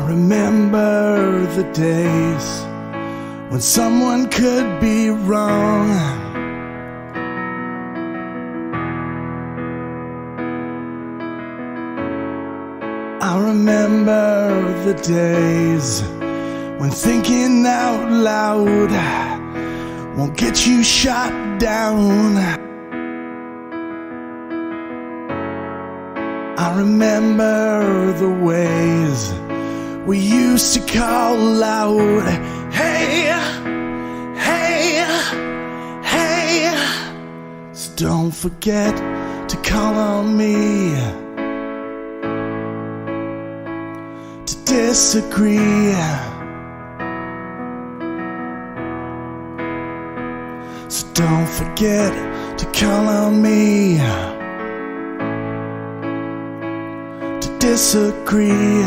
remember the days when someone could be wrong. I remember the days when thinking out loud won't get you shot down. I remember the ways we used to call out, hey, hey, hey. So don't forget to call on me to disagree. So don't forget to call on me to disagree.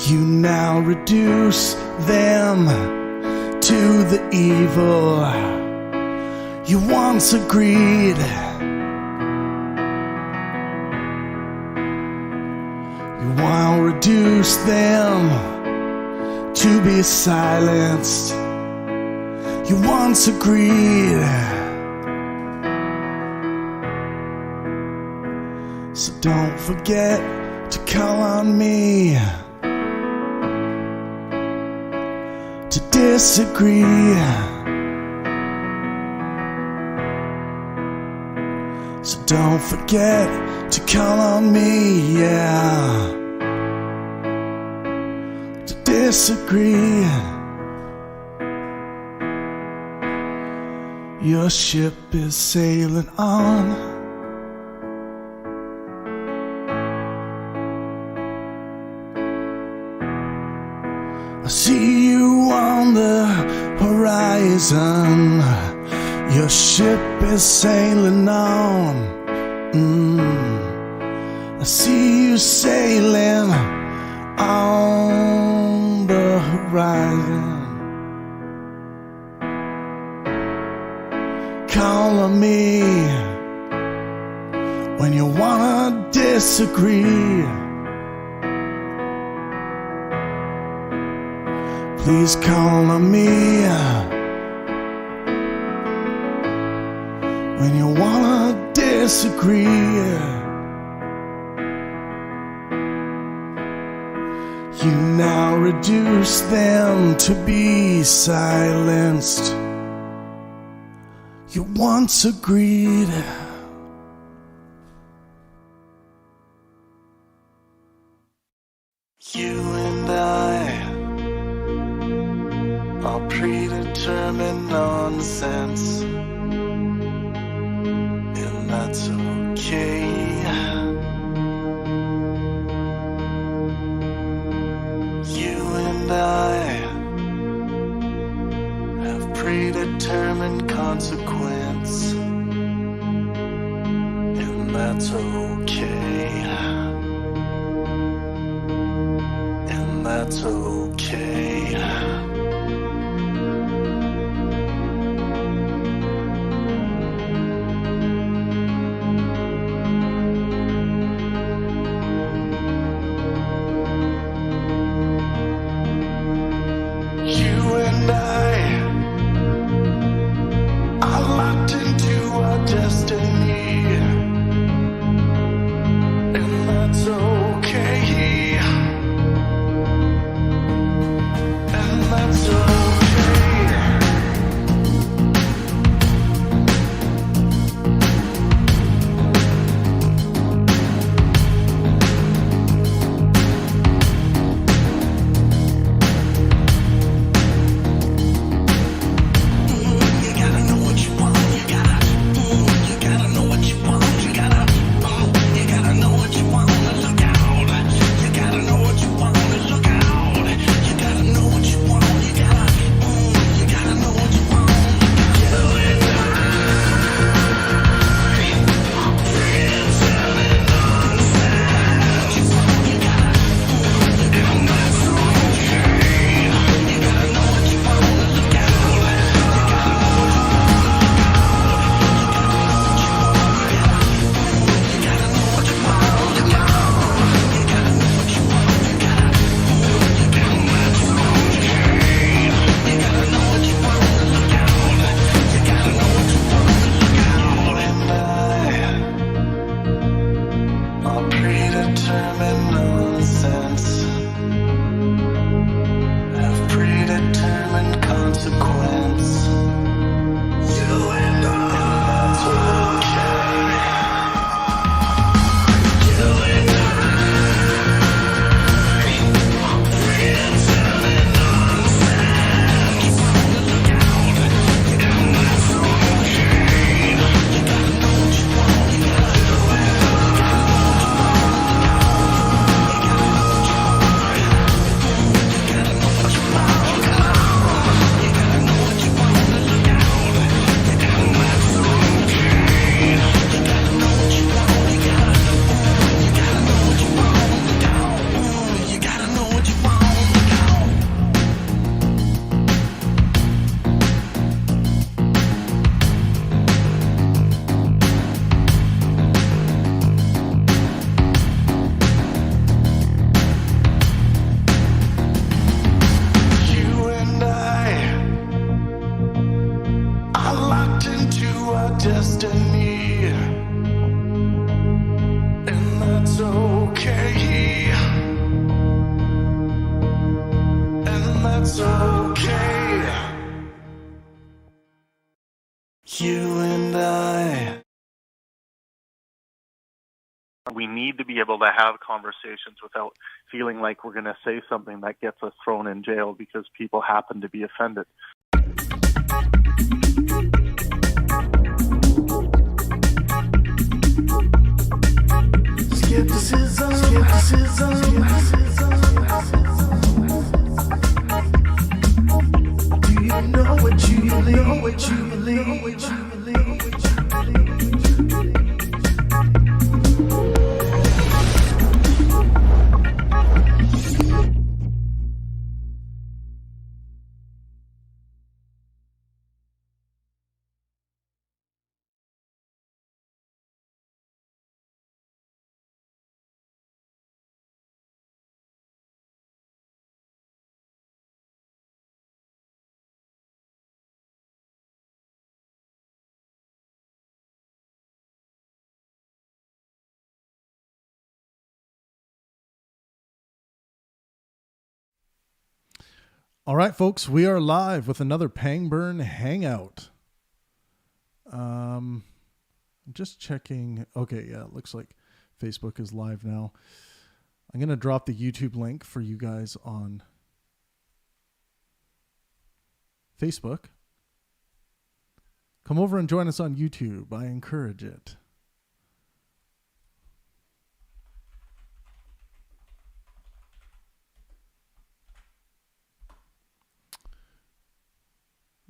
You now reduce them to the evil you once agreed. You now reduce them to be silenced you once agreed. So don't forget to call on me to disagree. So don't forget to call on me, yeah, to disagree. Your ship is sailing on. I see you on the horizon. Your ship is sailing on. I see you sailing on the horizon. Call on me when you wanna disagree. Please call on me when you wanna disagree. You now reduce them to be silenced you once agreed. You and I are predetermined nonsense, and that's okay. You and I have predetermined consequence, and that's okay. And that's okay. You and I are locked into our destiny, and that's okay. it's okay. You and I. We need to be able to have conversations without feeling like we're going to say something that gets us thrown in jail because people happen to be offended. Skepticism. Do you know what you believe? All right, folks, we are live with another Pangburn Hangout. I'm just checking. Okay, yeah, it looks like Facebook is live now. I'm going to drop the YouTube link for you guys on Facebook. Come over and join us on YouTube. I encourage it.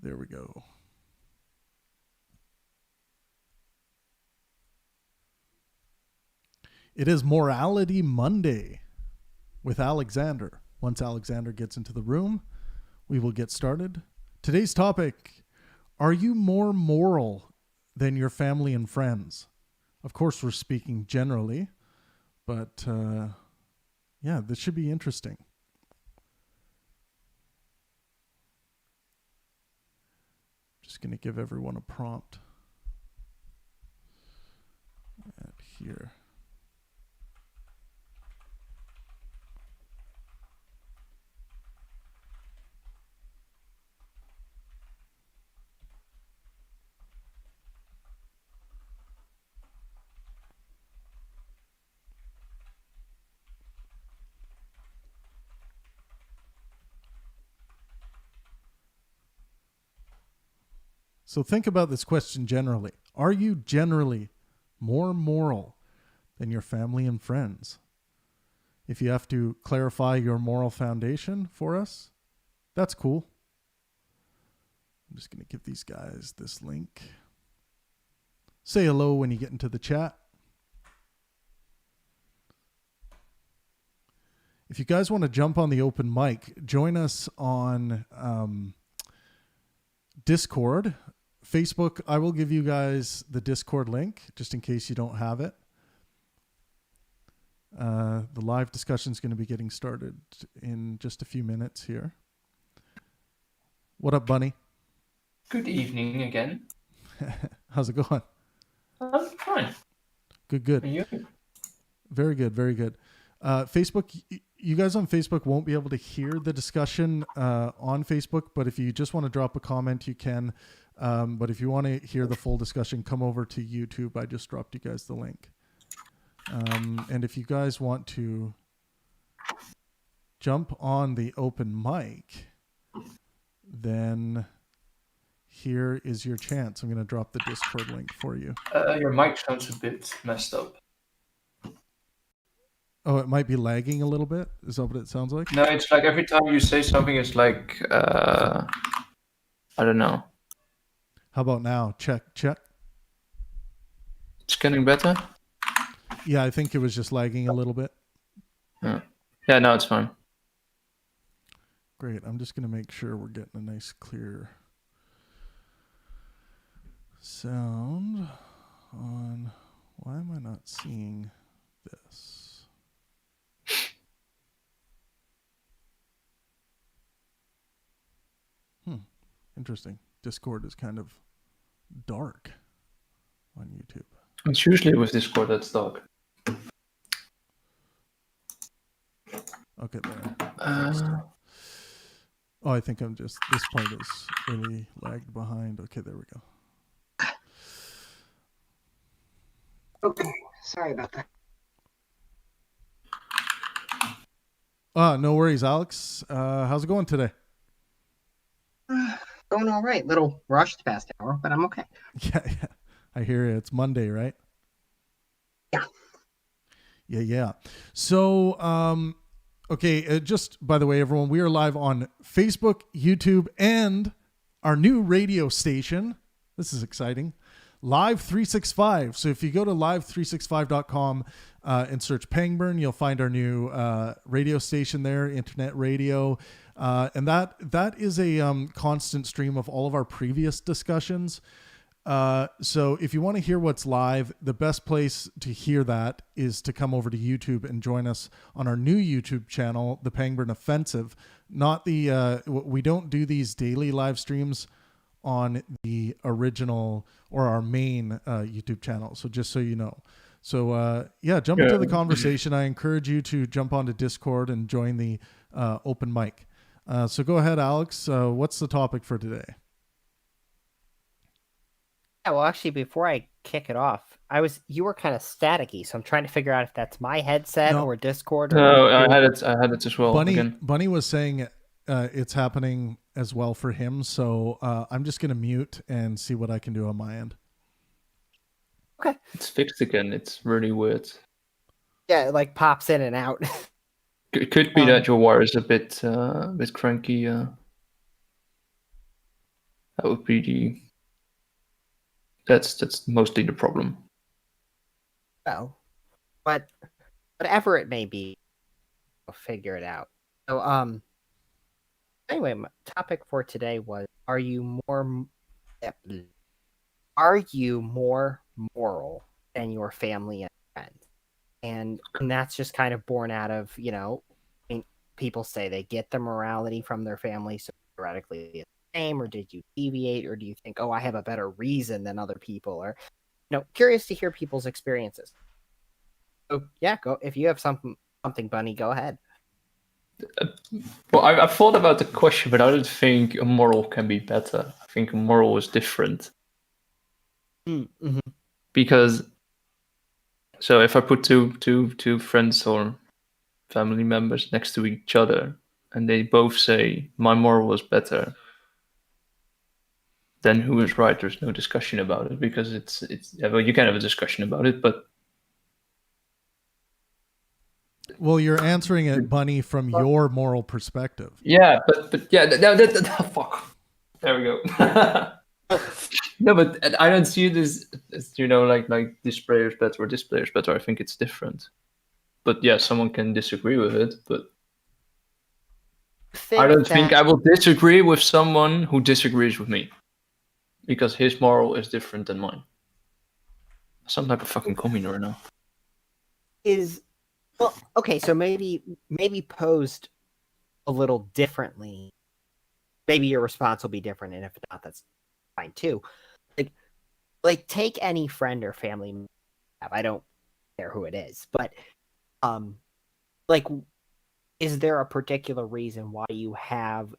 There we go. It is Morality Monday with Alexander. Once Alexander gets into the room, we will get started. Today's topic, are you more moral than your family and friends? Of course, we're speaking generally, but yeah, this should be interesting. Just going to give everyone a prompt at here. So think about this question generally. Are you generally more moral than your family and friends? If you have to clarify your moral foundation for us, that's cool. I'm just going to give these guys this link. Say hello when you get into the chat. If you guys want to jump on the open mic, join us on Discord. Facebook, I will give you guys the Discord link just in case you don't have it. The live discussion is going to be getting started in just a few minutes here. What up, Bunny? Good evening again. How's it going? I'm fine. Good. Are you? Very good. Facebook, you guys on Facebook won't be able to hear the discussion on Facebook, but if you just want to drop a comment, you can. But if you want to hear the full discussion, come over to YouTube. I just dropped you guys the link. And if you guys want to jump on the open mic, then here is your chance. I'm going to drop the Discord link for you. Your mic sounds a bit messed up. Oh, it might be lagging a little bit. Is that what it sounds like? No, it's like every time you say something, it's like, I don't know. How about now? Check. It's getting better? Yeah, I think it was just lagging a little bit. Yeah, no, it's fine. Great. I'm just going to make sure we're getting a nice clear sound on. Why am I not seeing this? Interesting. Discord is kind of dark on YouTube. It's usually with Discord that's dark. Okay, there. Oh, I think this part is really lagged behind. Okay, there we go. Okay, sorry about that. No worries, Alex. How's it going today? Going all right. Little rushed past hour, but I'm okay. Yeah, I hear it. It's Monday, right? Yeah. Yeah. So, okay, just by the way, everyone, we are live on Facebook, YouTube, and our new radio station. This is exciting. Live 365. So if you go to live365.com and search Pangburn, you'll find our new radio station there, internet radio. And that is a constant stream of all of our previous discussions. So if you want to hear what's live, the best place to hear that is to come over to YouTube and join us on our new YouTube channel, the Pangburn Offensive. Not the we don't do these daily live streams on the original or our main YouTube channel. So just so you know. So jump into the conversation. I encourage you to jump onto Discord and join the open mic. So go ahead, Alex. What's the topic for today? Yeah, well, actually, before I kick it off, you were kind of staticky, so I'm trying to figure out if that's my headset or Discord. No, I had it as well. Bunny was saying it's happening as well for him, so I'm just gonna mute and see what I can do on my end. Okay, it's fixed again. It's really weird. Yeah, it like pops in and out. It could be that your wire is a bit cranky. That would be that's mostly the problem. Well, but whatever it may be, we'll figure it out. So, anyway, my topic for today was: Are you more moral than your family and friends? And that's just kind of born out of, people say they get the morality from their family, so theoretically it's the same, or did you deviate, or do you think, I have a better reason than other people, or, curious to hear people's experiences. So, yeah, go. If you have something, Bunny, go ahead. Well, I've thought about the question, but I don't think a moral can be better. I think a moral is different. Mm-hmm. Because, so if I put two friends or family members next to each other, and they both say my moral is better, then who is right? There's no discussion about it, because it's well, you can have a discussion about it, but well, you're answering it, Bunny, from your moral perspective. Yeah, but yeah, fuck. There we go. No, but I don't see it as like this player is better or this player is better. I think it's different. But yeah, someone can disagree with it, but I don't think I will disagree with someone who disagrees with me, because his moral is different than mine. I sound like a fucking commie right now. Well, okay, so maybe posed a little differently, maybe your response will be different, and if not, that's fine too. Like take any friend or family member. I don't care who it is, but is there a particular reason why you have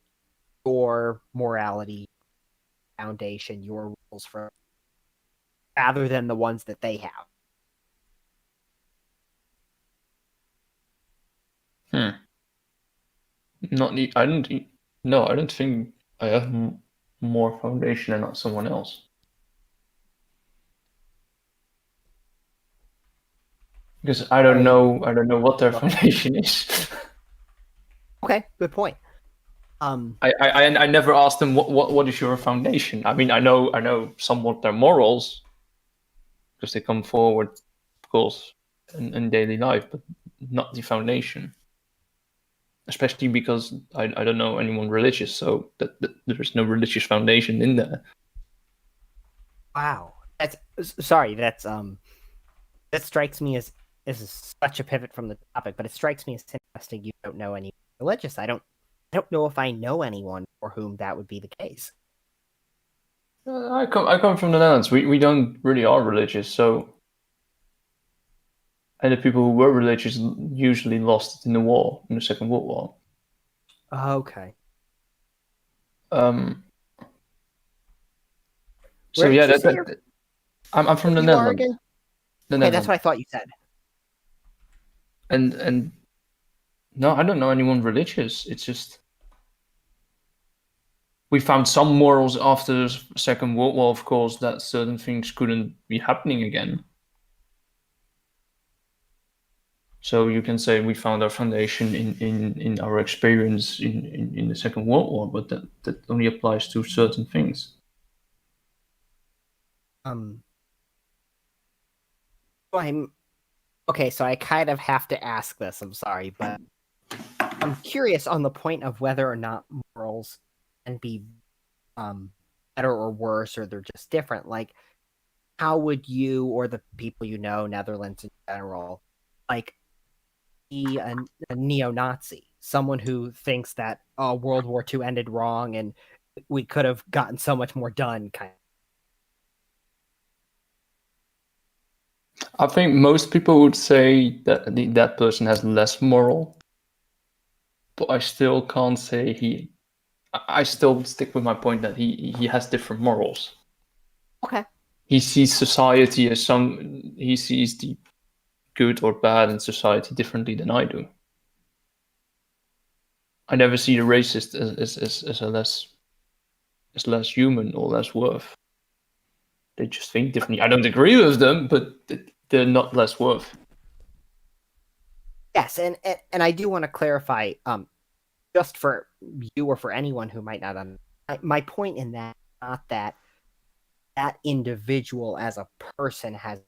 your morality foundation, your rules for, rather than the ones that they have? I don't think I have more foundation than someone else. Because I don't know what their foundation is. Okay, good point. I never asked them what is your foundation. I mean, I know somewhat their morals, because they come forward, of course, in daily life, but not the foundation. Especially because I don't know anyone religious, so that there's no religious foundation in there. Wow, that strikes me as such a pivot from the topic, but it strikes me as interesting. You don't know any religious. I don't know if I know anyone for whom that would be the case. I come from the Netherlands. We don't really are religious, so. And the people who were religious usually lost in the war, in the Second World War. Okay. So Where yeah, did you say I'm from the you are Netherlands. again? The Okay, that's Netherlands. what I thought you said. And no, I don't know anyone religious. It's just we found some morals after the Second World War, of course, that certain things couldn't be happening again. So you can say we found our foundation in our experience in the Second World War, but that only applies to certain things. Okay, so I kind of have to ask this. I'm sorry, but I'm curious on the point of whether or not morals can be better or worse, or they're just different. Like, how would you or the people you know, Netherlands in general, like be a neo-Nazi, someone who thinks that World War II ended wrong and we could have gotten so much more done, kind of? I think most people would say that that person has less moral, but I still can't say he. I still stick with my point that he has different morals. Okay. He sees society as he sees the good or bad in society differently than I do. I never see the racist as less human or less worth. They just think differently. I don't agree with them, but they're not less worth. Yes, and I do want to clarify, just for you or for anyone who might not understand, my point in that, not that individual as a person has,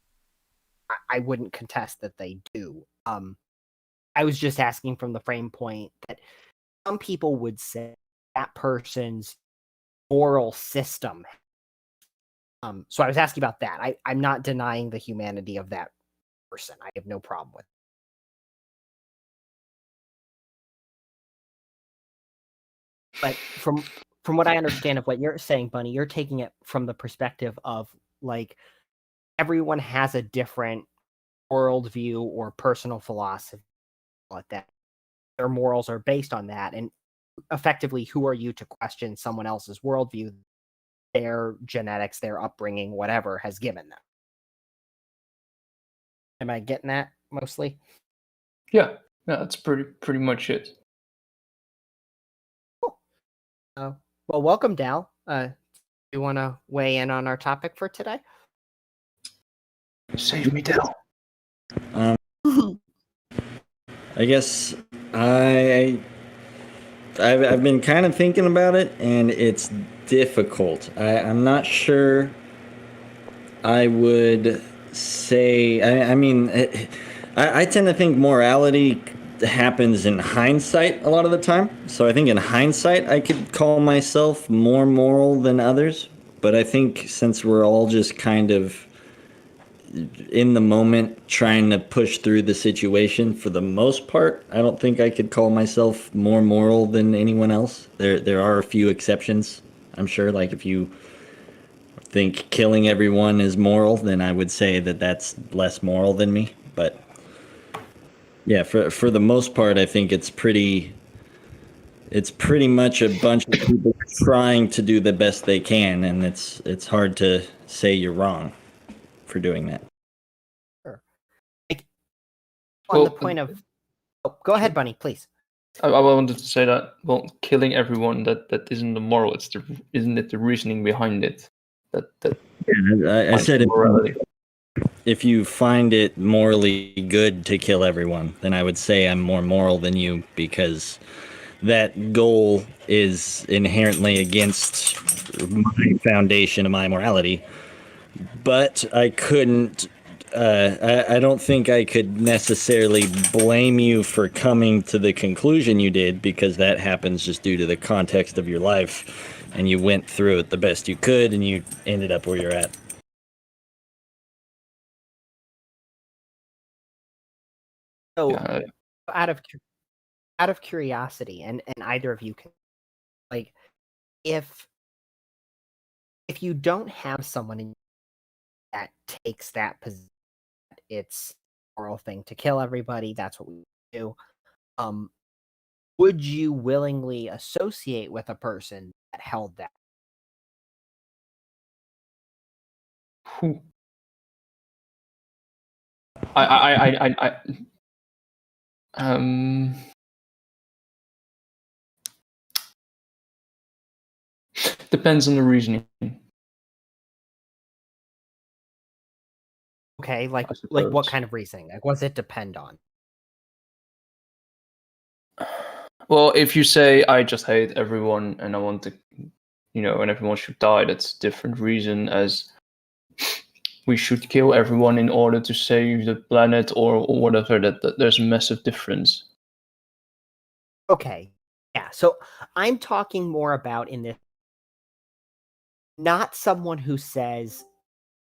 I wouldn't contest that they do. I was just asking from the frame point that some people would say that person's moral system. So I was asking about that. I'm not denying the humanity of that person. I have no problem with it. But from what I understand of what you're saying, Bunny, you're taking it from the perspective of, like, everyone has a different worldview or personal philosophy like that. Their morals are based on that. And effectively, who are you to question someone else's worldview, their genetics, their upbringing, whatever has given them? Am I getting that mostly? Yeah, that's pretty much it. Cool. Well, welcome, Dal. You want to weigh in on our topic for today? Save me, Dell. I guess I've been kind of thinking about it, and it's difficult. I'm not sure I would say. I tend to think morality happens in hindsight a lot of the time. So I think in hindsight, I could call myself more moral than others. But I think since we're all just kind of in the moment trying to push through the situation for the most part, I don't think I could call myself more moral than anyone else. There are a few exceptions, I'm sure. Like if you think killing everyone is moral, then I would say that that's less moral than me. But yeah, for the most part, I think it's pretty much a bunch of people trying to do the best they can, and it's hard to say you're wrong for doing that. On the point of, go ahead, Bunny, please. I wanted to say that, well, killing everyone, that isn't the moral. Isn't it the reasoning behind it? I said if you find it morally good to kill everyone, then I would say I'm more moral than you, because that goal is inherently against my foundation of my morality. But I couldn't. I don't think I could necessarily blame you for coming to the conclusion you did, because that happens just due to the context of your life, and you went through it the best you could, and you ended up where you're at. So, out of curiosity, and either of you can, like, if you don't have someone that takes that position, it's a moral thing to kill everybody, that's what we do. Would you willingly associate with a person that held that. Whew. I depends on the reasoning. Okay, like I what suppose. kind of reasoning? Like, what does it depend on? Well, if you say I just hate everyone and I want to, and everyone should die, that's a different reason as we should kill everyone in order to save the planet or whatever. That there's a massive difference. Okay, yeah. So I'm talking more about in this, not someone who says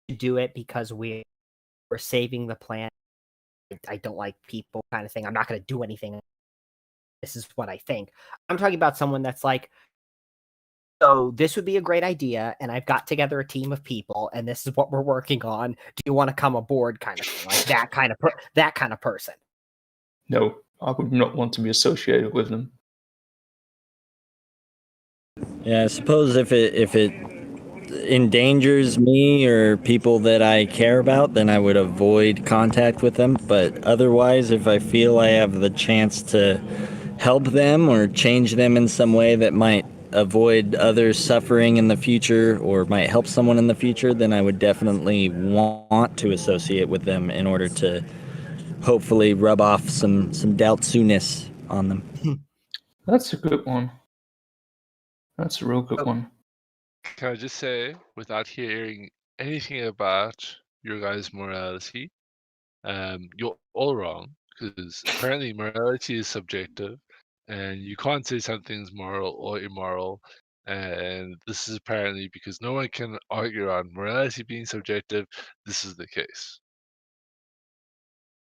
to do it because we're saving the planet. I don't like people kind of thing. I'm not going to do anything. This is what I think. I'm talking about someone that's like, so this would be a great idea, and I've got together a team of people, and this is what we're working on. Do you want to come aboard? Kind of thing, like that kind of person. No, I would not want to be associated with them. Yeah, I suppose if it endangers me or people that I care about, then I would avoid contact with them. But otherwise, if I feel I have the chance to help them or change them in some way that might avoid others suffering in the future or might help someone in the future, then I would definitely want to associate with them in order to hopefully rub off some doubtsooness on them. That's a good one. That's a real good one. Can I just say, without hearing anything about your guys' morality, you're all wrong, because apparently morality is subjective, and you can't say something's moral or immoral. And this is apparently because no one can argue around morality being subjective. This is the case.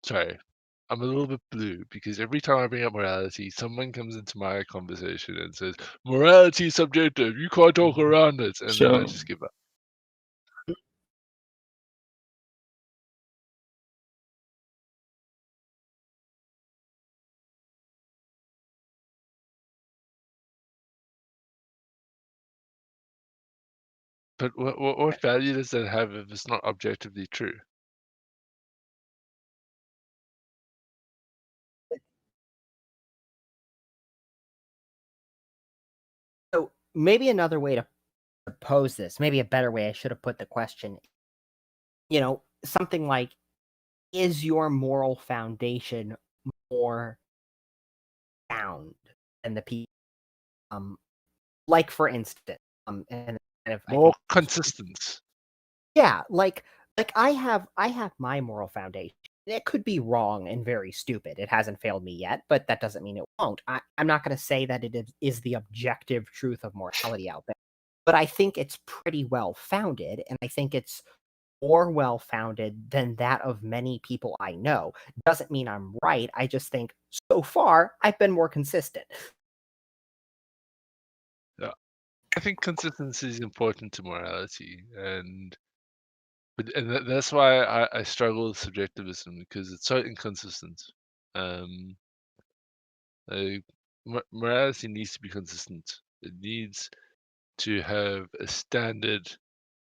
Sorry, I'm a little bit blue because every time I bring up morality, someone comes into my conversation and says, morality is subjective, you can't talk around it. And then I just give up. But what value does that have if it's not objectively true? So maybe another way to pose this, maybe a better way, I should have put the question, something like, is your moral foundation more sound than the people? Like, for instance, and kind of, More consistent. Yeah, like I have my moral foundation. It could be wrong and very stupid. It hasn't failed me yet, but that doesn't mean it won't. I'm not going to say that it is the objective truth of morality out there, but I think it's pretty well founded, and I think it's more well founded than that of many people I know. Doesn't mean I'm right. I just think so far I've been more consistent. Yeah, I think consistency is important to morality, and that's why I struggle with subjectivism, because it's so inconsistent. Morality needs to be consistent. It needs to have a standard.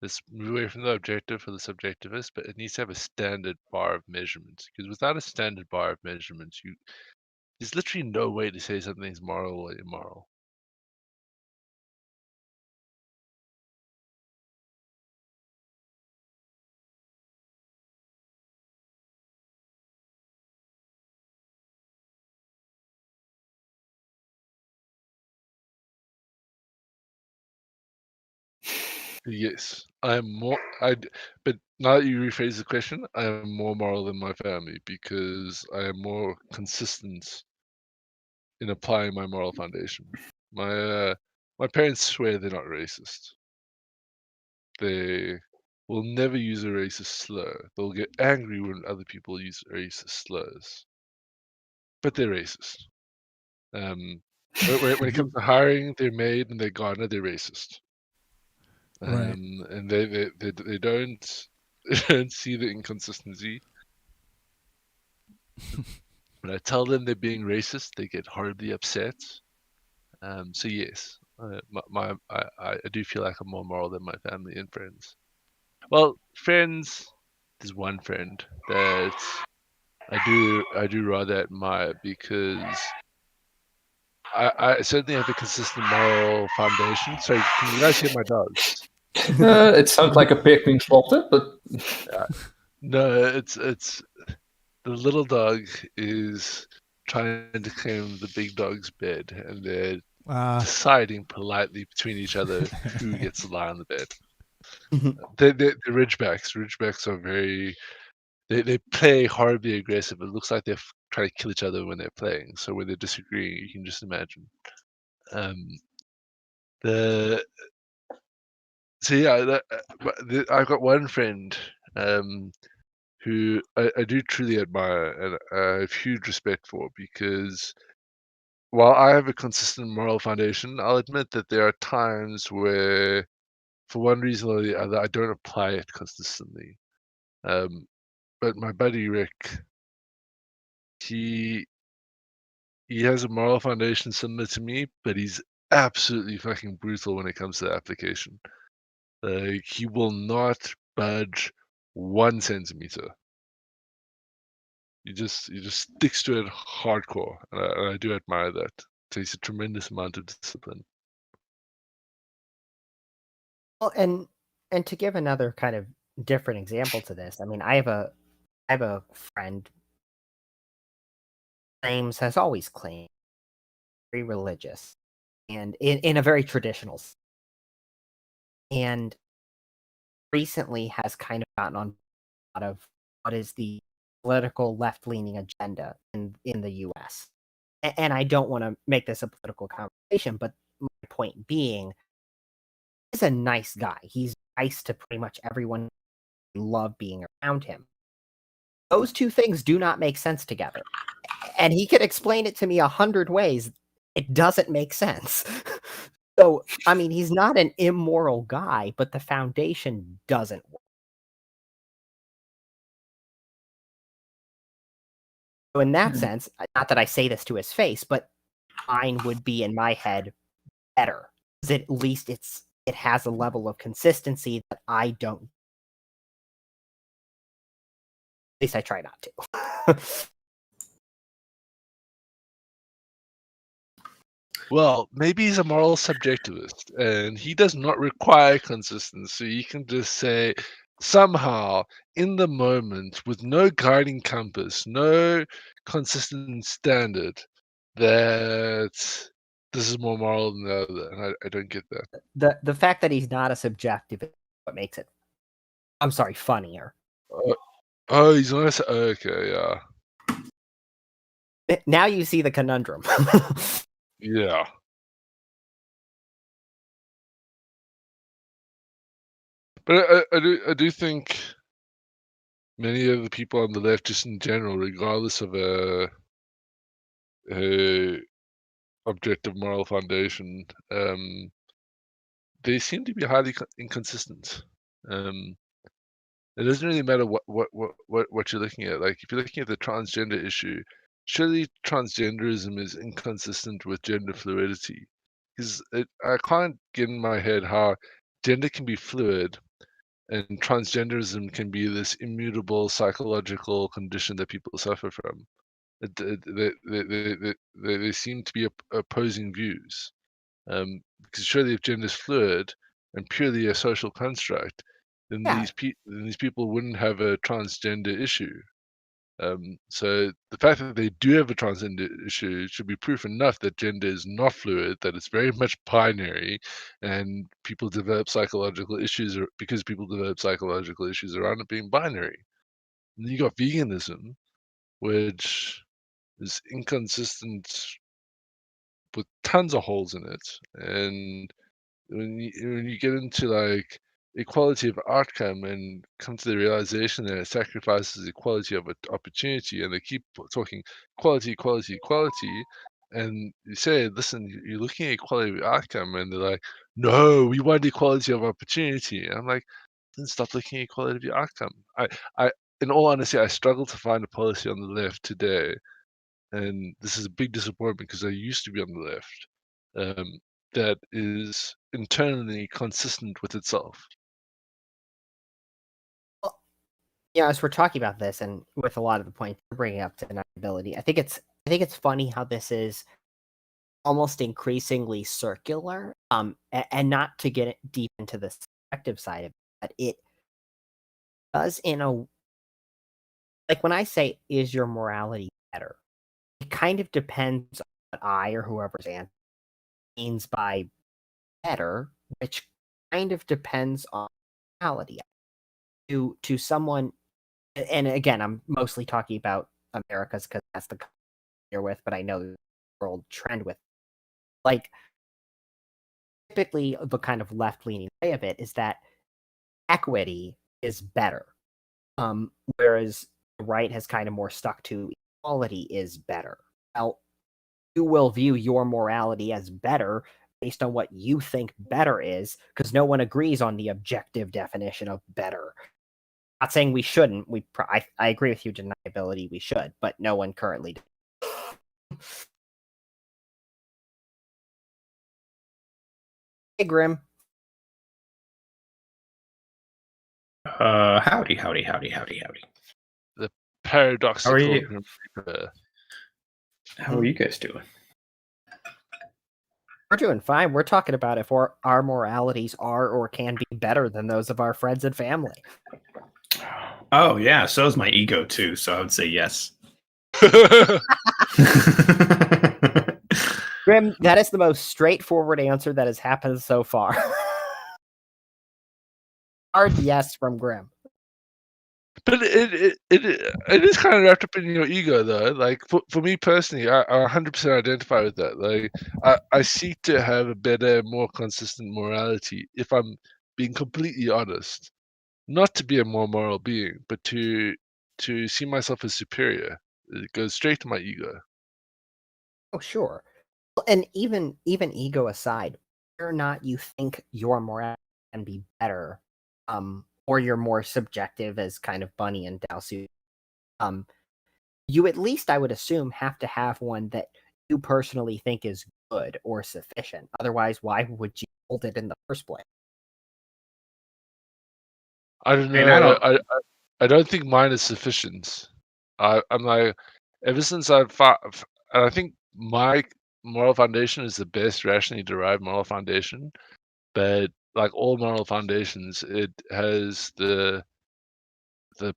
Let's move away from the objective for the subjectivist, but it needs to have a standard bar of measurement. Because without a standard bar of measurement, there's literally no way to say something's moral or immoral. Yes, I'm more. But now that you rephrase the question, I am more moral than my family because I am more consistent in applying my moral foundation. My parents swear they're not racist. They will never use a racist slur. They'll get angry when other people use racist slurs, but they're racist. When it comes to hiring their maid and their gardener, they're racist. Right. And they don't they don't see the inconsistency. When I tell them they're being racist, they get horribly upset. So yes, I do feel like I'm more moral than my family and friends. Well, friends, there's one friend that I do rather admire because I certainly have a consistent moral foundation. So can you guys hear my dogs? It sounds like a pig being slaughtered, but No, it's the little dog is trying to claim the big dog's bed, and they're deciding politely between each other who gets to lie on the bed. The Ridgebacks. Ridgebacks are very. They play horribly aggressive. It looks like they're trying to kill each other when they're playing. So when they're disagreeing, you can just imagine. The so yeah, I've got one friend who I do truly admire and I have huge respect for because while I have a consistent moral foundation, I'll admit that there are times where, for one reason or the other, I don't apply it consistently. But my buddy Rick, he has a moral foundation similar to me, but he's absolutely fucking brutal when it comes to the application. Like he will not budge 1 centimeter. He just sticks to it hardcore, and I do admire that. It takes a tremendous amount of discipline. Well, and to give another kind of different example to this, I mean, I have a friend. James has always claimed very religious, and in a very traditional, and recently has kind of gotten on a lot of what is the political left-leaning agenda in the U.S. And I don't want to make this a political conversation, but my point being, he's a nice guy. He's nice to pretty much everyone. Love being around him. Those two things do not make sense together. And he could explain it to me 100 ways. It doesn't make sense. So, I mean, he's not an immoral guy, but the foundation doesn't work. So in that sense, not that I say this to his face, but mine would be in my head better. Because at least it has a level of consistency that I don't. At least I try not to. Well, maybe he's a moral subjectivist and he does not require consistency. You can just say, somehow, in the moment, with no guiding compass, no consistent standard, that this is more moral than the other. And I don't get that. The fact that he's not a subjective is what makes it, I'm sorry, funnier. Oh, he's not. Okay, yeah. Now you see the conundrum. Yeah. But I do think many of the people on the left, just in general, regardless of a objective moral foundation, they seem to be highly inconsistent. It doesn't really matter what you're looking at. Like if you're looking at the transgender issue, surely transgenderism is inconsistent with gender fluidity. Because I can't get in my head how gender can be fluid and transgenderism can be this immutable psychological condition that people suffer from. They seem to be opposing views. Because surely if gender is fluid and purely a social construct, then Yeah. these people wouldn't have a transgender issue. So the fact that they do have a transgender issue should be proof enough that gender is not fluid, that it's very much binary, and people develop psychological issues because people develop psychological issues around it being binary. And then you got veganism, which is inconsistent with tons of holes in it. And when you get into like equality of outcome and come to the realization that it sacrifices equality of opportunity, and they keep talking equality, equality, equality, and you say, listen, you're looking at equality of outcome, and they're like, no, we want equality of opportunity. And I'm like, then stop looking at equality of your outcome. In all honesty, I struggle to find a policy on the left today, and this is a big disappointment because I used to be on the left. that is internally consistent with itself. Yeah, as we're talking about this, and with a lot of the points you're bringing up deniability, I think it's funny how this is almost increasingly circular. And not to get deep into the subjective side of it, but it does like when I say, is your morality better? It kind of depends on what I or whoever's answer means by better, which kind of depends on morality. To someone, and again, I'm mostly talking about America's because that's the country you're with, but I know the world trend with. Like, typically, the kind of left-leaning way of it is that equity is better, whereas the right has kind of more stuck to equality is better. Well, you will view your morality as better based on what you think better is, because no one agrees on the objective definition of better. Not saying we shouldn't. I agree with you, deniability, we should, but no one currently does. Hey, Grim. Howdy. The paradoxical. How are you? Grim Reaper. How are you guys doing? We're doing fine. We're talking about if our moralities are or can be better than those of our friends and family. Oh yeah, so is my ego too. So I would say yes. Grim, that is the most straightforward answer that has happened so far. Hard yes from Grim. But it is kind of wrapped up in your ego, though. Like for me personally, I 100% identify with that. Like I seek to have a better, more consistent morality. If I'm being completely honest, not to be a more moral being, but to see myself as superior. It goes straight to my ego. Oh, sure. And even ego aside, whether or not you think your morality can be better, or you're more subjective as kind of Bunny and Dowsu, you at least, I would assume, have to have one that you personally think is good or sufficient. Otherwise, why would you hold it in the first place? I don't And I know. don't. I don't think mine is sufficient. I'm like, ever since I've fought, and I think my moral foundation is the best rationally derived moral foundation. But like all moral foundations, it has the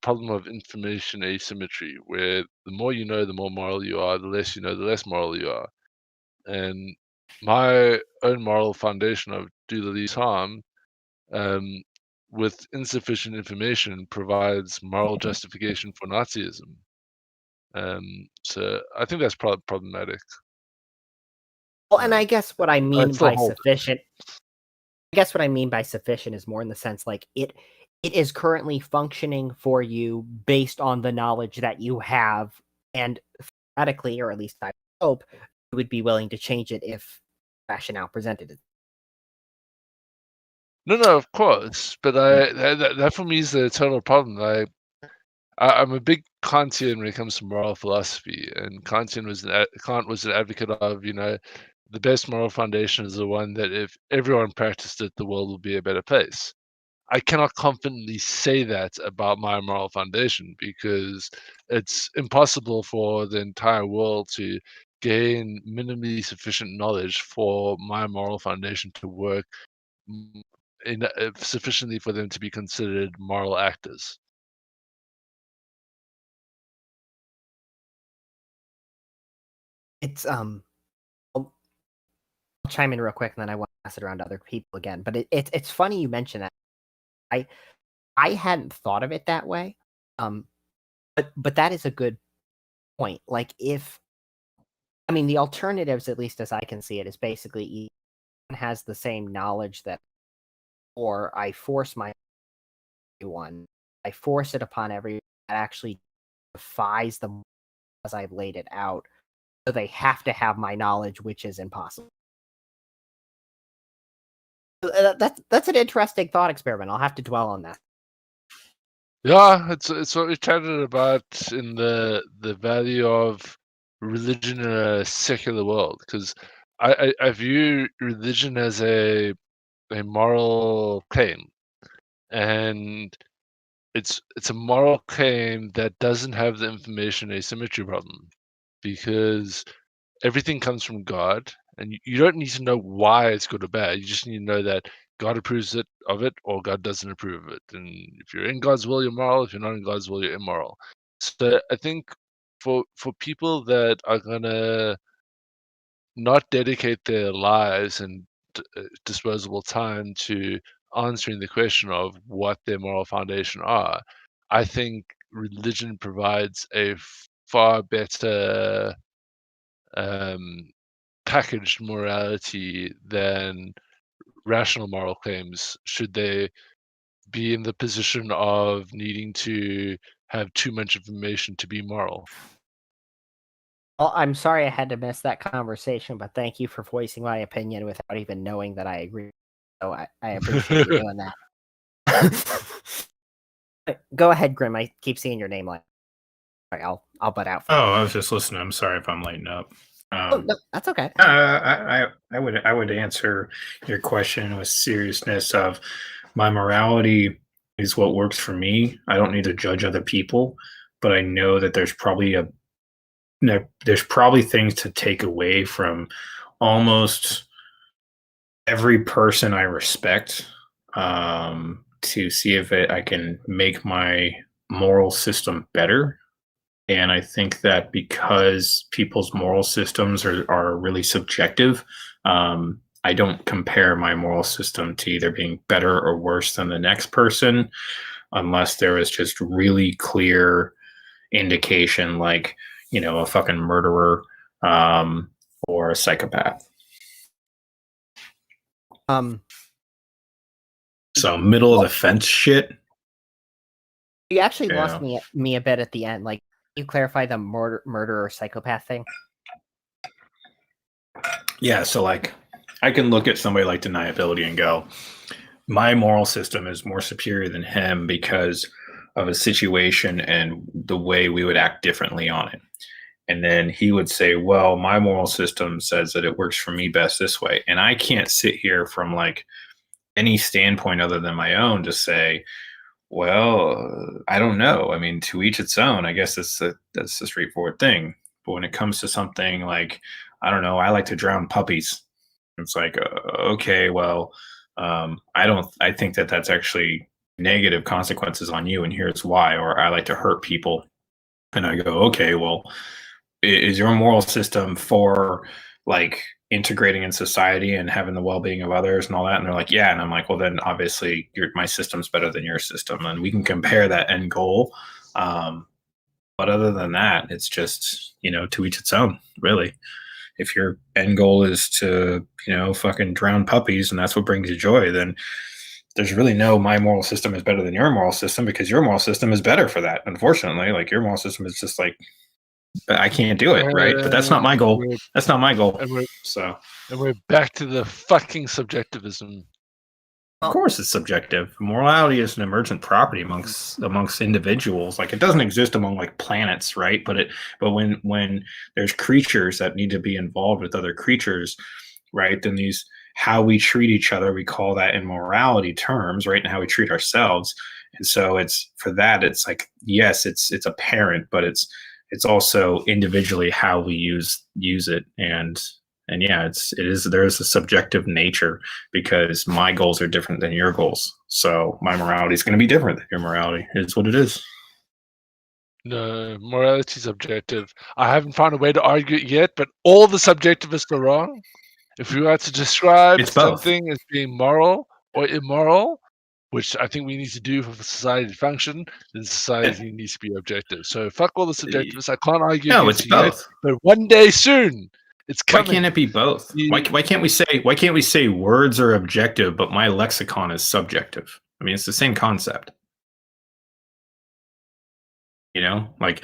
problem of information asymmetry, where the more you know, the more moral you are. The less you know, the less moral you are. And my own moral foundation of do the least harm, with insufficient information, provides moral justification for Nazism. So I think that's problematic. Well, and I guess what I mean still by hold it. sufficient, is more in the sense like it is currently functioning for you based on the knowledge that you have, and theoretically, or at least I hope, you would be willing to change it if rationale presented it. No, of course, but that for me is the total problem. I'm a big Kantian when it comes to moral philosophy, and Kant was an advocate of, the best moral foundation is the one that if everyone practiced it, the world will be a better place. I cannot confidently say that about my moral foundation because it's impossible for the entire world to gain minimally sufficient knowledge for my moral foundation to work sufficiently for them to be considered moral actors. It's I'll chime in real quick, and then I want to pass it around to other people again. But it's funny you mention that. I hadn't thought of it that way. But that is a good point. Like the alternatives, at least as I can see it, is basically each one has the same knowledge that, or I force I force it upon everyone that actually defies them as I've laid it out. So they have to have my knowledge, which is impossible. That's an interesting thought experiment. I'll have to dwell on that. Yeah, it's what we chatted about in the value of religion in a secular world. Because I view religion as a moral claim, and it's a moral claim that doesn't have the information asymmetry problem, because everything comes from God, and you don't need to know why it's good or bad. You just need to know that God approves of it, or God doesn't approve of it. And if you're in God's will, you're moral. If you're not in God's will, you're immoral. So I think for people that are gonna not dedicate their lives and disposable time to answering the question of what their moral foundation are, I think religion provides a far better packaged morality than rational moral claims, should they be in the position of needing to have too much information to be moral. Well, I'm sorry I had to miss that conversation, but thank you for voicing my opinion without even knowing that I agree. So I appreciate you doing that. Go ahead, Grim. I keep seeing your name like. All right, I'll butt out. Oh, I was just listening. I'm sorry if I'm lighting up. Oh, no, that's okay. I would answer your question with seriousness of my morality is what works for me. I don't need to judge other people, but I know that there's probably things to take away from almost every person I respect, to see if I can make my moral system better. And I think that because people's moral systems are really subjective, I don't compare my moral system to either being better or worse than the next person, unless there is just really clear indication, like, a fucking murderer, or a psychopath. So middle of the fence shit. You actually lost me a bit at the end. Like, you clarify the murderer psychopath thing? Yeah, so like I can look at somebody like deniability and go, my moral system is more superior than him because of a situation and the way we would act differently on it. And then he would say, well, my moral system says that it works for me best this way. And I can't sit here from like any standpoint other than my own to say, well, I don't know. I mean, to each its own. I guess that's a straightforward thing. But when it comes to something like, I don't know, I like to drown puppies. It's like, okay, well, I think that that's actually negative consequences on you, and here's why. Or I like to hurt people, and I go, okay, well, is your moral system for like integrating in society and having the well-being of others and all that? And they're like, yeah. And I'm like, well, then obviously my system's better than your system, and we can compare that end goal. But other than that, it's just, to each its own, really. If your end goal is to, fucking drown puppies and that's what brings you joy, then there's really no my moral system is better than your moral system, because your moral system is better for that. Unfortunately, like your moral system is just like, I can't do it, right? But that's not my goal. That's not my goal. And and we're back to the fucking subjectivism. Of course, it's subjective. Morality is an emergent property amongst individuals. Like, it doesn't exist among like planets, right? But when there's creatures that need to be involved with other creatures, right? Then how we treat each other, we call that in morality terms, right? And how we treat ourselves. And so it's like, yes, it's apparent, but it's also individually how we use it. And yeah, there is a subjective nature, because my goals are different than your goals. So my morality is going to be different than your morality. It's what it is. No, morality is objective. I haven't found a way to argue it yet, but all the subjectivists are wrong. If we were to describe something as being moral or immoral, which I think we need to do for society to function, then society needs to be objective. So fuck all the subjectivists. I can't argue against it yet, but one day soon. It's coming. Why can't it be both? Why can't we say words are objective, but my lexicon is subjective? I mean, it's the same concept. Like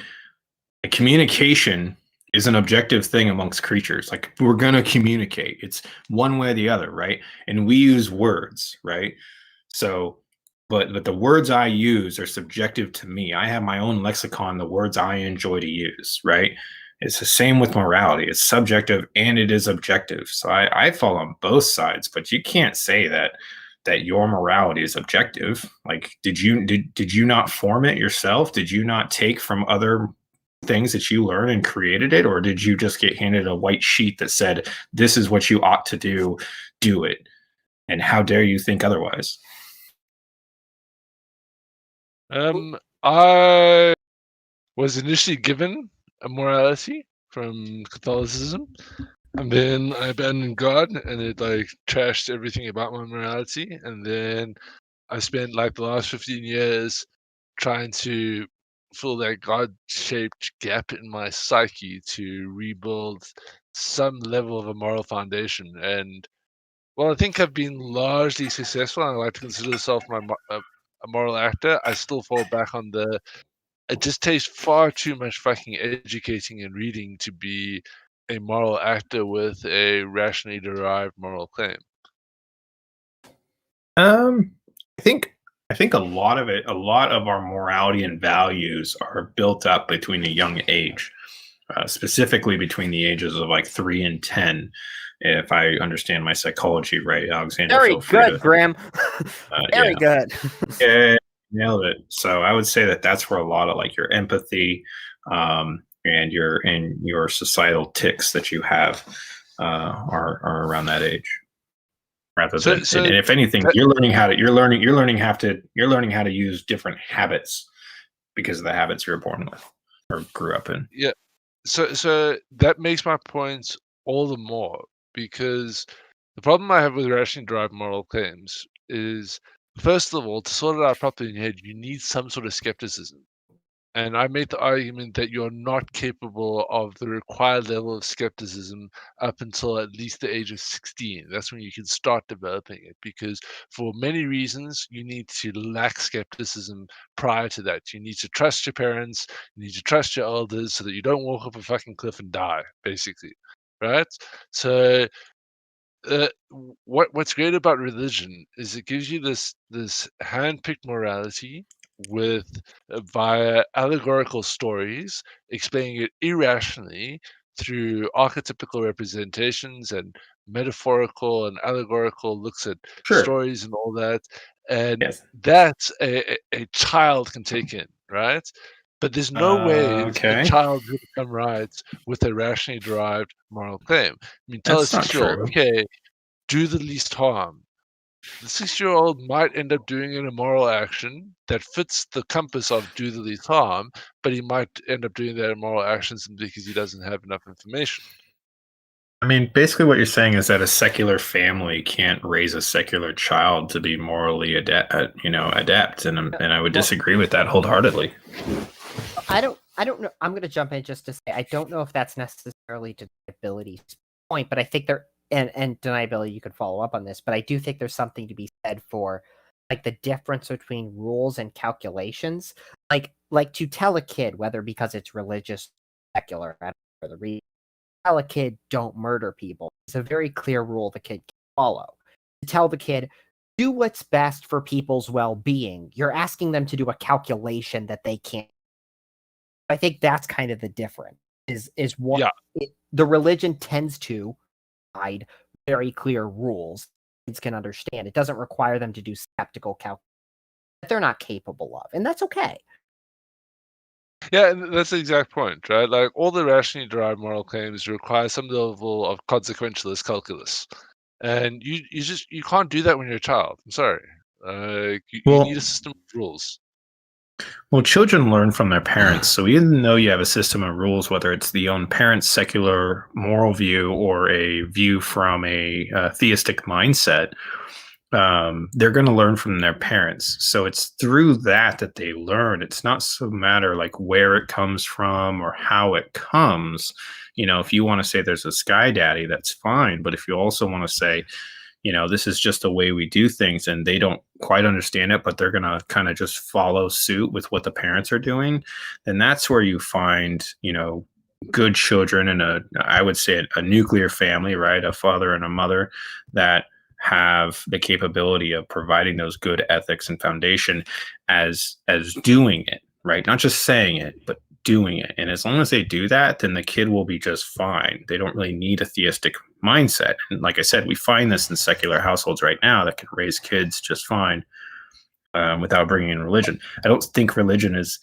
communication is an objective thing amongst creatures. Like, we're gonna communicate. It's one way or the other, right? And we use words, right? So, but the words I use are subjective to me. I have my own lexicon, the words I enjoy to use, right? It's the same with morality. It's subjective and it is objective. So I fall on both sides, but you can't say that your morality is objective. Like, did you not form it yourself? Did you not take from other things that you learned and created it, or did you just get handed a white sheet that said this is what you ought to do it, and how dare you think otherwise? I was initially given a morality from Catholicism, and then I abandoned God, and it like trashed everything about my morality. And then I spent like the last 15 years trying to fill that God-shaped gap in my psyche to rebuild some level of a moral foundation. And well, I think I've been largely successful. I like to consider myself a moral actor. I still fall back on it just takes far too much fucking educating and reading to be a moral actor with a rationally derived moral claim. I think a lot of our morality and values are built up between a young age, specifically between the ages of like 3 and 10. If I understand my psychology right, Alexander. Very good, Graham. Very good. Yeah, nailed it. So I would say that's where a lot of like your empathy and your societal tics that you have are around that age. Rather than, and if anything, you're learning how to use different habits because of the habits you're born with or grew up in. Yeah. So that makes my point all the more, because the problem I have with rationally derived moral claims is, first of all, to sort it out properly in your head, you need some sort of skepticism. And I made the argument that you're not capable of the required level of skepticism up until at least the age of 16. That's when you can start developing it, because for many reasons, you need to lack skepticism prior to that. You need to trust your parents, you need to trust your elders so that you don't walk off a fucking cliff and die, basically. Right? So what's great about religion is it gives you this hand-picked morality with via allegorical stories, explaining it irrationally through archetypical representations and metaphorical and allegorical looks at stories and all that, and that's a child can take in, right? But there's no way a child will become right with a rationally derived moral claim. I mean, tell a 6-year-old, okay, do the least harm. The 6-year-old might end up doing an immoral action that fits the compass of do the least harm, but he might end up doing that immoral action simply because he doesn't have enough information. I mean, basically what you're saying is that a secular family can't raise a secular child to be morally adept, and I would disagree with that wholeheartedly. I don't know. I'm going to jump in just to say I don't know if that's necessarily deniability's point, but I think there and deniability, you could follow up on this, but I do think there's something to be said for like the difference between rules and calculations. Like to tell a kid, whether because it's religious, secular, or the reason, tell a kid don't murder people. It's a very clear rule the kid can follow. To tell the kid do what's best for people's well-being, you're asking them to do a calculation that they can't. I think that's kind of the difference. Is what the religion tends to provide very clear rules kids can understand. It doesn't require them to do skeptical calculations that they're not capable of, and that's okay. Yeah, that's the exact point, right? Like all the rationally derived moral claims require some level of consequentialist calculus, and you can't do that when you're a child. I'm sorry. You need a system of rules. Well, children learn from their parents. So even though you have a system of rules, whether it's the own parent's secular moral view or a view from a theistic mindset, they're going to learn from their parents. So it's through that they learn. It's not so matter like where it comes from or how it comes. If you want to say there's a sky daddy, that's fine. But if you also want to say, this is just the way we do things and they don't quite understand it, but they're going to kind of just follow suit with what the parents are doing, then that's where you find, good children in I would say a nuclear family, right? A father and a mother that have the capability of providing those good ethics and foundation as doing it, right? Not just saying it, but doing it. And as long as they do that, then the kid will be just fine. They don't really need a theistic mindset. And like I said, we find this in secular households right now that can raise kids just fine without bringing in religion. I don't think religion is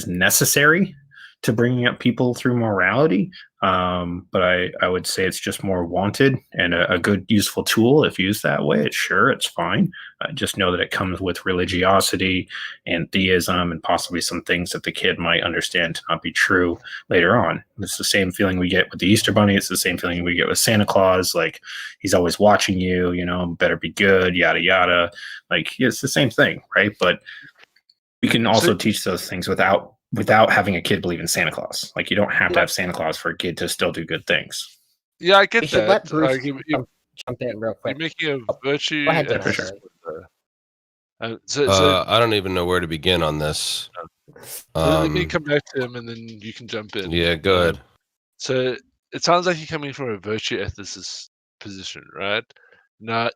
necessary to bringing up people through morality. But I would say it's just more wanted and a good, useful tool if used that way. It's fine. Just know that it comes with religiosity and theism and possibly some things that the kid might understand to not be true later on. It's the same feeling we get with the Easter Bunny. It's the same feeling we get with Santa Claus. Like, he's always watching you, better be good, yada, yada. Like, it's the same thing, right? But we can also teach those things without having a kid believe in Santa Claus. Like, you don't have to have Santa Claus for a kid to still do good things. Yeah, I get We should that. let Bruce You're jump in real quick. making a virtue. Go ahead, for sure. So I don't even know where to begin on this. let me come back to him, and then you can jump in. Yeah, go ahead. So it sounds like you're coming from a virtue ethicist position, right? Now,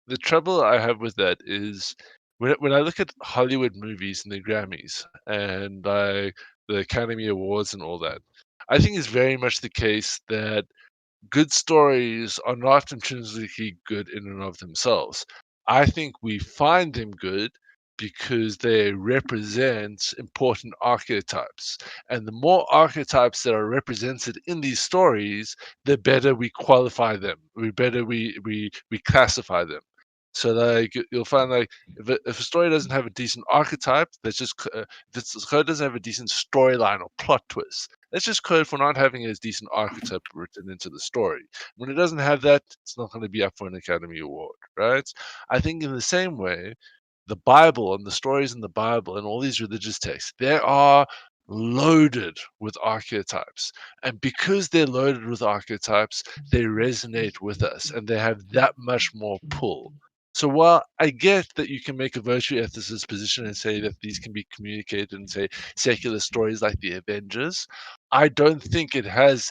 the trouble I have with that is when I look at Hollywood movies and the Grammys and the Academy Awards and all that, I think it's very much the case that good stories are not intrinsically good in and of themselves. I think we find them good because they represent important archetypes. And the more archetypes that are represented in these stories, the better we qualify them. The better we classify them. So like you'll find like if a story doesn't have a decent archetype, that's just if the code doesn't have a decent storyline or plot twist, that's just code for not having a decent archetype written into the story. When it doesn't have that, it's not going to be up for an Academy Award, right? I think in the same way, the Bible and the stories in the Bible and all these religious texts, they are loaded with archetypes. And because they're loaded with archetypes, they resonate with us and they have that much more pull. So while I get that you can make a virtue ethicist position and say that these can be communicated in, say, secular stories like the Avengers, I don't think it has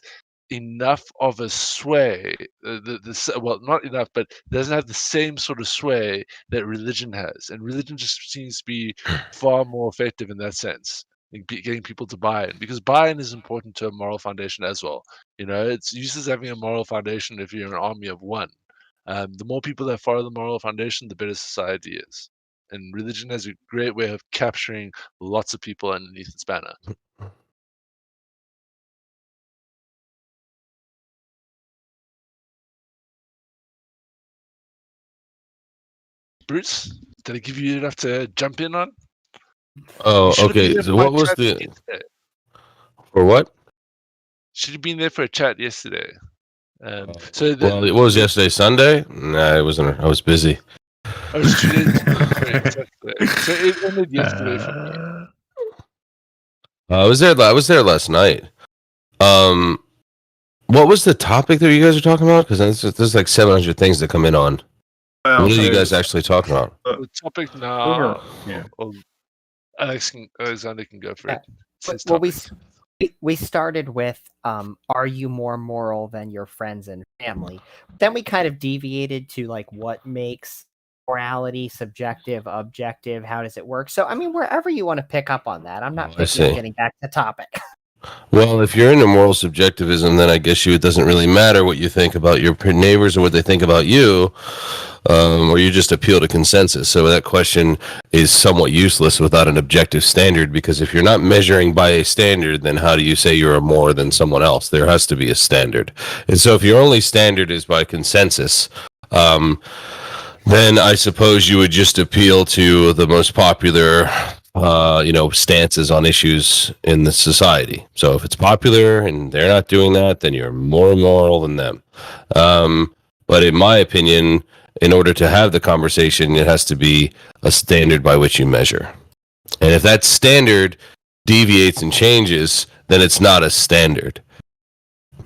enough of a sway. Well, not enough, but doesn't have the same sort of sway that religion has. And religion just seems to be far more effective in that sense, in getting people to buy in, because buy-in is important to a moral foundation as well. It's useless having a moral foundation if you're an army of one. The more people that follow the moral foundation, the better society is. And religion has a great way of capturing lots of people underneath its banner. Bruce, did I give you enough to jump in on? Oh, okay. So what was the for what? Should have been there for a chat yesterday. What was yesterday? Sunday? Nah, I wasn't. I was busy. Oh, so it ended yesterday for me. I was there last night. What was the topic that you guys are talking about? Because there's like 700 things to come in on. What are you guys actually talking about? The topic now. Yeah. Alexander can go for it. Well, we started with are you more moral than your friends and family? Then we kind of deviated to like what makes morality subjective, objective, how does it work? So I mean, wherever you want to pick up on that, I'm not getting back to the topic. Well, if you're into moral subjectivism, then I guess it doesn't really matter what you think about your neighbors or what they think about you, or you just appeal to consensus. So that question is somewhat useless without an objective standard, because if you're not measuring by a standard, then how do you say you're more than someone else? There has to be a standard. And so if your only standard is by consensus, then I suppose you would just appeal to the most popular stances on issues in the society. So if it's popular and they're not doing that, then you're more moral than them. But in my opinion, in order to have the conversation, it has to be a standard by which you measure. And if that standard deviates and changes, then it's not a standard.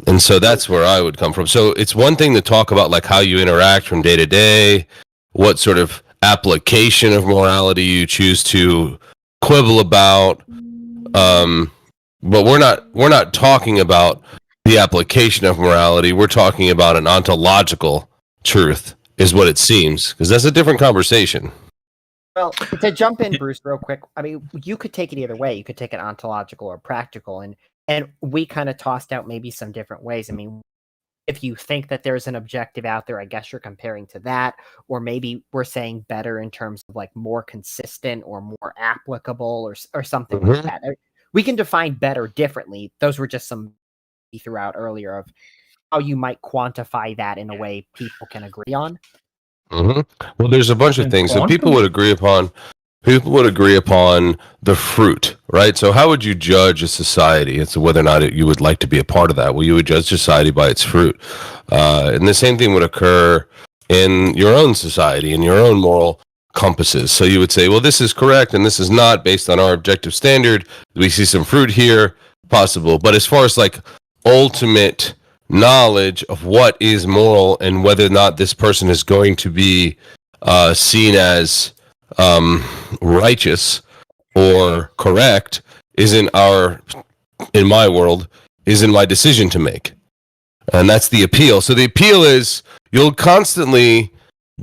And so that's where I would come from. So it's one thing to talk about like how you interact from day to day, what sort of application of morality you choose to quibble about, but we're not talking about the application of morality. We're talking about an ontological truth, is what it seems, because that's a different conversation. Well, to jump in, Bruce, real quick. I mean, you could take it either way. You could take it ontological or practical, and we kind of tossed out maybe some different ways. I mean, if you think that there's an objective out there, I guess you're comparing to that, or maybe we're saying better in terms of like more consistent or more applicable or something like that. We can define better differently. Those were just some we threw out earlier of how you might quantify that in a way people can agree on. Well, there's a bunch of things. So people would agree upon the fruit, right? So how would you judge a society as to whether or not you would like to be a part of that? Well, you would judge society by its fruit. And the same thing would occur in your own society, in your own moral compasses. So you would say, well, this is correct and this is not based on our objective standard. We see some fruit here, possible. But as far as like ultimate knowledge of what is moral and whether or not this person is going to be seen as righteous or correct in my world, isn't my decision to make. And that's the appeal. So the appeal is you'll constantly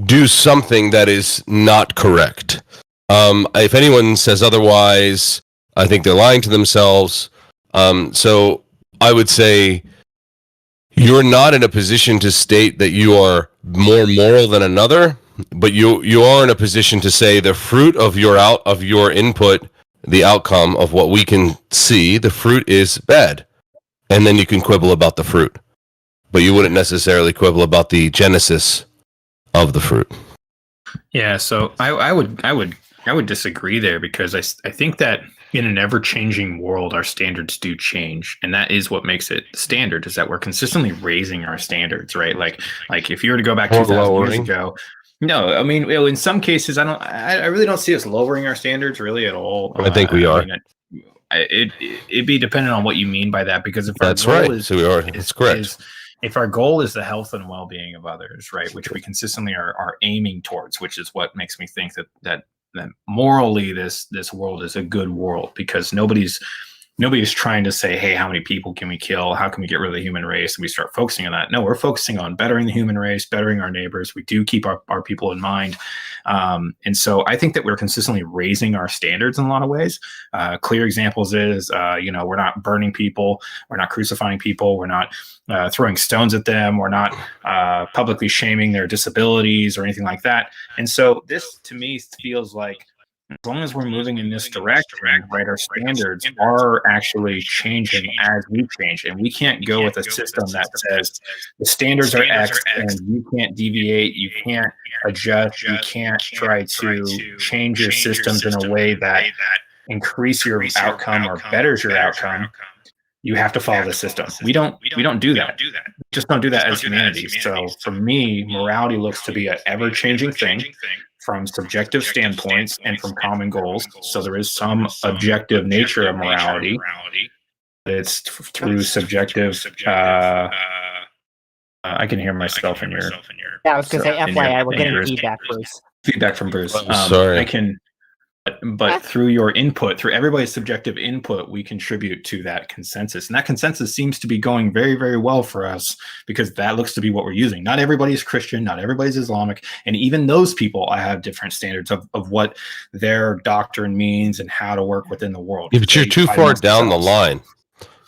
do something that is not correct. If anyone says otherwise, I think they're lying to themselves. So I would say you're not in a position to state that you are more moral than another, but you are in a position to say the fruit of your input, the outcome of what we can see, the fruit is bad. And then you can quibble about the fruit. But you wouldn't necessarily quibble about the genesis of the fruit. Yeah, so I would disagree there, because I think that in an ever-changing world, our standards do change, and that is what makes it standard. Is that we're consistently raising our standards, right? Like if you were to go back 2,000 years ago, no, I mean, in some cases, I really don't see us lowering our standards really at all. I think we are. It'd be dependent on what you mean by that, because if that's our goal right, so we are. That's correct. If our goal is the health and well-being of others, right, which we consistently are aiming towards, which is what makes me think that morally this world is a good world, because nobody's trying to say, hey, how many people can we kill? How can we get rid of the human race? And we start focusing on that. No, we're focusing on bettering the human race, bettering our neighbors. We do keep our people in mind. And so I think that we're consistently raising our standards in a lot of ways. Clear examples is, we're not burning people. We're not crucifying people. We're not throwing stones at them. We're not publicly shaming their disabilities or anything like that. And so this, to me, feels like, as long as we're moving in this direction, right, our standards are actually changing as we change. And we can't go with a system that says the standards are X and you can't deviate, you can't adjust, you can't try to change your systems in a way that increase your outcome or betters your outcome. You have to follow the system. We don't do that. We just don't do that as humanity. So for me, morality looks to be an ever-changing thing from subjective standpoints and from common goals. So there is some objective nature of morality. It's through subjective. I can hear myself in your. Yeah, I was going to say, FYI, we're getting feedback, Bruce. Feedback from Bruce. Sorry. I can. But through your input, through everybody's subjective input, we contribute to that consensus. And that consensus seems to be going very, very well for us, because that looks to be what we're using. Not everybody's Christian, not everybody's Islamic. And even those people, I have different standards of what their doctrine means and how to work within the world. Yeah, but you're too far down the line.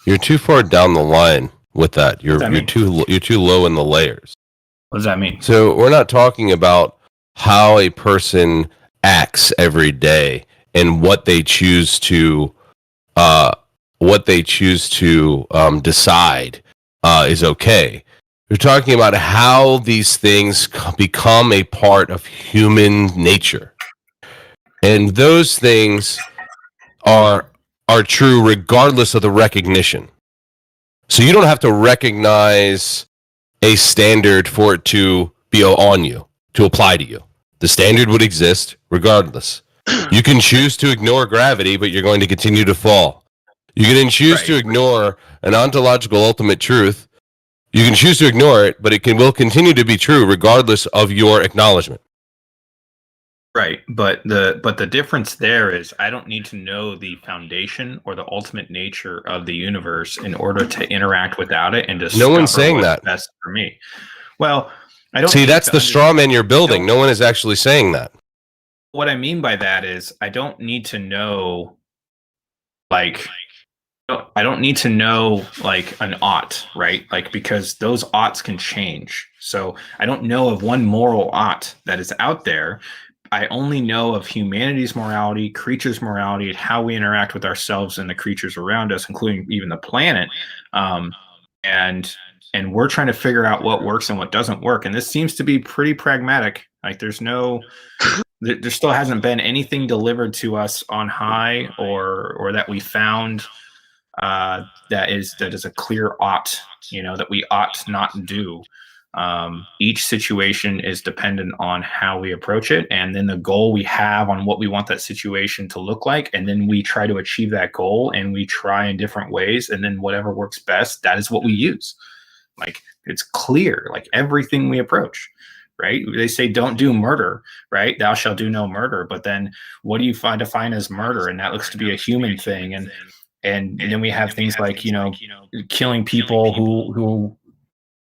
You're too far down the line with that. You're too low in the layers. What does that mean? So we're not talking about how a person acts every day and what they choose to decide is okay. We're talking about how these things become a part of human nature, and those things are true regardless of the recognition. So you don't have to recognize a standard for it to be on you, to apply to you. The standard would exist regardless. You can choose to ignore gravity, but you're going to continue to fall. You can choose to ignore an ontological ultimate truth. You can choose to ignore it, but will continue to be true regardless of your acknowledgement. Right, but the difference there is I don't need to know the foundation or the ultimate nature of the universe in order to interact without it and discover no one's saying that. Best for me. Well, I don't see. That's the straw man you're building. No one is actually saying that. what I mean by that is I don't need to know, like, I don't need to know like an ought, right? Like, because those oughts can change. So I don't know of one moral ought that is out there. I only know of humanity's morality, creatures' morality, and how we interact with ourselves and the creatures around us, including even the planet. And we're trying to figure out what works and what doesn't work. And this seems to be pretty pragmatic. Like there still hasn't been anything delivered to us on high or that we found that is a clear ought, that we ought not do. Each situation is dependent on how we approach it, and then the goal we have on what we want that situation to look like, and then we try to achieve that goal, and we try in different ways, and then whatever works best, that is what we use. Like it's clear, like everything we approach. Right? They say don't do murder, right? Thou shalt do no murder. But then what do you define as murder? And that looks to be a human thing. And then we have things like, killing people who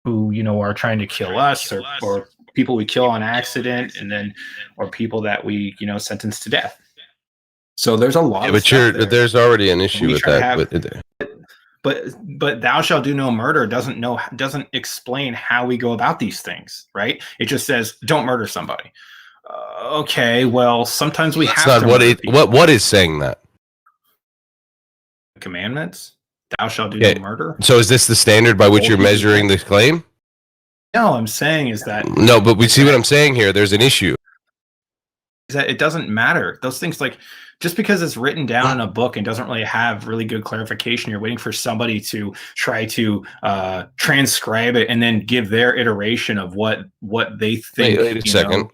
are trying to kill us, or people we kill on accident, and then or people that we sentence to death. So there's a lot. But there's already an issue with that. But thou shalt do no murder doesn't explain how we go about these things, right? It just says don't murder somebody. Okay, well sometimes we have to. What is saying that? Commandments. Thou shalt do no murder. So is this the standard by which you're measuring the claim? No, I'm saying is that no, but we see what I'm saying here. There's an issue. Is that it doesn't matter. Those things, like just because it's written down in a book and doesn't really have really good clarification, you're waiting for somebody to try to transcribe it and then give their iteration of what they think. Wait a second.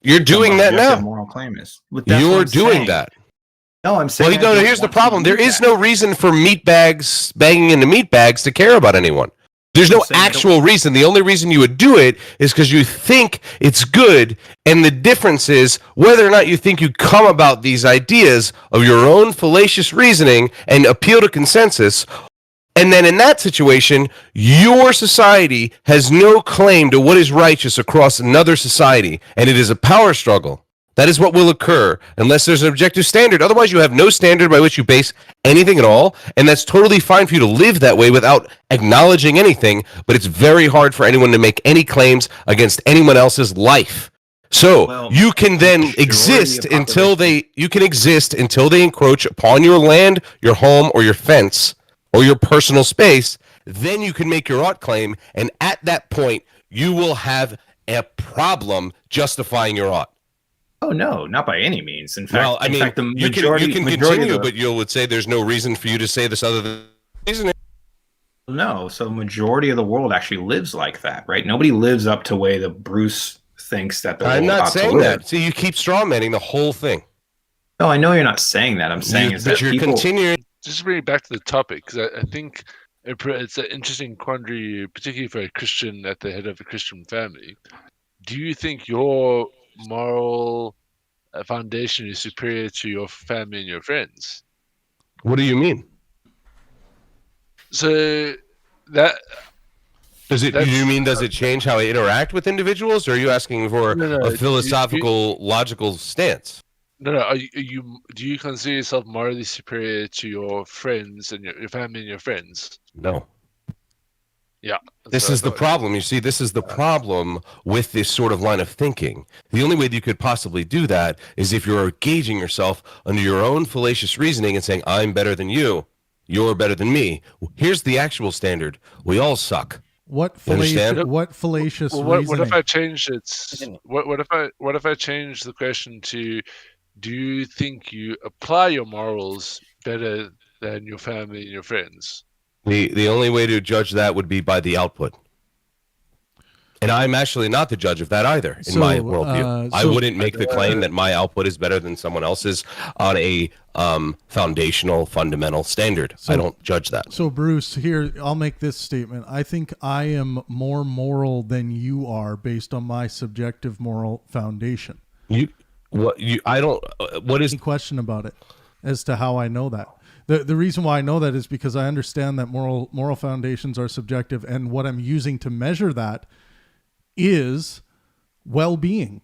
You're doing that now. Moral claim is. You're doing that. No, I'm saying. Well, here's the problem. There is no reason for meat bags banging into meat bags to care about anyone. There's no actual reason. The only reason you would do it is because you think it's good, and the difference is whether or not you think you come about these ideas of your own fallacious reasoning and appeal to consensus. And then in that situation, your society has no claim to what is righteous across another society, and it is a power struggle. That is what will occur unless there's an objective standard. Otherwise, you have no standard by which you base anything at all, and that's totally fine for you to live that way without acknowledging anything, but it's very hard for anyone to make any claims against anyone else's life. So you can then exist until they encroach upon your land, your home, or your fence, or your personal space. Then you can make your ought claim, and at that point, you will have a problem justifying your ought. Oh no, not by any means. In fact, the majority, you can continue, but you would say there's no reason for you to say this other than reason. No, so majority of the world actually lives like that, right? Nobody lives up to the way that Bruce thinks that the world I'm not ought saying to live. that. See, you keep strawmanning the whole thing. No, I know you're not saying that. I'm saying that you're people... continuing. Just to bring it back to the topic, because I think it's an interesting quandary, particularly for a Christian at the head of a Christian family. Do you think your moral foundation is superior to your family and your friends? What do you mean? So that does it change how I interact with individuals, or are you asking for a philosophical, logical stance? No. Do you consider yourself morally superior to your friends and your family and your friends? No. Yeah. This is the problem. You see, this is the problem with this sort of line of thinking. The only way that you could possibly do that is if you're gauging yourself under your own fallacious reasoning and saying, I'm better than you, you're better than me. Here's the actual standard. We all suck. What fallacious reasoning? What if I changed it? What if I change the question to, do you think you apply your morals better than your family and your friends? The only way to judge that would be by the output. And I'm actually not the judge of that either, in my worldview. I wouldn't make the claim that my output is better than someone else's on a fundamental standard. I don't judge that. So, Bruce, here, I'll make this statement. I think I am more moral than you are based on my subjective moral foundation. What is any question about it as to how I know that? The reason why I know that is because I understand that moral foundations are subjective, and what I'm using to measure that is well-being.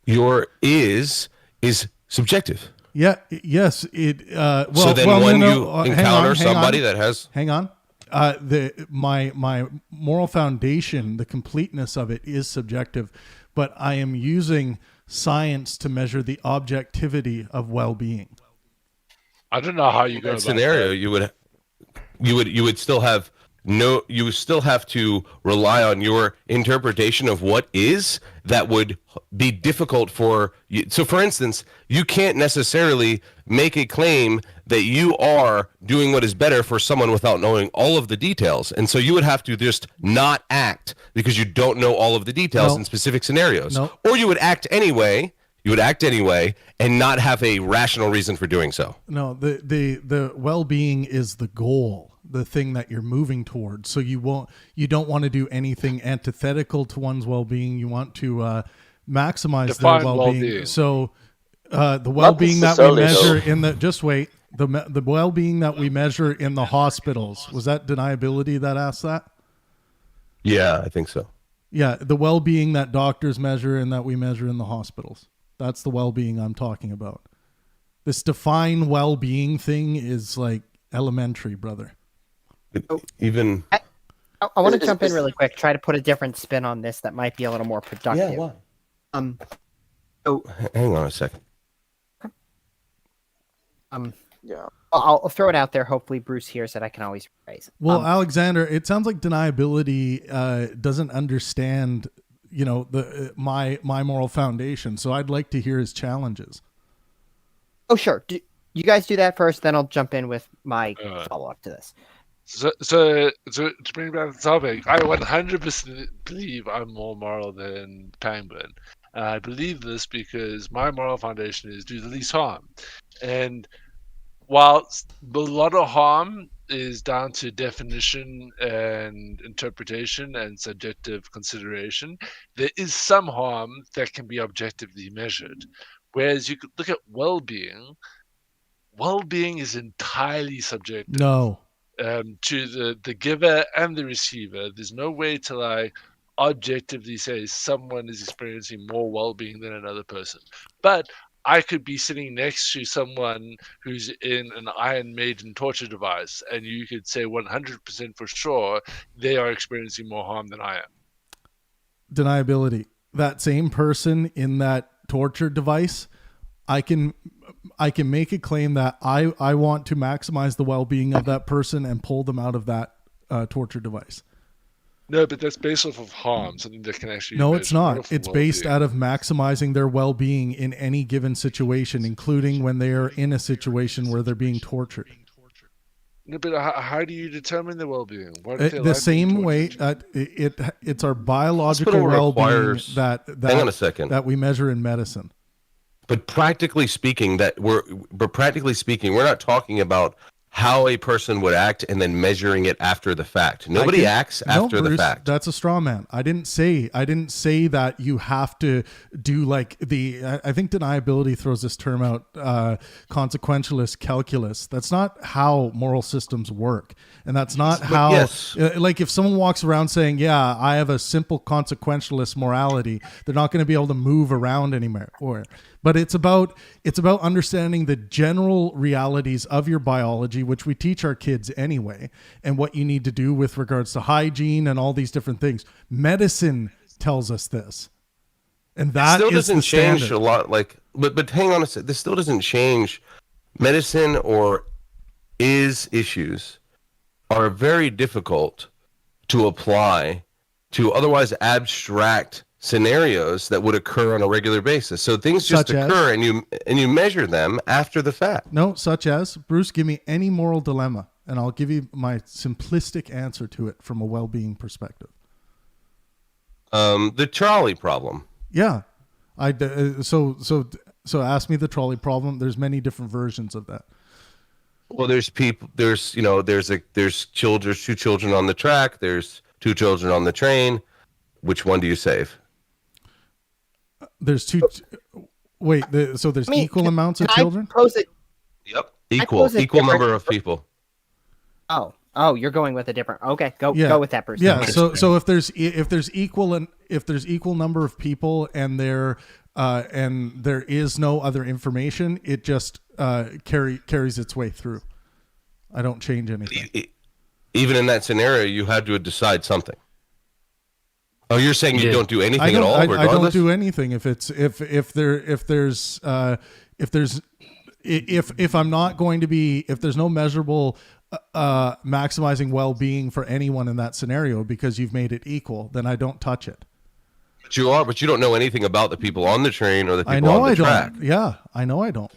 Your is is subjective. Yeah. Yes. It. Well. So then well, when no, you no, encounter hang on. somebody that has... Hang on. My moral foundation, the completeness of it is subjective, but I am using science to measure the objectivity of well-being. I don't know how you go that about scenario. that. You would still have you would still have to rely on your interpretation of what is. That would be difficult for you. So for instance, you can't necessarily make a claim that you are doing what is better for someone without knowing all of the details. And so you would have to just not act because you don't know all of the details in specific scenarios. Or you would act anyway. You would act anyway and not have a rational reason for doing so. No, the well-being is the goal, the thing that you're moving towards. So you don't want to do anything antithetical to one's well-being. You want to maximize Define their well-being. well-being. So the well-being that we necessarily, measure though. in the just wait the well-being that we measure in the hospitals, was that deniability that asked that? Yeah, I think so. Yeah, the well-being that doctors measure and that we measure in the hospitals. That's the well-being I'm talking about. This define well-being thing is like elementary, brother. Even I want to jump in really quick, try to put a different spin on this that might be a little more productive. Yeah, why? So hang on a second. Yeah. I'll throw it out there. Hopefully Bruce hears it. I can always rephrase it. Well, Alexander, it sounds like deniability doesn't understand, my moral foundation. So I'd like to hear his challenges. Oh, sure. You guys do that first, then I'll jump in with my follow-up to this. So to bring back the topic, I 100% believe I'm more moral than Pangburn. I believe this because my moral foundation is do the least harm. And while a lot of harm is down to definition and interpretation and subjective consideration, there is some harm that can be objectively measured. Whereas you could look at well-being. Well-being is entirely subjective. No. To the giver and the receiver. There's no way to objectively say someone is experiencing more well-being than another person. But I could be sitting next to someone who's in an Iron Maiden torture device, and you could say 100% for sure they are experiencing more harm than I am. Deniability. That same person in that torture device, I can make a claim that I want to maximize the well-being of that person and pull them out of that torture device. No, but that's based off of harm, something that can actually... No, it's not. It's based out of maximizing their well-being in any given situation, including when they are in a situation where they're being tortured. No, but how do you determine their well-being? The same way it's our biological well-being hang on a second. that we measure in medicine. But practically speaking, we're not talking about how a person would act and then measuring it after the fact. Nobody acts after the fact. That's a straw man. I didn't say that you have to do I think deniability throws this term out, consequentialist calculus. That's not how moral systems work. And that's not how, if someone walks around saying, yeah, I have a simple consequentialist morality, they're not going to be able to move around anymore. But it's about understanding the general realities of your biology, which we teach our kids anyway, and what you need to do with regards to hygiene and all these different things. Medicine tells us this, and that still doesn't change standard. a lot. But hang on a second. This still doesn't change. Medicine or issues are very difficult to apply to otherwise abstract scenarios that would occur on a regular basis. So things just occur and you measure them after the fact. No, such as, Bruce, give me any moral dilemma and I'll give you my simplistic answer to it from a well-being perspective. The trolley problem. Yeah. So ask me the trolley problem. There's many different versions of that. Well, there's people, there's two children on the track. There's two children on the train. Which one do you save? There's two. Wait, so there's equal amounts of children? Pose it. Yep, equal number of people. Oh, Oh, you're going with a different. Okay, go with that person. Yeah. So if there's equal number of people and there is no other information, it just carries its way through. I don't change anything. Even in that scenario, you had to decide something. Oh, you're saying you don't do anything at all? I don't do anything if I'm not going to be, if there's no measurable maximizing well-being for anyone in that scenario because you've made it equal, then I don't touch it. But you don't know anything about the people on the train or the people on the track. Yeah, I know I don't.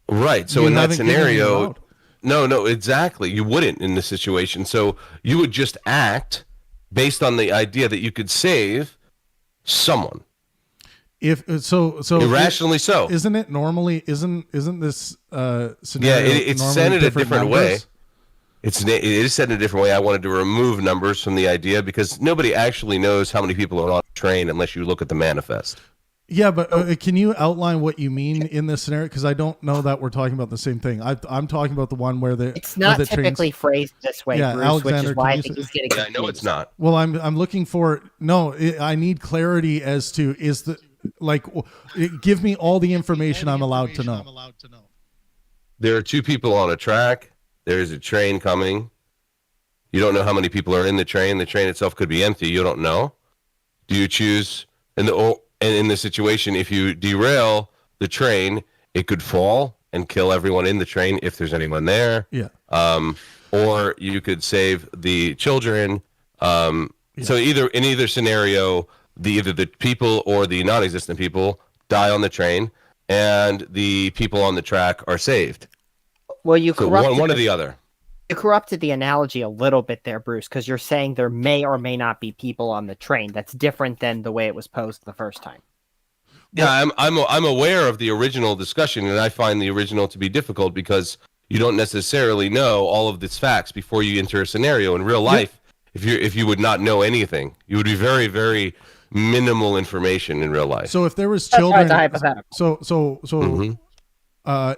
Right. So in that scenario, no, exactly. You wouldn't in this situation. So you would just act based on the idea that you could save someone. If so irrationally so. Isn't it normally? Isn't this scenario? Yeah, it's said in a different way. It is said in a different way. I wanted to remove numbers from the idea because nobody actually knows how many people are on a train unless you look at the manifest. Yeah, but can you outline what you mean in this scenario? Because I don't know that we're talking about the same thing. I'm talking about the one where it's not typically phrased this way, yeah, Bruce, Alexander, which is why I think he's getting confused. I know it's not. Well, I'm looking for I need clarity as to give me all the information I'm allowed to know. There are two people on a track. There's a train coming. You don't know how many people are in the train. The train itself could be empty. You don't know. Do you choose in the situation, if you derail the train, it could fall and kill everyone in the train if there's anyone there. Yeah. Or you could save the children. So in either scenario, either the people or the non-existent people die on the train, and the people on the track are saved. Well, you corrupted one or the other. You corrupted the analogy a little bit there, Bruce, because you're saying there may or may not be people on the train. That's different than the way it was posed the first time. Yeah, I'm aware of the original discussion, and I find the original to be difficult because you don't necessarily know all of these facts before you enter a scenario. In real life, if you would not know anything, you would be very, very minimal information in real life. So if there was children, hypothetical.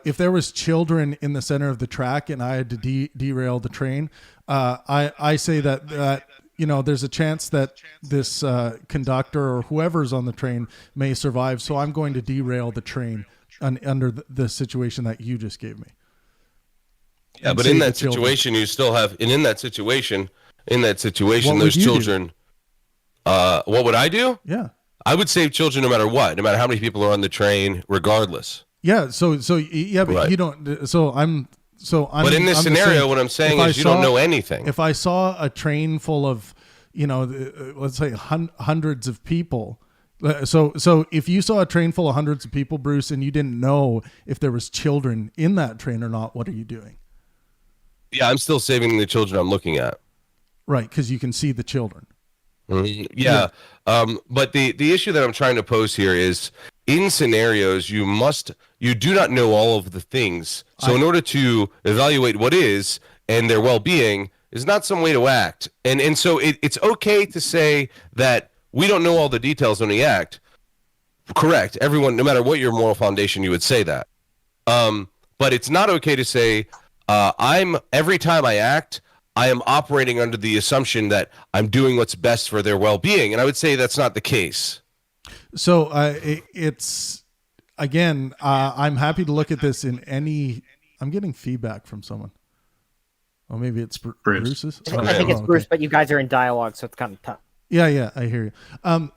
If there was children in the center of the track and I had to derail the train, I say that there's a chance that this conductor or whoever's on the train may survive. So I'm going to derail the train under the situation that you just gave me. Yeah, but in that situation, you still have, and in that situation, those children. What would I do? Yeah, I would save children no matter what, no matter how many people are on the train, regardless. Yeah. So yeah, but right. You don't. But in this scenario, what I'm saying is you don't know anything. If I saw a train full of, let's say hundreds of people. So if you saw a train full of hundreds of people, Bruce, and you didn't know if there was children in that train or not, what are you doing? Yeah, I'm still saving the children I'm looking at. Right, because you can see the children. Yeah. But the issue that I'm trying to pose here is in scenarios, you do not know all of the things. So in order to evaluate what is and their well-being is not some way to act. And so it's okay to say that we don't know all the details when we act. Correct. Everyone, no matter what your moral foundation, you would say that. But it's not okay to say, every time I act, I am operating under the assumption that I'm doing what's best for their well-being. And I would say that's not the case. So it's, again, I'm happy to look at this in any, I'm getting feedback from someone. Oh, maybe it's Bruce's. I think it's Bruce, but you guys are in dialogue, so it's kind of tough. Yeah, I hear you.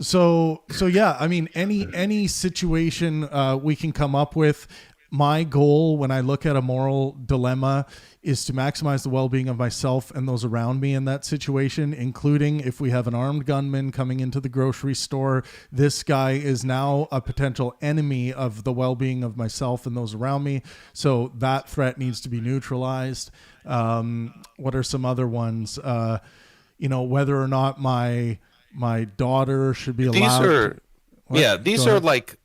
So yeah, I mean, any situation we can come up with. My goal when I look at a moral dilemma is to maximize the well-being of myself and those around me in that situation, including if we have an armed gunman coming into the grocery store, this guy is now a potential enemy of the well-being of myself and those around me. So that threat needs to be neutralized. What are some other ones? Whether or not my daughter should be allowed. These are like,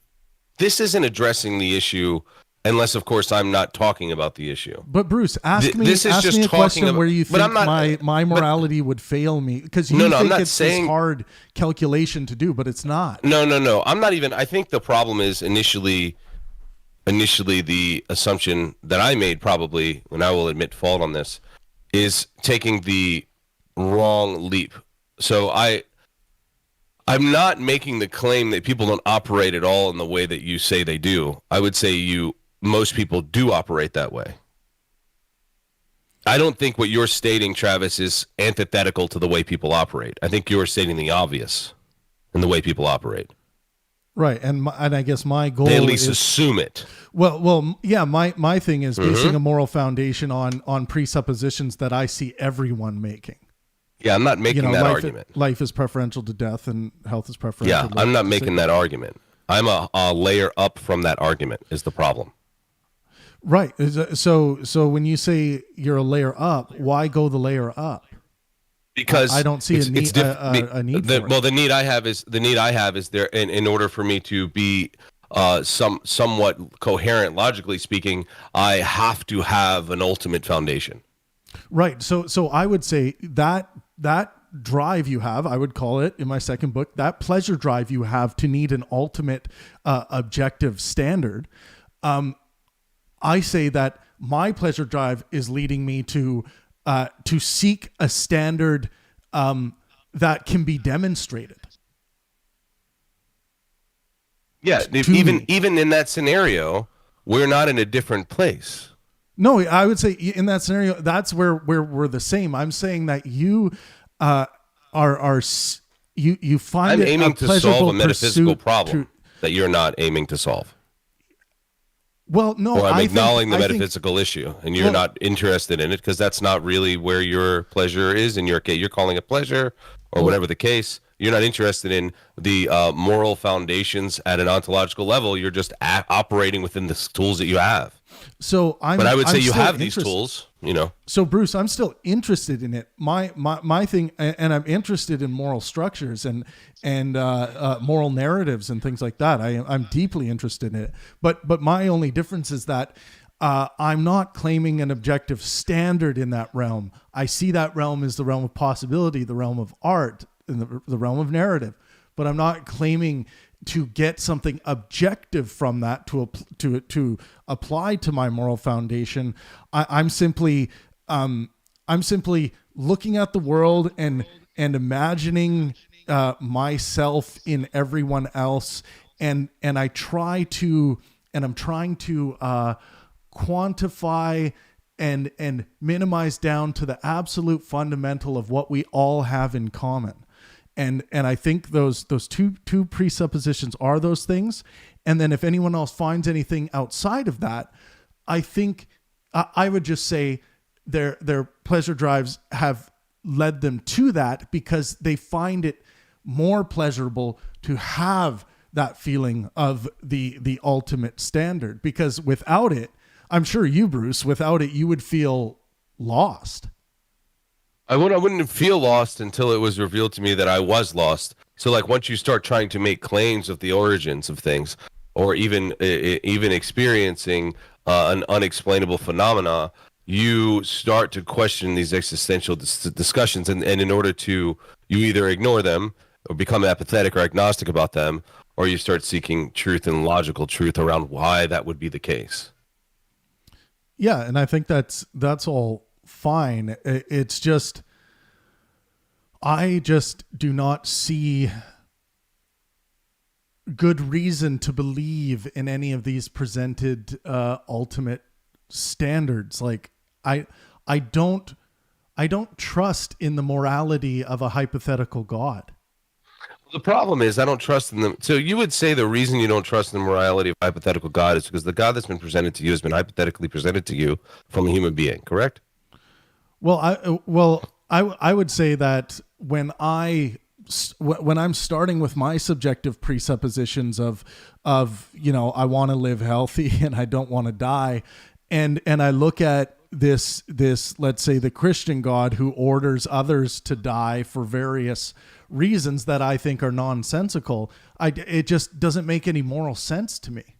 this isn't addressing the issue. Unless, of course, I'm not talking about the issue. But Bruce, ask me a question where you think my morality would fail me, because you think it's this hard calculation to do, but it's not. No. I'm not even. I think the problem is initially the assumption that I made, probably, and I will admit fault on this, is taking the wrong leap. So I'm not making the claim that people don't operate at all in the way that you say they do. I would say most people do operate that way. I don't think what you're stating, Travis, is antithetical to the way people operate. I think you're stating the obvious in the way people operate. Right, and I guess my goal they at least is, assume it. Well, yeah. My thing is basing a moral foundation on presuppositions that I see everyone making. Yeah, I'm not making that argument. Life is preferential to death, and health is preferential. Yeah, I'm not making that argument. I'm a layer up from that argument is the problem. Right. So when you say you're a layer up, why go the layer up? Because I don't see a need for it. Well, the need I have is there in order for me to be somewhat coherent, logically speaking, I have to have an ultimate foundation. Right. So I would say that drive you have, I would call it in my second book, that pleasure drive you have to need an ultimate objective standard. I say that my pleasure drive is leading me to seek a standard that can be demonstrated. Yeah, even in that scenario, we're not in a different place. No, I would say in that scenario, that's where we're the same. I'm saying that you you find I'm it aiming a to solve a metaphysical pursuit problem that you're not aiming to solve. Well, no, or I'm I acknowledging think, the metaphysical issue, and you're not interested in it because that's not really where your pleasure is. In your case, you're calling it pleasure, or whatever the case. You're not interested in the moral foundations at an ontological level. You're just operating within the tools that you have. So but I would say you have these tools, So Bruce, I'm still interested in it. My thing, and I'm interested in moral structures and moral narratives and things like that. I'm deeply interested in it. But my only difference is that I'm not claiming an objective standard in that realm. I see that realm as the realm of possibility, the realm of art, and the realm of narrative. But I'm not claiming to get something objective from that to apply to my moral foundation. I'm simply looking at the world and imagining myself in everyone else, and I'm trying to quantify and minimize down to the absolute fundamental of what we all have in common. And I think those two presuppositions are those things. And then if anyone else finds anything outside of that, I think I would just say their pleasure drives have led them to that because they find it more pleasurable to have that feeling of the ultimate standard. Because without it, I'm sure you, Bruce, without it, you would feel lost. I wouldn't feel lost until it was revealed to me that I was lost. So like once you start trying to make claims of the origins of things, or even experiencing an unexplainable phenomena, you start to question these existential discussions. And in order to, you either ignore them or become apathetic or agnostic about them, or you start seeking truth and logical truth around why that would be the case. Yeah, and I think that's all fine. It's just, I just do not see good reason to believe in any of these presented ultimate standards. Like I don't trust in the morality of a hypothetical God. The problem is I don't trust in them. So you would say the reason you don't trust in the morality of a hypothetical God is because the God that's been presented to you has been hypothetically presented to you from a human being, correct? Well, I would say that when I'm starting with my subjective presuppositions of I want to live healthy and I don't want to die, and I look at this let's say the Christian God who orders others to die for various reasons that I think are nonsensical, it just doesn't make any moral sense to me.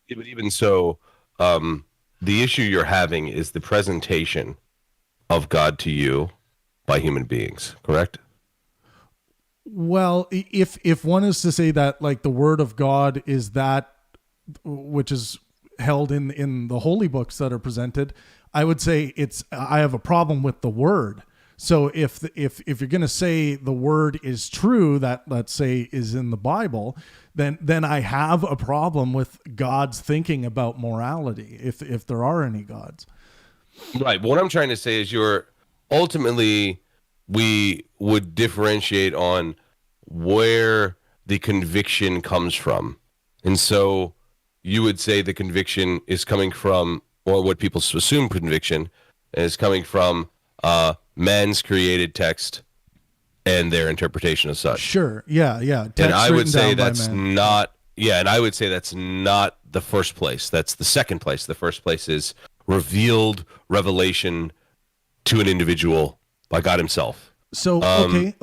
Yeah, but even so, the issue you're having is the presentation of God to you by human beings, correct? Well, if one is to say that like the word of God is that which is held in the holy books that are presented, I would say I have a problem with the word. So if you're going to say the word is true, that let's say is in the Bible, then I have a problem with God's thinking about morality, if there are any gods. Right. What I'm trying to say is ultimately we would differentiate on where the conviction comes from. And so you would say the conviction is coming from, or what people assume conviction is coming from, man's created text and their interpretation of such. Sure. Yeah. Text and I would written say down by that's man. not, yeah, and I would say that's not the first place. That's the second place. The first place is revealed revelation to an individual by God himself. So okay.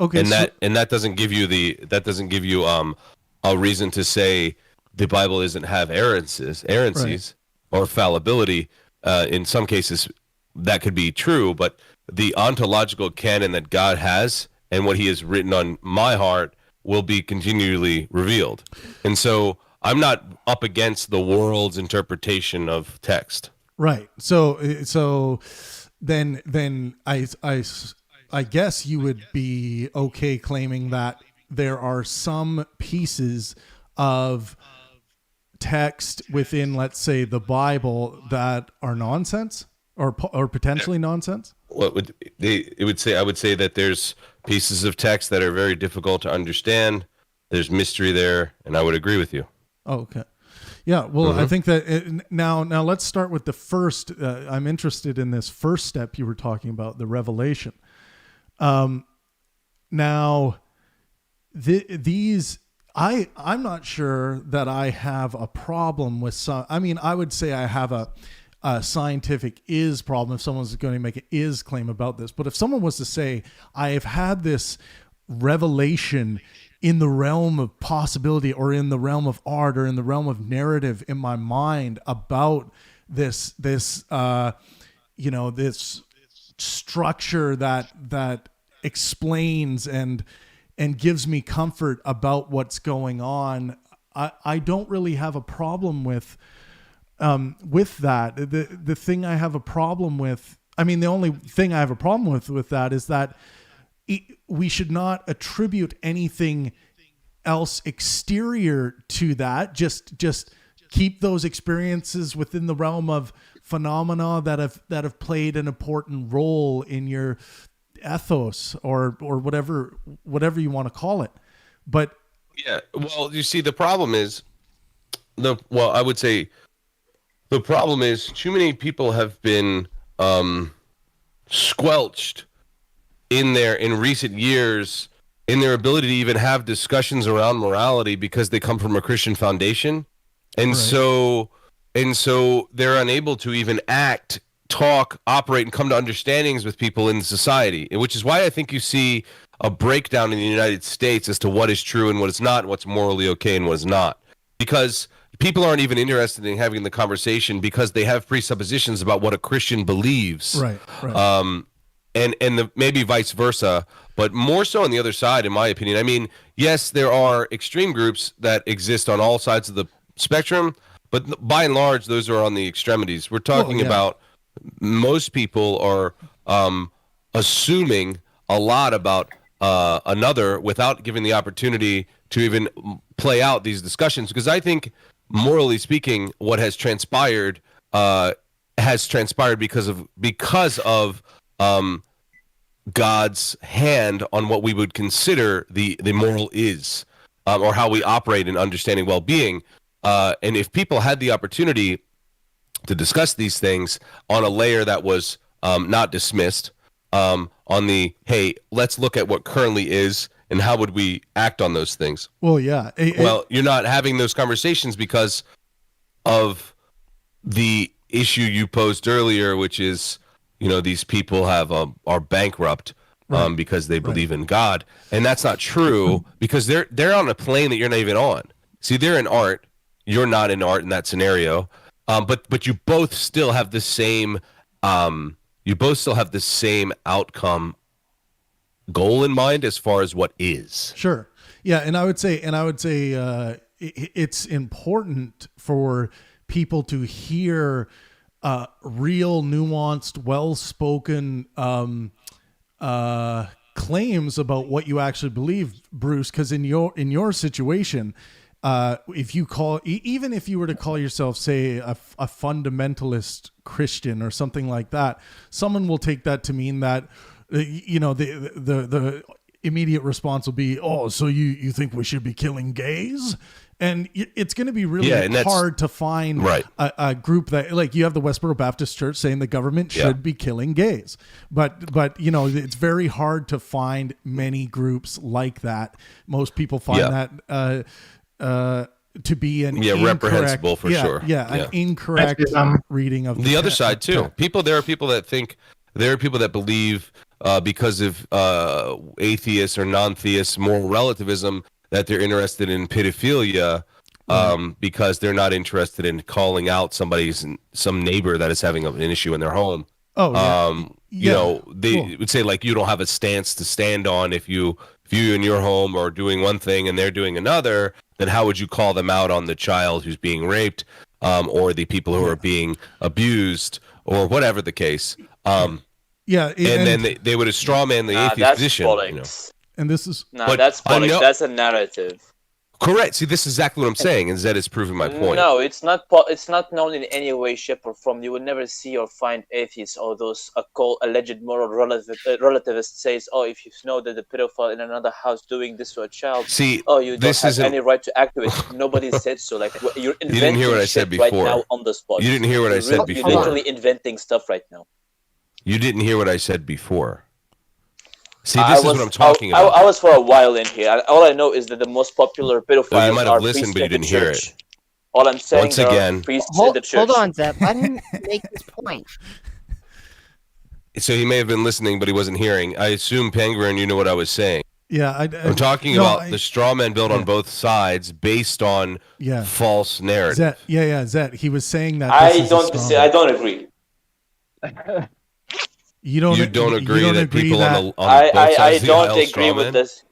And that doesn't give you a reason to say the Bible doesn't have errancies Right. or fallibility. In some cases, that could be true, but the ontological canon that God has and what he has written on my heart will be continually revealed. And so I'm not up against the world's interpretation of text. Right. So then I guess you would be okay claiming that there are some pieces of text within, let's say, the Bible that are nonsense or potentially nonsense. What would it would say? I would say that there's pieces of text that are very difficult to understand. There's mystery there, and I would agree with you. Oh, okay. Yeah, well, I think that now let's start with the first. I'm interested in this first step you were talking about, the revelation. Now, I'm not sure that I have a problem with some. I mean, I would say I have a scientific is problem if someone's going to make an is claim about this. But if someone was to say, I have had this revelation in the realm of possibility or in the realm of art or in the realm of narrative in my mind about this structure that explains and gives me comfort about what's going on, I don't really have a problem with that. The thing I have a problem with, I mean, the only thing I have a problem with that is that we should not attribute anything else exterior to that. Just keep those experiences within the realm of phenomena that have played an important role in your ethos or whatever you want to call it. But yeah, well, you see, the problem is I would say the problem is too many people have been squelched in recent years in their ability to even have discussions around morality because they come from a Christian foundation. And Right. so they're unable to even act, talk, operate, and come to understandings with people in society, which is why I think you see a breakdown in the United States as to what is true and what is not, what's morally okay and what is not. Because people aren't even interested in having the conversation because they have presuppositions about what a Christian believes. Right. And maybe vice versa, but more so on the other side, in my opinion. I mean, yes, there are extreme groups that exist on all sides of the spectrum, but by and large, those are on the extremities. We're talking about most people are assuming a lot about another without giving the opportunity to even play out these discussions. Because I think, morally speaking, what has transpired because of God's hand on what we would consider the moral is, or how we operate in understanding well-being. And if people had the opportunity to discuss these things on a layer that was not dismissed, on the, hey, let's look at what currently is and how would we act on those things. Well, yeah. You're not having those conversations because of the issue you posed earlier, which is, these people are bankrupt because they believe in God, and that's not true because they're on a plane that you're not even on. See, they're in art, you're not in art in that scenario, but you both still have the same outcome goal in mind as far as what is. Sure. Yeah, and I would say it's important for people to hear real, nuanced, well-spoken claims about what you actually believe, Bruce. Because in your situation, if you call, even if you were to call yourself, say, a fundamentalist Christian or something like that, someone will take that to mean that, the immediate response will be, oh, so you think we should be killing gays? And it's going to be really hard to find a group that, like, you have the Westboro Baptist Church saying the government should be killing gays, but it's very hard to find many groups like that. Most people find that to be an reprehensible for sure. An incorrect reading of the other side too. There are people that believe because of atheists or non-theists moral relativism that they're interested in pedophilia because they're not interested in calling out some neighbor that is having an issue in their home. They would say, like, you don't have a stance to stand on if you in your home are doing one thing and they're doing another, then how would you call them out on the child who's being raped or the people who are being abused or whatever the case? And then they would straw man the atheist position. And this is that's politics. That's a narrative. Correct. See, this is exactly what I'm saying, and Zed is proving my point. No, it's not. It's not known in any way, shape, or form. You will never see or find atheists or those alleged moral relativists says, "Oh, if you know that the pedophile in another house doing this to a child, you don't have any right to act with it." Nobody said so. Like, you're inventing you didn't hear what I said before. Right now on the spot. You didn't hear what I said before. You're literally inventing stuff right now. You didn't hear what I said before. See, this is what I'm talking about. I was for a while in here. All I know is that the most popular pedophiles you might have listened, but you didn't hear it. All I'm saying once again, priests in the church. Hold on, Zeb. Let him make his point. So he may have been listening, but he wasn't hearing. I assume, Pangburn, you know what I was saying. Yeah, I'm talking about the straw man built on both sides based on false narrative. Zed. He was saying that. I don't agree. You don't agree that people on both I sides of the don't aisle agree with this.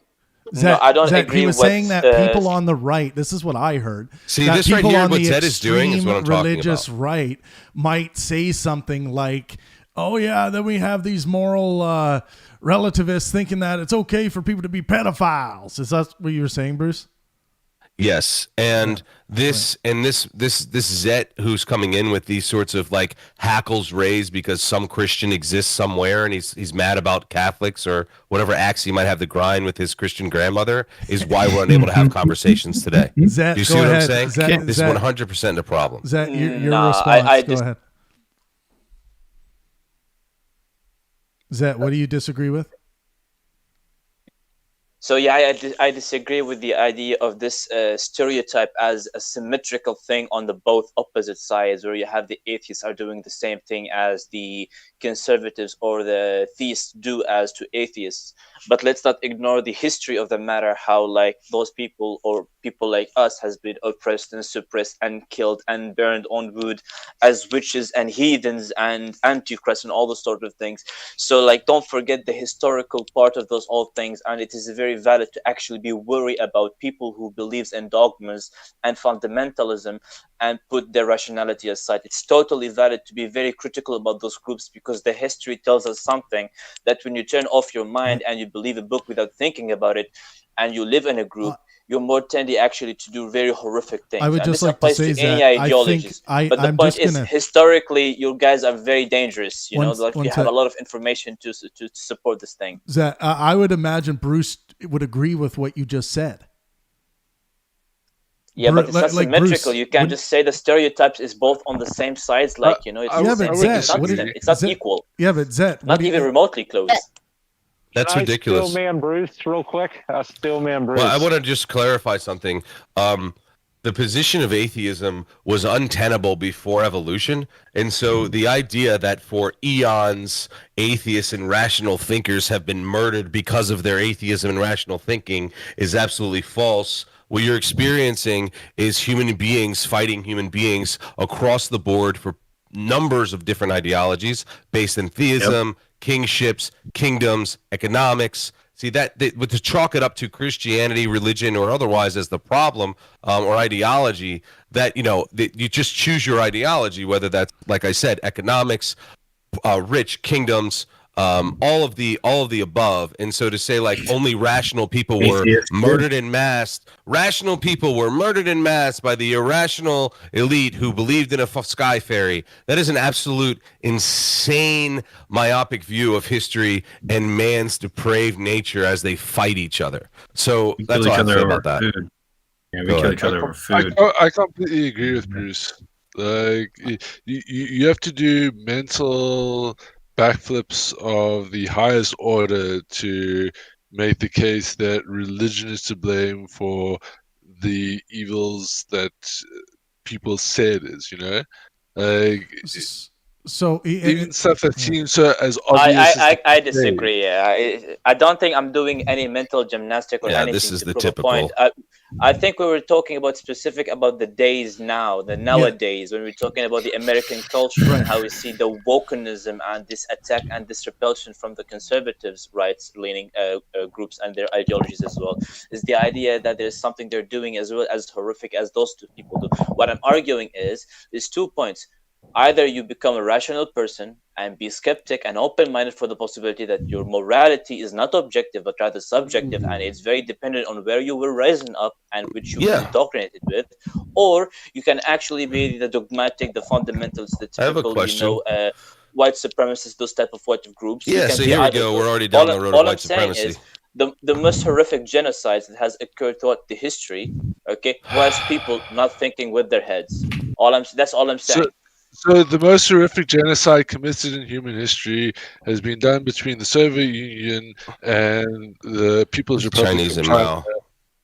Zed, I don't agree. He was saying that people on the right. This is what I heard. See, this right here, what Zed is doing is what I'm talking about. Religious right might say something like, "Oh yeah, then we have these moral relativists thinking that it's okay for people to be pedophiles." Is that what you were saying, Bruce? Yes, and this Zet who's coming in with these sorts of like hackles raised because some Christian exists somewhere and he's mad about Catholics or whatever axe he might have to grind with his Christian grandmother is why we're unable to have conversations today. Zet, do you see what I'm saying? This is 100% a problem. Zet, your response. Go ahead. Zet, what do you disagree with? So yeah, I disagree with the idea of this stereotype as a symmetrical thing on the both opposite sides, where you have the atheists are doing the same thing as the conservatives or the theists do as to atheists. But let's not ignore the history of the matter, how like those people or people like us has been oppressed and suppressed and killed and burned on wood as witches and heathens and antichrist and all those sort of things. So like, don't forget the historical part of those all things, and it is very valid to actually be worried about people who believes in dogmas and fundamentalism and put their rationality aside. It's totally valid to be very critical about those groups, because the history tells us something that when you turn off your mind and you believe a book without thinking about it and you live in a group, you're more tendy actually to do very horrific things. I would and just this like applies to say any that ideologies. But the point is, historically, you guys are very dangerous. You have a lot of information to support this thing. Zach, I would imagine Bruce would agree with what you just said. Yeah, but it's not symmetrical. Bruce, you can't just say the stereotypes is both on the same sides. Like, it's not equal. Yeah, but Zed, not even remotely close. That's ridiculous. Still man Bruce, real quick. Still man Bruce. Well, I want to just clarify something. The position of atheism was untenable before evolution. And so the idea that for eons, atheists and rational thinkers have been murdered because of their atheism and rational thinking is absolutely false. What you're experiencing is human beings fighting human beings across the board for numbers of different ideologies based in theism, kingships, kingdoms, economics, See but to chalk it up to Christianity, religion, or otherwise as the problem or ideology, that you just choose your ideology, whether that's, like I said, economics, rich kingdoms, all of the above. And so to say like only rational people were murdered in mass, rational people were murdered in mass by the irrational elite who believed in a sky fairy, that is an absolute insane myopic view of history and man's depraved nature as they fight each other. So that's all I say about that. Food. Yeah, we kill each other over food. I completely agree with Bruce. Like you have to do mental backflips of the highest order to make the case that religion is to blame for the evils that people say it is, like so even stuff that seems so as obvious. I disagree. I don't think I'm doing any mental gymnastic or anything this is to the prove typical a point. I think we were talking about the days now, the nowadays, when we're talking about the American culture and how we see the wokenism and this attack and this repulsion from the conservatives, rights-leaning groups and their ideologies as well, is the idea that there's something they're doing as well as horrific as those two people do. What I'm arguing is 2 points. Either you become a rational person and be skeptic and open-minded for the possibility that your morality is not objective but rather subjective, and it's very dependent on where you were raised up and which you were indoctrinated with, or you can actually be the dogmatic, the fundamentals, the typical, white supremacists, those type of white groups. Yeah, so here we go. We're already down the road of white supremacy. Is the most horrific genocides that has occurred throughout the history, was people not thinking with their heads. That's all I'm saying. So the most horrific genocide committed in human history has been done between the Soviet Union and the People's Republic of China,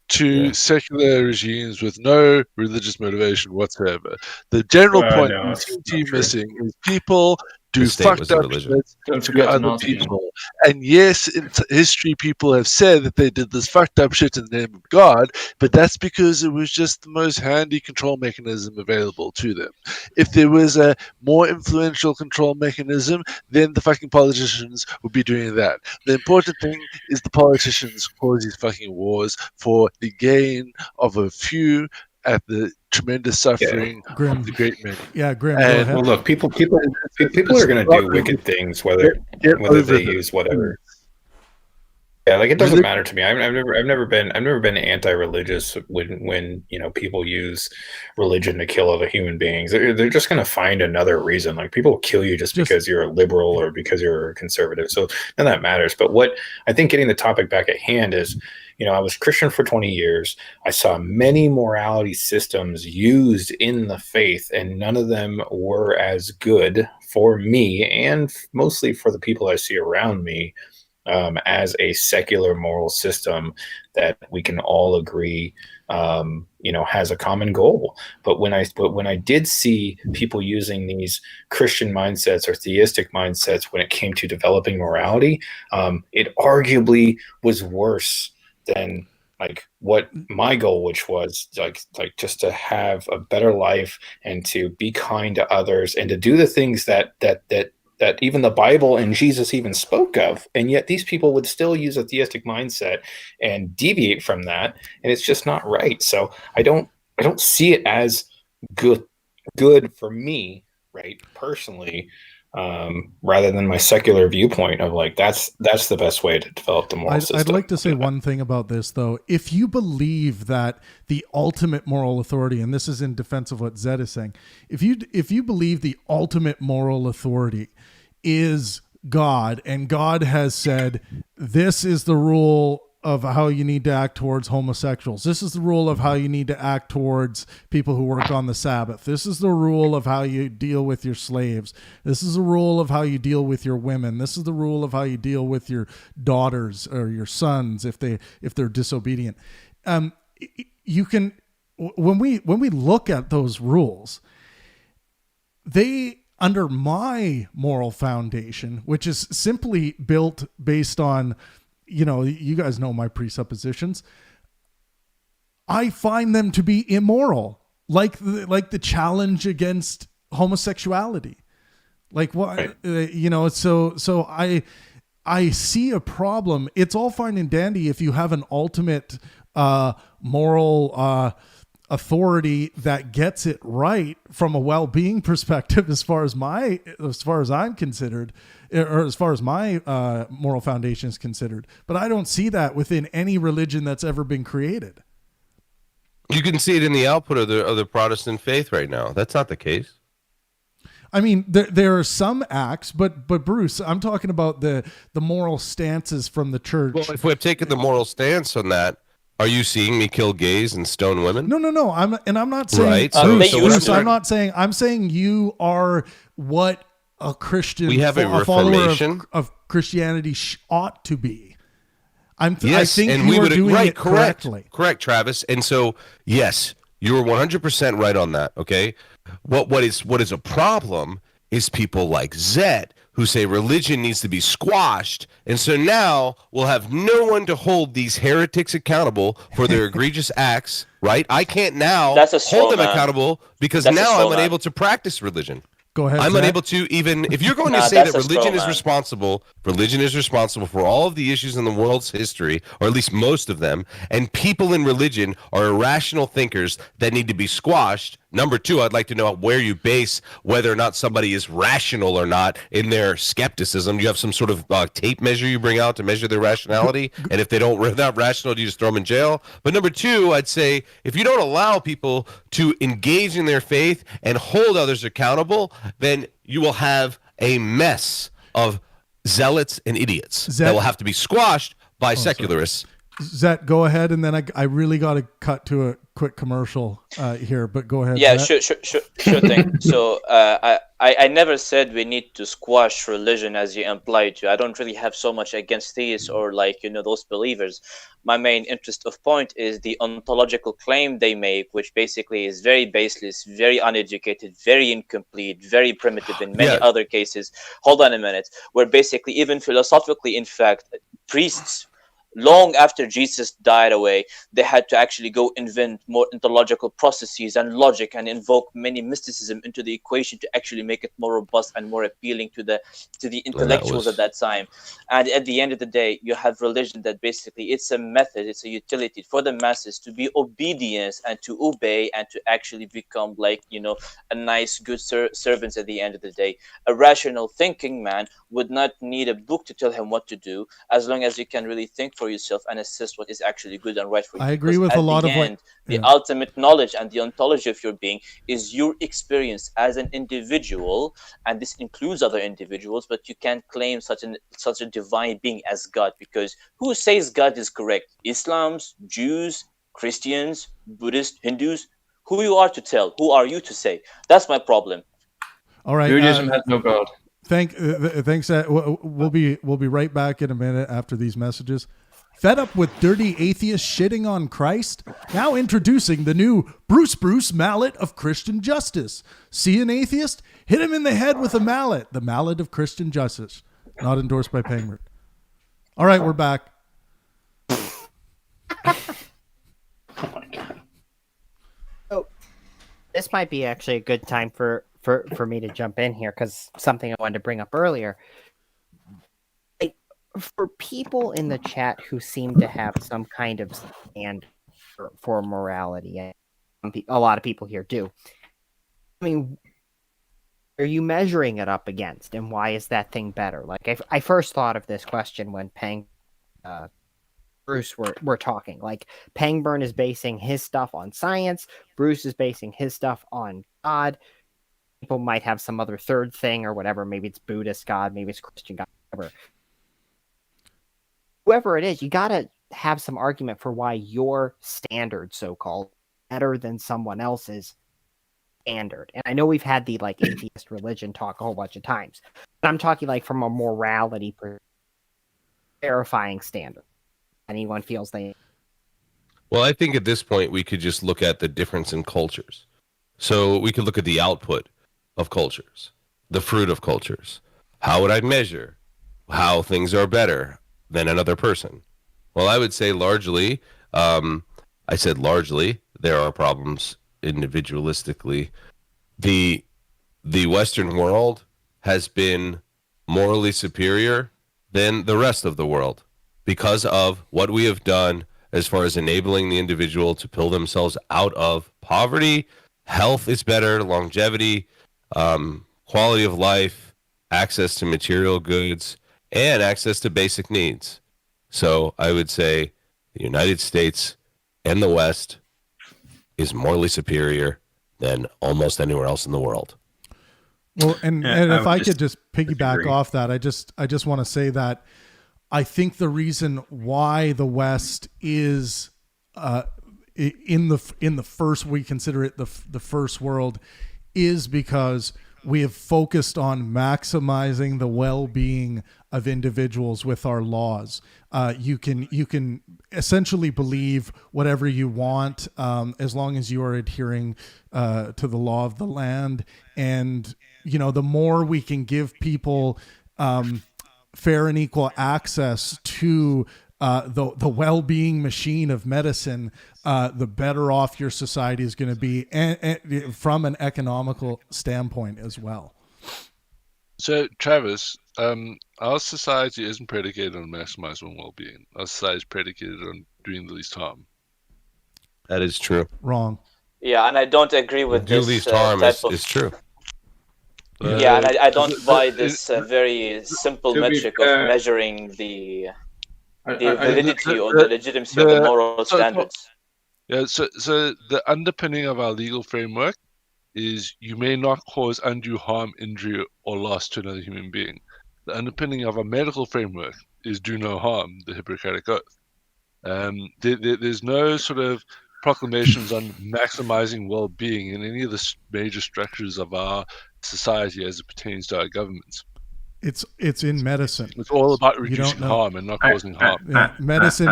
two secular regimes with no religious motivation whatsoever. The general point you seem to be missing is people do fucked up shit to other people. And yes, in history, people have said that they did this fucked up shit in the name of God, but that's because it was just the most handy control mechanism available to them. If there was a more influential control mechanism, then the fucking politicians would be doing that. The important thing is the politicians cause these fucking wars for the gain of a few at the tremendous suffering of the great many. Yeah, Grim. Well, look, people are going to do wicked things, whether they use whatever. Yeah, like it doesn't matter to me. I've never been anti-religious when people use religion to kill other human beings. They're just going to find another reason. Like people will kill you just because you're a liberal or because you're a conservative. So none of that matters. But what I think, getting the topic back at hand, is I was Christian for 20 years. I saw many morality systems used in the faith, and none of them were as good for me and mostly for the people I see around me as a secular moral system that we can all agree has a common goal. But when I did see people using these Christian mindsets or theistic mindsets when it came to developing morality, it arguably was worse than like what my goal, which was like just to have a better life and to be kind to others and to do the things that even the Bible and Jesus even spoke of. And yet these people would still use a theistic mindset and deviate from that. And it's just not right. So I don't see it as good for me, right, personally, rather than my secular viewpoint of like, that's the best way to develop the moral system. I'd like to say one thing about this, though. If you believe that the ultimate moral authority, and this is in defense of what Zed is saying, if you believe the ultimate moral authority is God, and God has said, this is the rule of how you need to act towards homosexuals. This is the rule of how you need to act towards people who work on the Sabbath. This is the rule of how you deal with your slaves. This is the rule of how you deal with your women. This is the rule of how you deal with your daughters or your sons if they're disobedient. You can, when we look at those rules, they, under my moral foundation, which is simply built based on, you guys know my presuppositions, I find them to be immoral, like the challenge against homosexuality. Like what, right. So I see a problem. It's all fine and dandy if you have an ultimate moral authority that gets it right from a well-being perspective, as far as I'm considered, or as far as my moral foundation is considered. But I don't see that within any religion that's ever been created. You can see it in the output of the Protestant faith right now. That's not the case. I mean, there are some acts, but Bruce, I'm talking about the moral stances from the church. Well, if we're taking the moral stance on that, are you seeing me kill gays and stone women? No. I'm not saying, right. Bruce, I'm not saying. I'm saying you are what a Christian, we have a follower of Christianity ought to be. I think and you we are would doing it correctly. Correct, Travis. And so, yes, you're 100% right on that. Okay. What is a problem is people like Zet who say religion needs to be squashed, and so now we'll have no one to hold these heretics accountable for their egregious acts. Right? I can't now hold them accountable because now I'm unable to practice religion. Go ahead. I'm Zach. unable to even, if you're going to say that religion is responsible for all of the issues in the world's history, or at least most of them, and people in religion are irrational thinkers that need to be squashed. Number two, I'd like to know where you base whether or not somebody is rational or not in their skepticism. Do you have some sort of tape measure you bring out to measure their rationality? And if they're not rational, do you just throw them in jail? But number two, I'd say if you don't allow people to engage in their faith and hold others accountable, then you will have a mess of zealots and idiots that will have to be squashed by secularists. Zet, go ahead, and then I really got to cut to a quick commercial here, but go ahead. Yeah, Zet. sure thing. So I never said we need to squash religion as you implied to. I don't really have so much against theists or those believers. My main interest of point is the ontological claim they make, which basically is very baseless, very uneducated, very incomplete, very primitive in many other cases. Hold on a minute. Where basically, even philosophically, in fact, priests, long after Jesus died away, they had to actually go invent more ontological processes and logic and invoke many mysticism into the equation to actually make it more robust and more appealing to the intellectuals at that time. And at the end of the day, you have religion that basically it's a method, it's a utility for the masses to be obedient and to obey and to actually become a nice, good servants at the end of the day. A rational thinking man would not need a book to tell him what to do, as long as you can really think for yourself and assess what is actually good and right for you. I agree with a lot of the ultimate knowledge and the ontology of your being is your experience as an individual, and this includes other individuals, but you can't claim such a divine being as God, because who says God is correct? Islams, Jews, Christians, Buddhists, Hindus? Who you are to tell? Who are you to say? That's my problem. All right. Judaism has no God. Thanks. We'll be right back in a minute after these messages. Fed up with dirty atheists shitting on Christ? Now introducing the new Bruce mallet of Christian justice. See an atheist? Hit him in the head with a mallet. The mallet of Christian justice. Not endorsed by Pangburn. All right, we're back. So this might be actually a good time for me to jump in here, because something I wanted to bring up earlier. For people in the chat who seem to have some kind of stand for morality, and a lot of people here do. I mean, are you measuring it up against, and why is that thing better? Like, I first thought of this question when Bruce were talking. Like, Pangburn is basing his stuff on science, Bruce is basing his stuff on God. People might have some other third thing or whatever. Maybe it's Buddhist God, maybe it's Christian God, whatever. Whoever it is, you got to have some argument for why your standard, so-called, better than someone else's standard. And I know we've had the atheist religion talk a whole bunch of times, but I'm talking from a morality verifying standard. Anyone feels they... Well, I think at this point we could just look at the difference in cultures. So we could look at the output of cultures, the fruit of cultures. How would I measure how things are better than another person? Well, I would say largely, there are problems individualistically. The Western world has been morally superior than the rest of the world because of what we have done as far as enabling the individual to pull themselves out of poverty. Health is better, longevity, quality of life, access to material goods, and access to basic needs. So I would say the United States and the West is morally superior than almost anywhere else in the world. Well, and if I could just piggyback disagree. off that, I just want to say that I think the reason why the West is in the first, we consider it the first world, is because we have focused on maximizing the well-being of individuals with our laws. You can essentially believe whatever you want as long as you are adhering to the law of the land. And the more we can give people fair and equal access to the well-being machine of medicine, the better off your society is going to be, and from an economical standpoint as well. So, Travis, our society isn't predicated on maximizing well-being. Our society is predicated on doing the least harm. That is true. Wrong. Yeah, and I don't agree with Do this least harm type of. is true. Yeah, and I don't buy this very simple metric of measuring the validity or the legitimacy of the moral standards. Yeah, so the underpinning of our legal framework is you may not cause undue harm, injury, or loss to another human being. The underpinning of our medical framework is do no harm, the Hippocratic Oath. There's no sort of proclamations on maximizing well-being in any of the major structures of our society as it pertains to our governments. It's in medicine. It's all about reducing harm and not causing harm. Yeah, medicine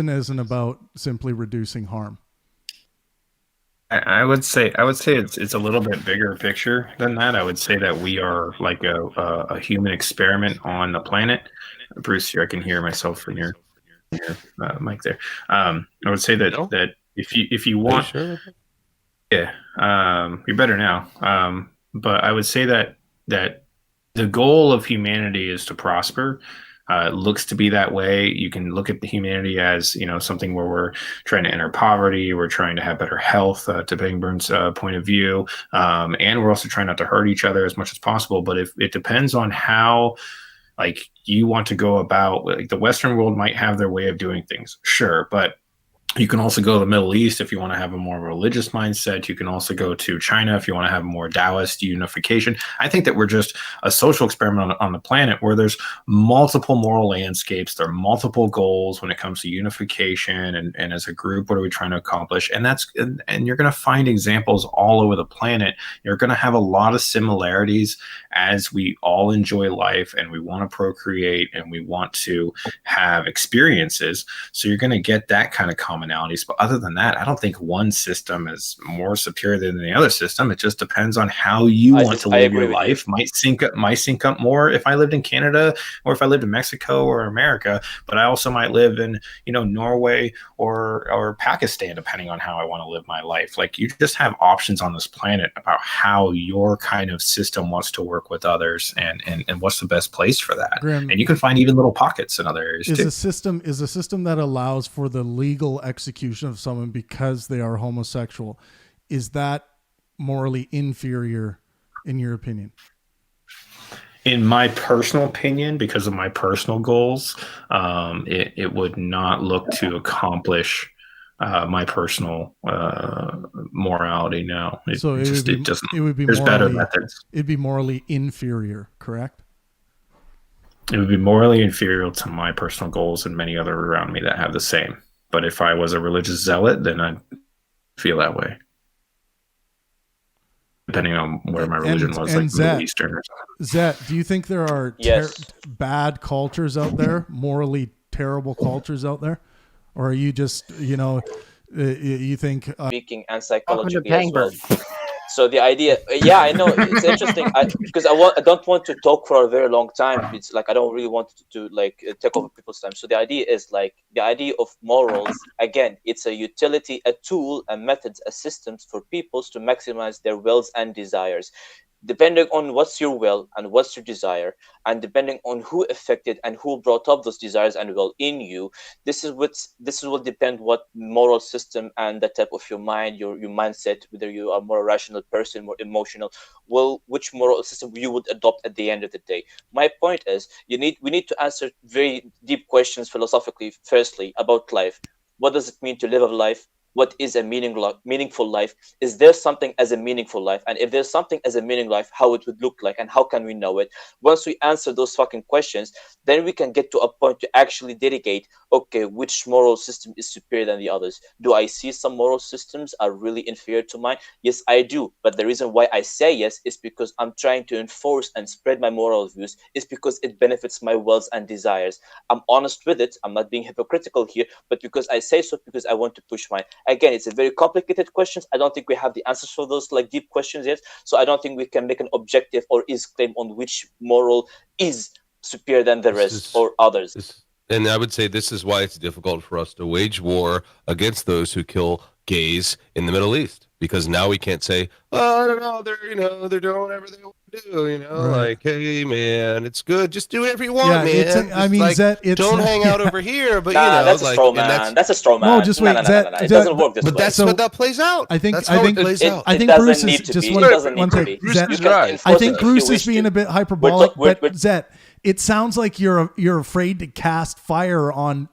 isn't about simply reducing harm. I would say it's a little bit bigger picture than that. I would say that we are like a human experiment on the planet. Bruce, here I can hear myself from your mic there. I would say that if you want, sure? yeah, you're better now. But I would say that the goal of humanity is to prosper. It looks to be that way. You can look at the humanity as something where we're trying to enter poverty, we're trying to have better health, to Pangburn's point of view, and we're also trying not to hurt each other as much as possible. But if it depends on how you want to go about, the Western world might have their way of doing things, sure, but you can also go to the Middle East if you want to have a more religious mindset. You can also go to China if you want to have more Taoist unification. I think that we're just a social experiment on the planet where there's multiple moral landscapes. There are multiple goals when it comes to unification and as a group, what are we trying to accomplish? And you're going to find examples all over the planet. You're going to have a lot of similarities as we all enjoy life and we want to procreate and we want to have experiences. So you're going to get that kind of commonalities. But other than that, I don't think one system is more superior than the other system. It just depends on how you want to live your life. Might sync up more if I lived in Canada or if I lived in Mexico or America, but I also might live in Norway or Pakistan, depending on how I want to live my life. You just have options on this planet about how your kind of system wants to work with others and what's the best place for that. Grim, and you can find even little pockets in other areas too. Is a system that allows for the legal execution of someone because they are homosexual, is that morally inferior in your opinion? In my personal opinion, because of my personal goals, it would not look to accomplish my personal morality. No, it doesn't. It would be there's morally, better methods. It'd be morally inferior, correct? It would be morally inferior to my personal goals and many other around me that have the same. But if I was a religious zealot, then I'd feel that way. Depending on where my religion was, like Middle Eastern or something. Zet, do you think there are bad cultures out there, morally terrible cultures out there? Or are you just, you think... Speaking and psychologically as well. So the idea, I know it's interesting because I don't want to talk for a very long time. It's I don't really want to take over people's time. So the idea is the idea of morals. Again, it's a utility, a tool, a methods, a systems for peoples to maximize their wills and desires. depending on what's your will and what's your desire, and depending on who affected and who brought up those desires and will in you, this is what depend what moral system and the type of your mind, your mindset, whether you are more rational person, more emotional, well, which moral system you would adopt at the end of the day. My point is, we need to answer very deep questions philosophically. Firstly, about life. What does it mean to live a life? What is a meaningful life? Is there something as a meaningful life? And if there's something as a meaning life, how it would look like and how can we know it? Once we answer those fucking questions, then we can get to a point to actually dedicate, okay, which moral system is superior than the others? Do I see some moral systems are really inferior to mine? Yes, I do. But the reason why I say yes is because I'm trying to enforce and spread my moral views, is because it benefits my wills and desires. I'm honest with it. I'm not being hypocritical here, but because I say so, because I want to push mine. Again, it's a very complicated questions. I don't think we have the answers for those like deep questions yet. So I don't think we can make an objective or is claim on which moral is superior than the rest or others. And I would say this is why it's difficult for us to wage war against those who kill gays in the Middle East, because now we can't say, oh, I don't know, they're doing whatever they want to do, like, hey, man, it's good, just do whatever you want, man. I mean, like, Zet, it's don't hang out over here, but that's like, a straw man. That's a straw man. No, just wait, Zet, it doesn't work this way. But that's what that plays out. I think that's how it plays out. I think Bruce is just one thing. I think Bruce is being a bit hyperbolic, but Zet, it sounds like you're afraid to cast fire on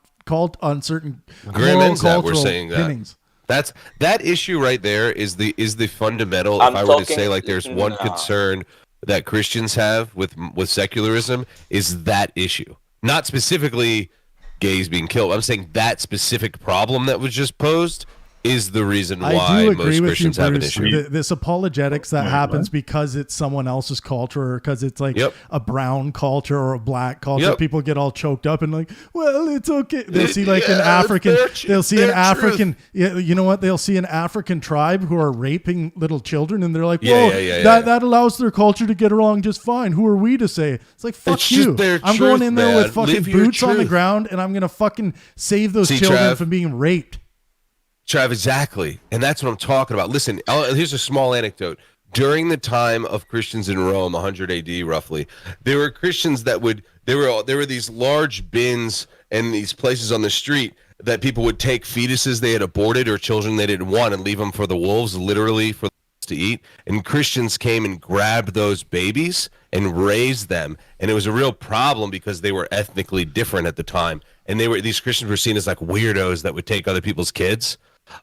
certain moral cultural opinions. That's that issue right there is the fundamental. If I were to say like there's one concern that Christians have with secularism is that issue, not specifically gays being killed. I'm saying that specific problem that was just posed is the reason why most Christians have an issue. This apologetics that happens because it's someone else's culture, or because it's like a brown culture or a black culture. People get all choked up and like, well, it's okay. They'll see like an African. They'll see an African. You know what? They'll see an African tribe who are raping little children, and they're like, "Whoa, that allows their culture to get along just fine. Who are we to say?" It's like, fuck you. I'm going in there with fucking boots on the ground, and I'm gonna fucking save those children from being raped. Trav, exactly. And that's what I'm talking about. Listen, here's a small anecdote. During the time of Christians in Rome, 100 AD roughly, there were Christians there were these large bins and these places on the street that people would take fetuses they had aborted or children they didn't want and leave them for the wolves, literally for to eat. And Christians came and grabbed those babies and raised them. And it was a real problem because they were ethnically different at the time. And these Christians were seen as like weirdos that would take other people's kids.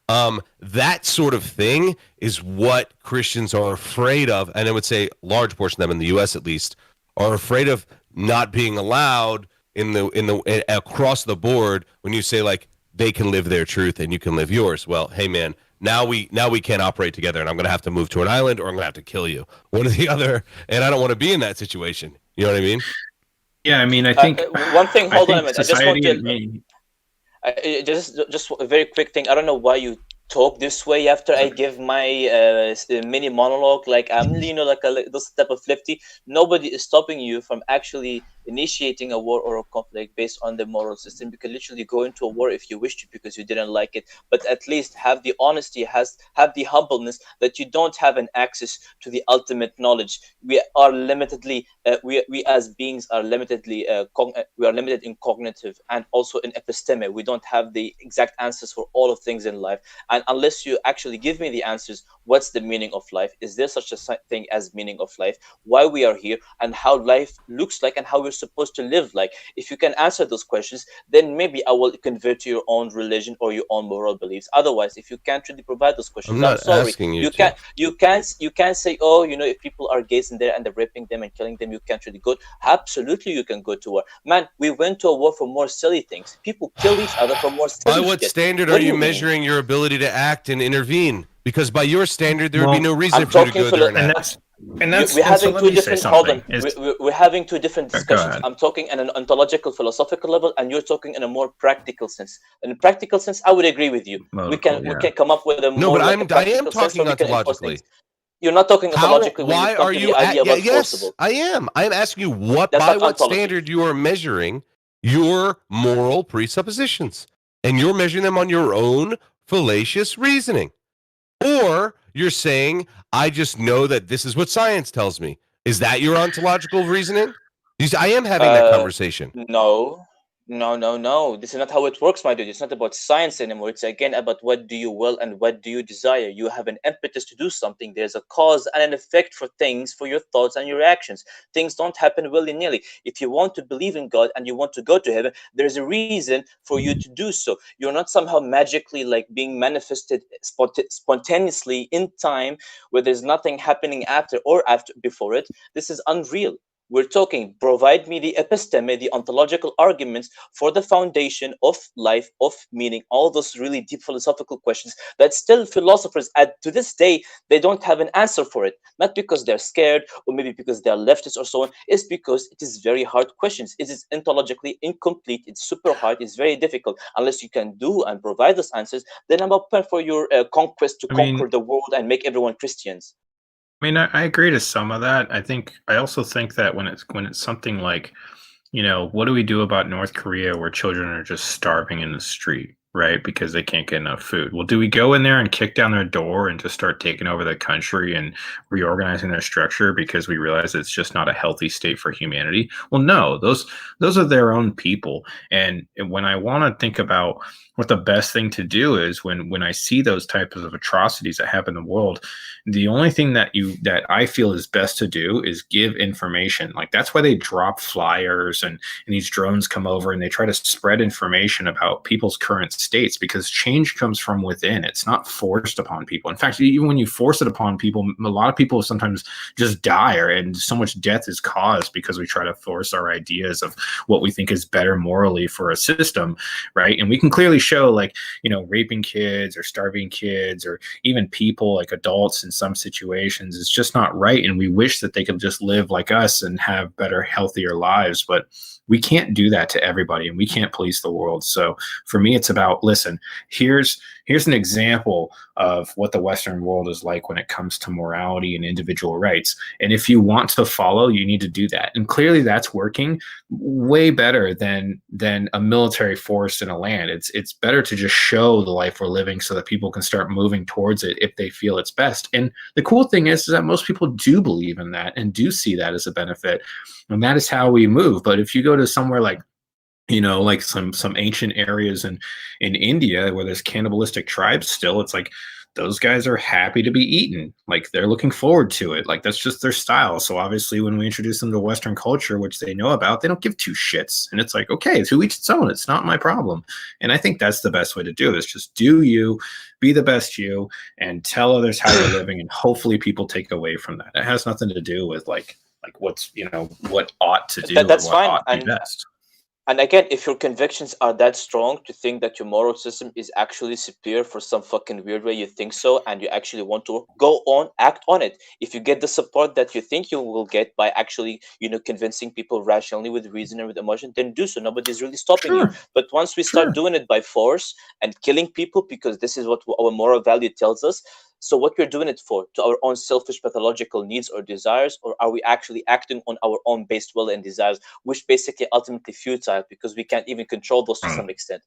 That sort of thing is what Christians are afraid of, and I would say a large portion of them in the U.S. at least are afraid of not being allowed in the across the board when you say like they can live their truth and you can live yours. Well, hey man, now we can't operate together, and I'm going to have to move to an island or I'm going to have to kill you, one or the other, and I don't want to be in that situation. You know what I mean? Yeah, I mean, I think one thing. Hold on a minute. I just want to. Just a very quick thing. I don't know why you talk this way after I give my mini monologue. Like I'm, like this type of lefty. Nobody is stopping you from actually initiating a war or a conflict based on the moral system. You can literally go into a war if you wish to because you didn't like it, but at least have the honesty, have the humbleness that you don't have an access to the ultimate knowledge. We are limitedly, we as beings are limitedly, we are limited in cognitive and also in episteme. We don't have the exact answers for all of things in life. And unless you actually give me the answers, what's the meaning of life? Is there such a thing as meaning of life? Why we are here and how life looks like and how we're supposed to live like? If you can answer those questions, then maybe I will convert to your own religion or your own moral beliefs. Otherwise, if you can't really provide those questions, I'm sorry. You can't say, oh, if people are gays in there and they're raping them and killing them, you can't really go. Absolutely, you can go to war. Man, we went to a war for more silly things. People kill each other for more silly By what standard are you measuring your ability to act and intervene? Because by your standard, there would be no reason for you to go there and act. We're having two different. Hold on. We're having two different discussions. I'm talking in an ontological, philosophical level, and you're talking in a more practical sense. In a practical sense, I would agree with you. We can come up with a more. No, but I am talking ontologically. You're not talking ontologically. Why are you? Yes, I am. I am asking you by what standard you are measuring your moral presuppositions, and you're measuring them on your own fallacious reasoning. Or You're saying, I just know that this is what science tells me. Is that your ontological reasoning? I am having that conversation. No, no. This is not how it works, my dude. It's not about science anymore. It's again about what do you will and what do you desire. You have an impetus to do something. There's a cause and an effect for things, for your thoughts and your actions. Things don't happen willy-nilly. If you want to believe in God and you want to go to heaven, there's a reason for you to do so. You're not somehow magically like being manifested spontaneously in time where there's nothing happening after or before it. This is unreal. We're talking, provide me the episteme, the ontological arguments for the foundation of life, of meaning, all those really deep philosophical questions that still philosophers, to this day, they don't have an answer for it. Not because they're scared or maybe because they're leftists or so on. It's because it is very hard questions. It is ontologically incomplete. It's super hard. It's very difficult. Unless you can do and provide those answers, then I'm open for your conquest to conquer the world and make everyone Christians. I mean, I agree to some of that. I also think that when it's something like, what do we do about North Korea where children are just starving in the street, right? Because they can't get enough food. Well, do we go in there and kick down their door and just start taking over the country and reorganizing their structure because we realize it's just not a healthy state for humanity? Well, no, those are their own people. And when I want to think about what the best thing to do is when I see those types of atrocities that happen in the world, the only thing that I feel is best to do is give information. Like that's why they drop flyers and these drones come over and they try to spread information about people's current states, because change comes from within. It's not forced upon people. In fact, even when you force it upon people, a lot of people sometimes just die, and so much death is caused because we try to force our ideas of what we think is better morally for a system, right? And we can clearly show, like, raping kids or starving kids or even people, like adults in some situations, it's just not right. And we wish that they could just live like us and have better, healthier lives. But we can't do that to everybody, and we can't police the world. So for me, it's about, listen, here's an example of what the Western world is like when it comes to morality and individual rights. And if you want to follow, you need to do that. And clearly that's working way better than a military force in a land. It's better to just show the life we're living so that people can start moving towards it if they feel it's best. And the cool thing is that most people do believe in that and do see that as a benefit. And that is how we move. But if you go to somewhere like, like some ancient areas in India where there's cannibalistic tribes still, it's like those guys are happy to be eaten. Like they're looking forward to it. Like that's just their style. So obviously when we introduce them to Western culture, which they know about, they don't give two shits. And it's like, okay, it's who eats its own. It's not my problem. And I think that's the best way to do this. Just do you, be the best you, and tell others how you're living. And hopefully people take away from that. It has nothing to do with like what's, what ought to do. That's or what fine. ought to be best. And again, if your convictions are that strong to think that your moral system is actually superior for some fucking weird way you think so, and you actually want to go on, act on it. If you get the support that you think you will get by actually, convincing people rationally with reason and with emotion, then do so. Nobody's really stopping you. But once we start doing it by force and killing people because this is what our moral value tells us, so what we're doing it for? To our own selfish pathological needs or desires? Or are we actually acting on our own based will and desires, which basically ultimately futile because we can't even control those to some extent?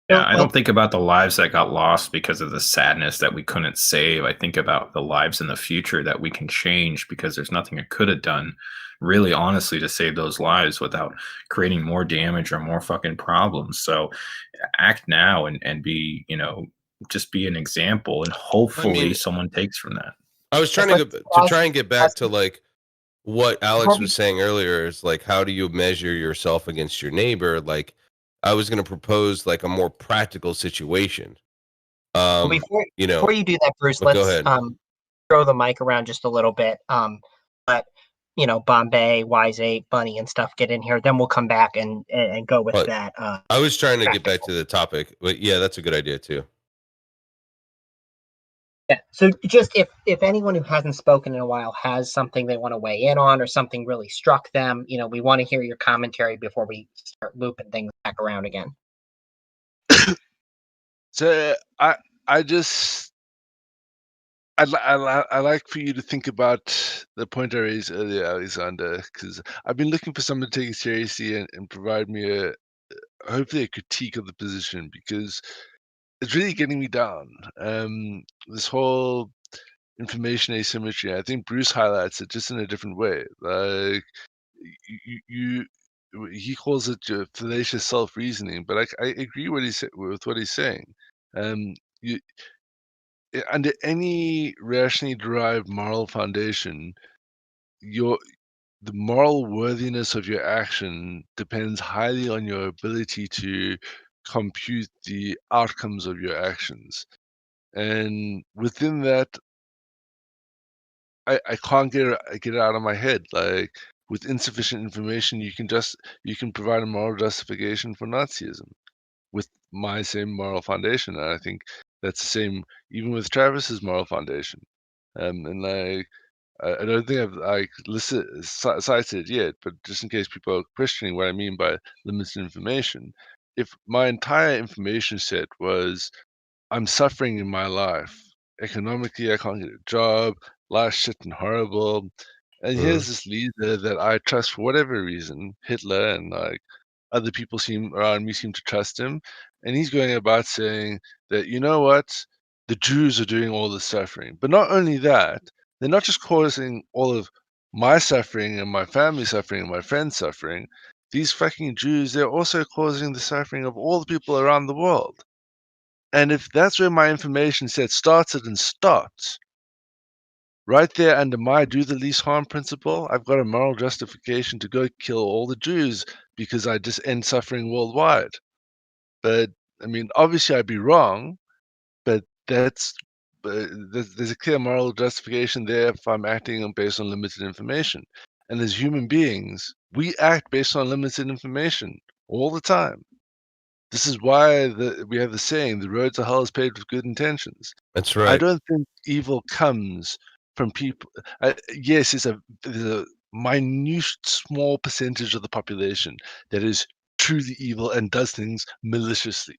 Yeah, I don't think about the lives that got lost because of the sadness that we couldn't save. I think about the lives in the future that we can change because there's nothing I could have done, really honestly, to save those lives without creating more damage or more fucking problems. So act now and be, just be an example, and hopefully someone takes from that. I was trying to try and get back to like what Alex was saying earlier, is like, how do you measure yourself against your neighbor? Like, I was going to propose like a more practical situation. Well, before you do that, Bruce, let's throw the mic around just a little bit. Let Bombay, Wise 8, Bunny, and stuff get in here. Then we'll come back and go with that. I was trying to get back to the topic, but yeah, that's a good idea too. Yeah. So just if anyone who hasn't spoken in a while has something they want to weigh in on or something really struck them, we want to hear your commentary before we start looping things back around again. So I'd like for you to think about the point I raised earlier, Alexander, because I've been looking for someone to take it seriously and provide me hopefully a critique of the position, because it's really getting me down. This whole information asymmetry. I think Bruce highlights it just in a different way. Like he calls it fallacious self-reasoning, but I agree with what he's saying. You, under any rationally derived moral foundation, the moral worthiness of your action depends highly on your ability to compute the outcomes of your actions. And within that, I can't get it out of my head. Like, with insufficient information, you can provide a moral justification for Nazism with my same moral foundation. And I think that's the same even with Travis's moral foundation. And like, I don't think I've cited it yet, but just in case people are questioning what I mean by limited information, if my entire information set was I'm suffering in my life, economically I can't get a job, life's shit and horrible, and here's this leader that I trust for whatever reason, Hitler, and like other people around me seem to trust him, and he's going about saying that, you know what, the Jews are doing all the suffering. But not only that, they're not just causing all of my suffering and my family suffering and my friends suffering. These fucking Jews, they're also causing the suffering of all the people around the world. And if that's where my information set started and stops, right there under my do the least harm principle, I've got a moral justification to go kill all the Jews because I just end suffering worldwide. But I mean, obviously I'd be wrong, but there's a clear moral justification there if I'm acting based on limited information. And as human beings, we act based on limited information all the time. This is why we have the saying, the road to hell is paved with good intentions. That's I right. don't think evil comes from people. Yes, there's a minute, small percentage of the population that is truly evil and does things maliciously.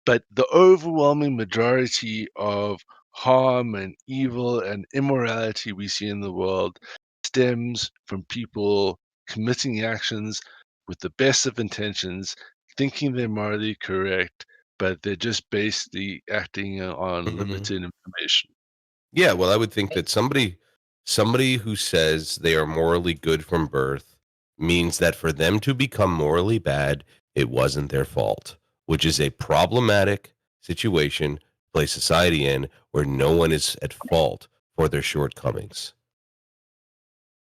But the overwhelming majority of harm and evil and immorality we see in the world stems from people committing actions with the best of intentions, thinking they're morally correct, but they're just basically acting on limited information. Yeah, well, I would think that somebody who says they are morally good from birth means that for them to become morally bad, it wasn't their fault, which is a problematic situation to place society in where no one is at fault for their shortcomings.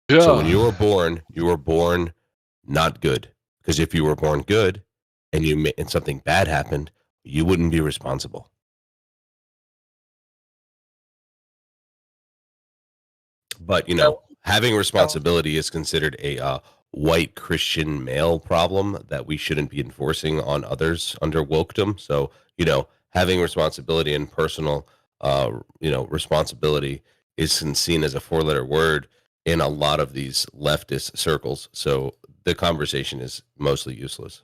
So when you were born not good. Because if you were born good and something bad happened, you wouldn't be responsible. But having responsibility is considered a white Christian male problem that we shouldn't be enforcing on others under wokedom. So having responsibility and personal responsibility is seen as a four-letter word in a lot of these leftist circles. So the conversation is mostly useless.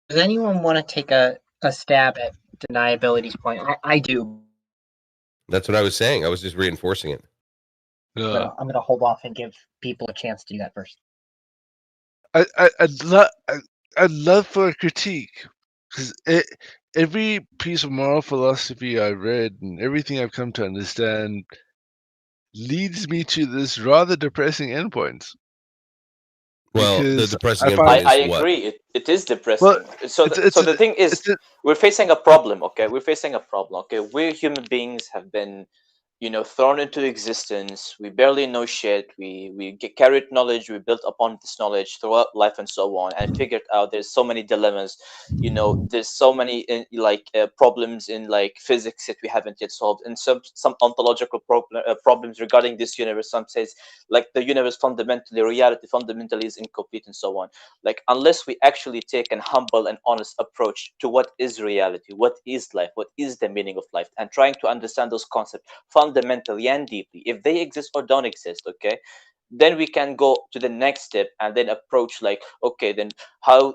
Does anyone want to take a stab at deniability's point? I do. That's what I was saying. I was just reinforcing it. I'm gonna hold off and give people a chance to do that first. I'd love for a critique, because every piece of moral philosophy I read and everything I've come to understand leads me to this rather depressing endpoint. Well, the Because depressing I endpoint find- I is what? agree. It is depressing. Well, so it's the thing is, it's a- we're facing a problem. Okay, we're facing a problem. Okay, we human beings have been, thrown into existence. We barely know shit. We get carried knowledge. We built upon this knowledge throughout life and so on, and figured out there's so many dilemmas. There's so many problems in like physics that we haven't yet solved, and some ontological problems regarding this universe. Some says like the universe fundamentally, reality fundamentally is incomplete, and so on. Like, unless we actually take an humble and honest approach to what is reality, what is life, what is the meaning of life, and trying to understand those concepts fundamentally and deeply, if they exist or don't exist, okay, then we can go to the next step and then approach like, okay, then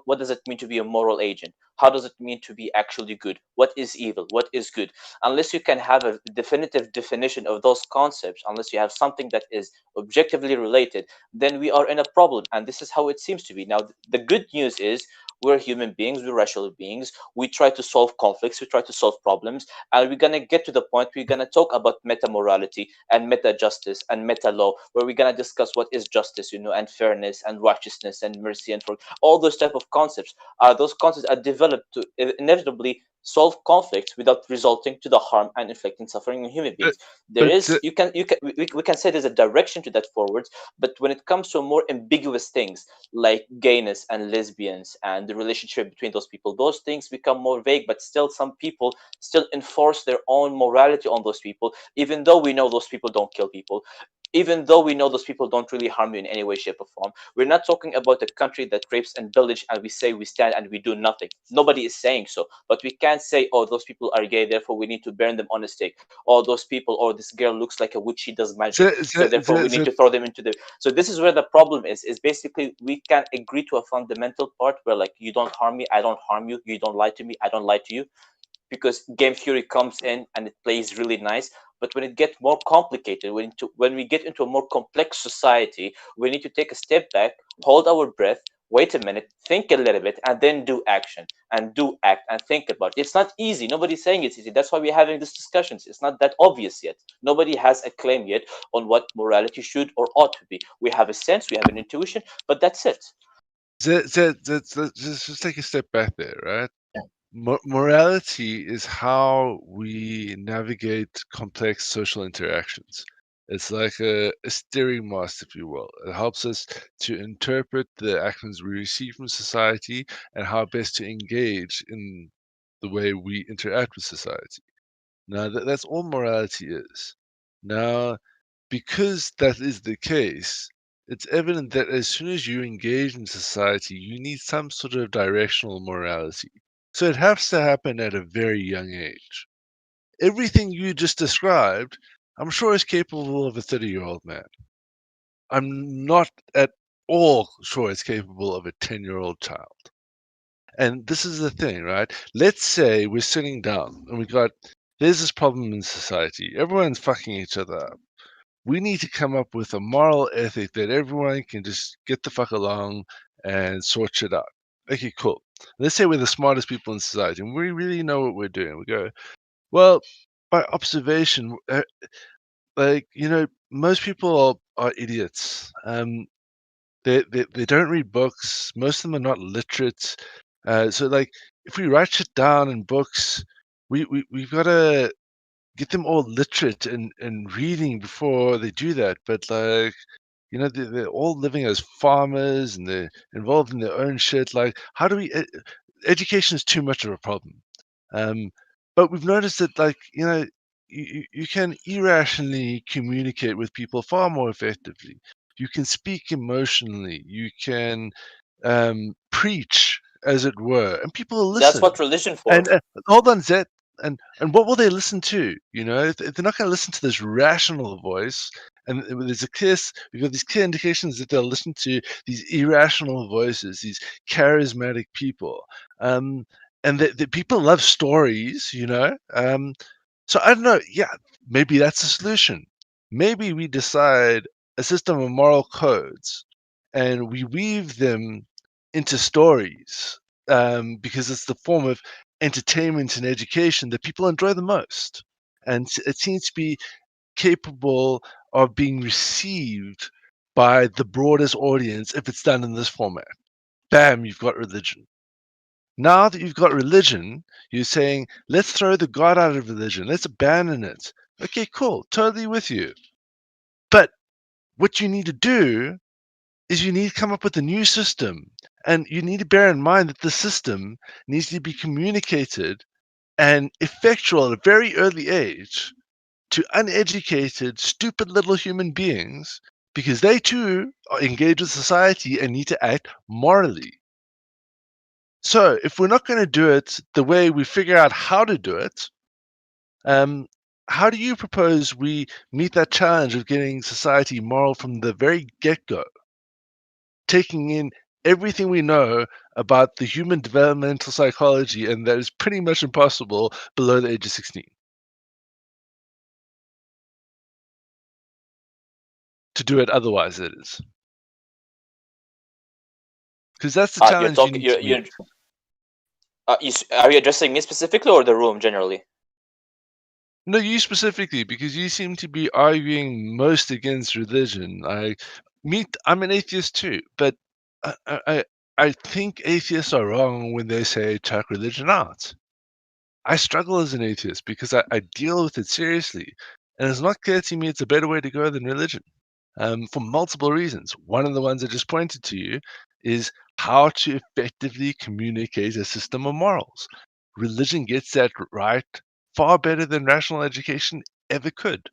what does it mean to be a moral agent? How does it mean to be actually good? What is evil? What is good? Unless you can have a definitive definition of those concepts, unless you have something that is objectively related, then we are in a problem. And this is how it seems to be. Now, the good news is We're human beings, we're rational beings. We try to solve conflicts, we try to solve problems, and we're gonna get to the point we're gonna talk about meta morality and meta justice and meta law, where we're gonna discuss what is justice, and fairness and righteousness and mercy and for all those type of concepts. Those concepts are developed to inevitably solve conflicts without resulting to the harm and inflicting suffering on human But beings. There but is we can say there's a direction to that forwards, but when it comes to more ambiguous things like gayness and lesbians and the relationship between those people, those things become more vague, but still some people still enforce their own morality on those people, even though we know those people don't kill people, even though we know those people don't really harm you in any way, shape, or form. We're not talking about a country that rapes and pillage and we say we stand and we do nothing. Nobody is saying so. But we can't say, oh, those people are gay, therefore we need to burn them on a stake. Or those people, or this girl looks like a witch, she does magic. So therefore we need to throw them into the. So this is where the problem is basically we can agree to a fundamental part where like you don't harm me, I don't harm you, you don't lie to me, I don't lie to you, because game theory comes in and it plays really nice. But when it gets more complicated, when we get into a more complex society, we need to take a step back, hold our breath, wait a minute, think a little bit, and then do action and do act and think about it. It's not easy. Nobody's saying it's easy. That's why we're having these discussions. It's not that obvious yet. Nobody has a claim yet on what morality should or ought to be. We have a sense, we have an intuition, but that's it. Let's just take a step back there, right? Morality is how we navigate complex social interactions. It's like a steering mast, if you will. It helps us to interpret the actions we receive from society and how best to engage in the way we interact with society. Now, that's all morality is. Now, because that is the case, it's evident that as soon as you engage in society, you need some sort of directional morality. So it has to happen at a very young age. Everything you just described, I'm sure is capable of a 30-year-old man. I'm not at all sure it's capable of a 10-year-old child. And this is the thing, right? Let's say we're sitting down and there's this problem in society. Everyone's fucking each other up. We need to come up with a moral ethic that everyone can just get the fuck along and sort shit out. Okay, cool. Let's say we're the smartest people in society and we really know what we're doing. We go, well, by observation, most people are idiots. They don't read books. Most of them are not literate. So, like, if we write shit down in books, we've got to get them all literate and reading before they do that. But like, they're all living as farmers and they're involved in their own shit. Like, how do we? Education is too much of a problem. But we've noticed that, like, you can irrationally communicate with people far more effectively. You can speak emotionally. You can preach, as it were, and people will listen. That's what religion for. And hold on, Zet. And what will they listen to? If they're not going to listen to this rational voice, and we've got these clear indications that they'll listen to these irrational voices, these charismatic people, and the people love stories, So I don't know. Yeah, maybe that's the solution. Maybe we decide a system of moral codes, and we weave them into stories, because it's the form of entertainment and education that people enjoy the most. And it seems to be capable of being received by the broadest audience if it's done in this format. Bam, you've got religion. Now that you've got religion, you're saying, let's throw the God out of religion. Let's abandon it. Okay, cool. Totally with you. But what you need to do is you need to come up with a new system. And you need to bear in mind that the system needs to be communicated and effectual at a very early age to uneducated, stupid little human beings, because they too are engaged with society and need to act morally. So if we're not going to do it the way we figure out how to do it, how do you propose we meet that challenge of getting society moral from the very get-go? Taking in everything we know about the human developmental psychology, and that is pretty much impossible below the age of 16. To do it otherwise, it is. Because that's the You're challenge you talking. need to meet. Are you addressing me specifically or the room generally? No, you specifically, because you seem to be arguing most against religion. I'm an atheist too, but I think atheists are wrong when they say check religion out. I struggle as an atheist because I deal with it seriously, and it's not clear to me it's a better way to go than religion, for multiple reasons. One of the ones I just pointed to you is how to effectively communicate a system of morals. Religion gets that right far better than rational education ever could.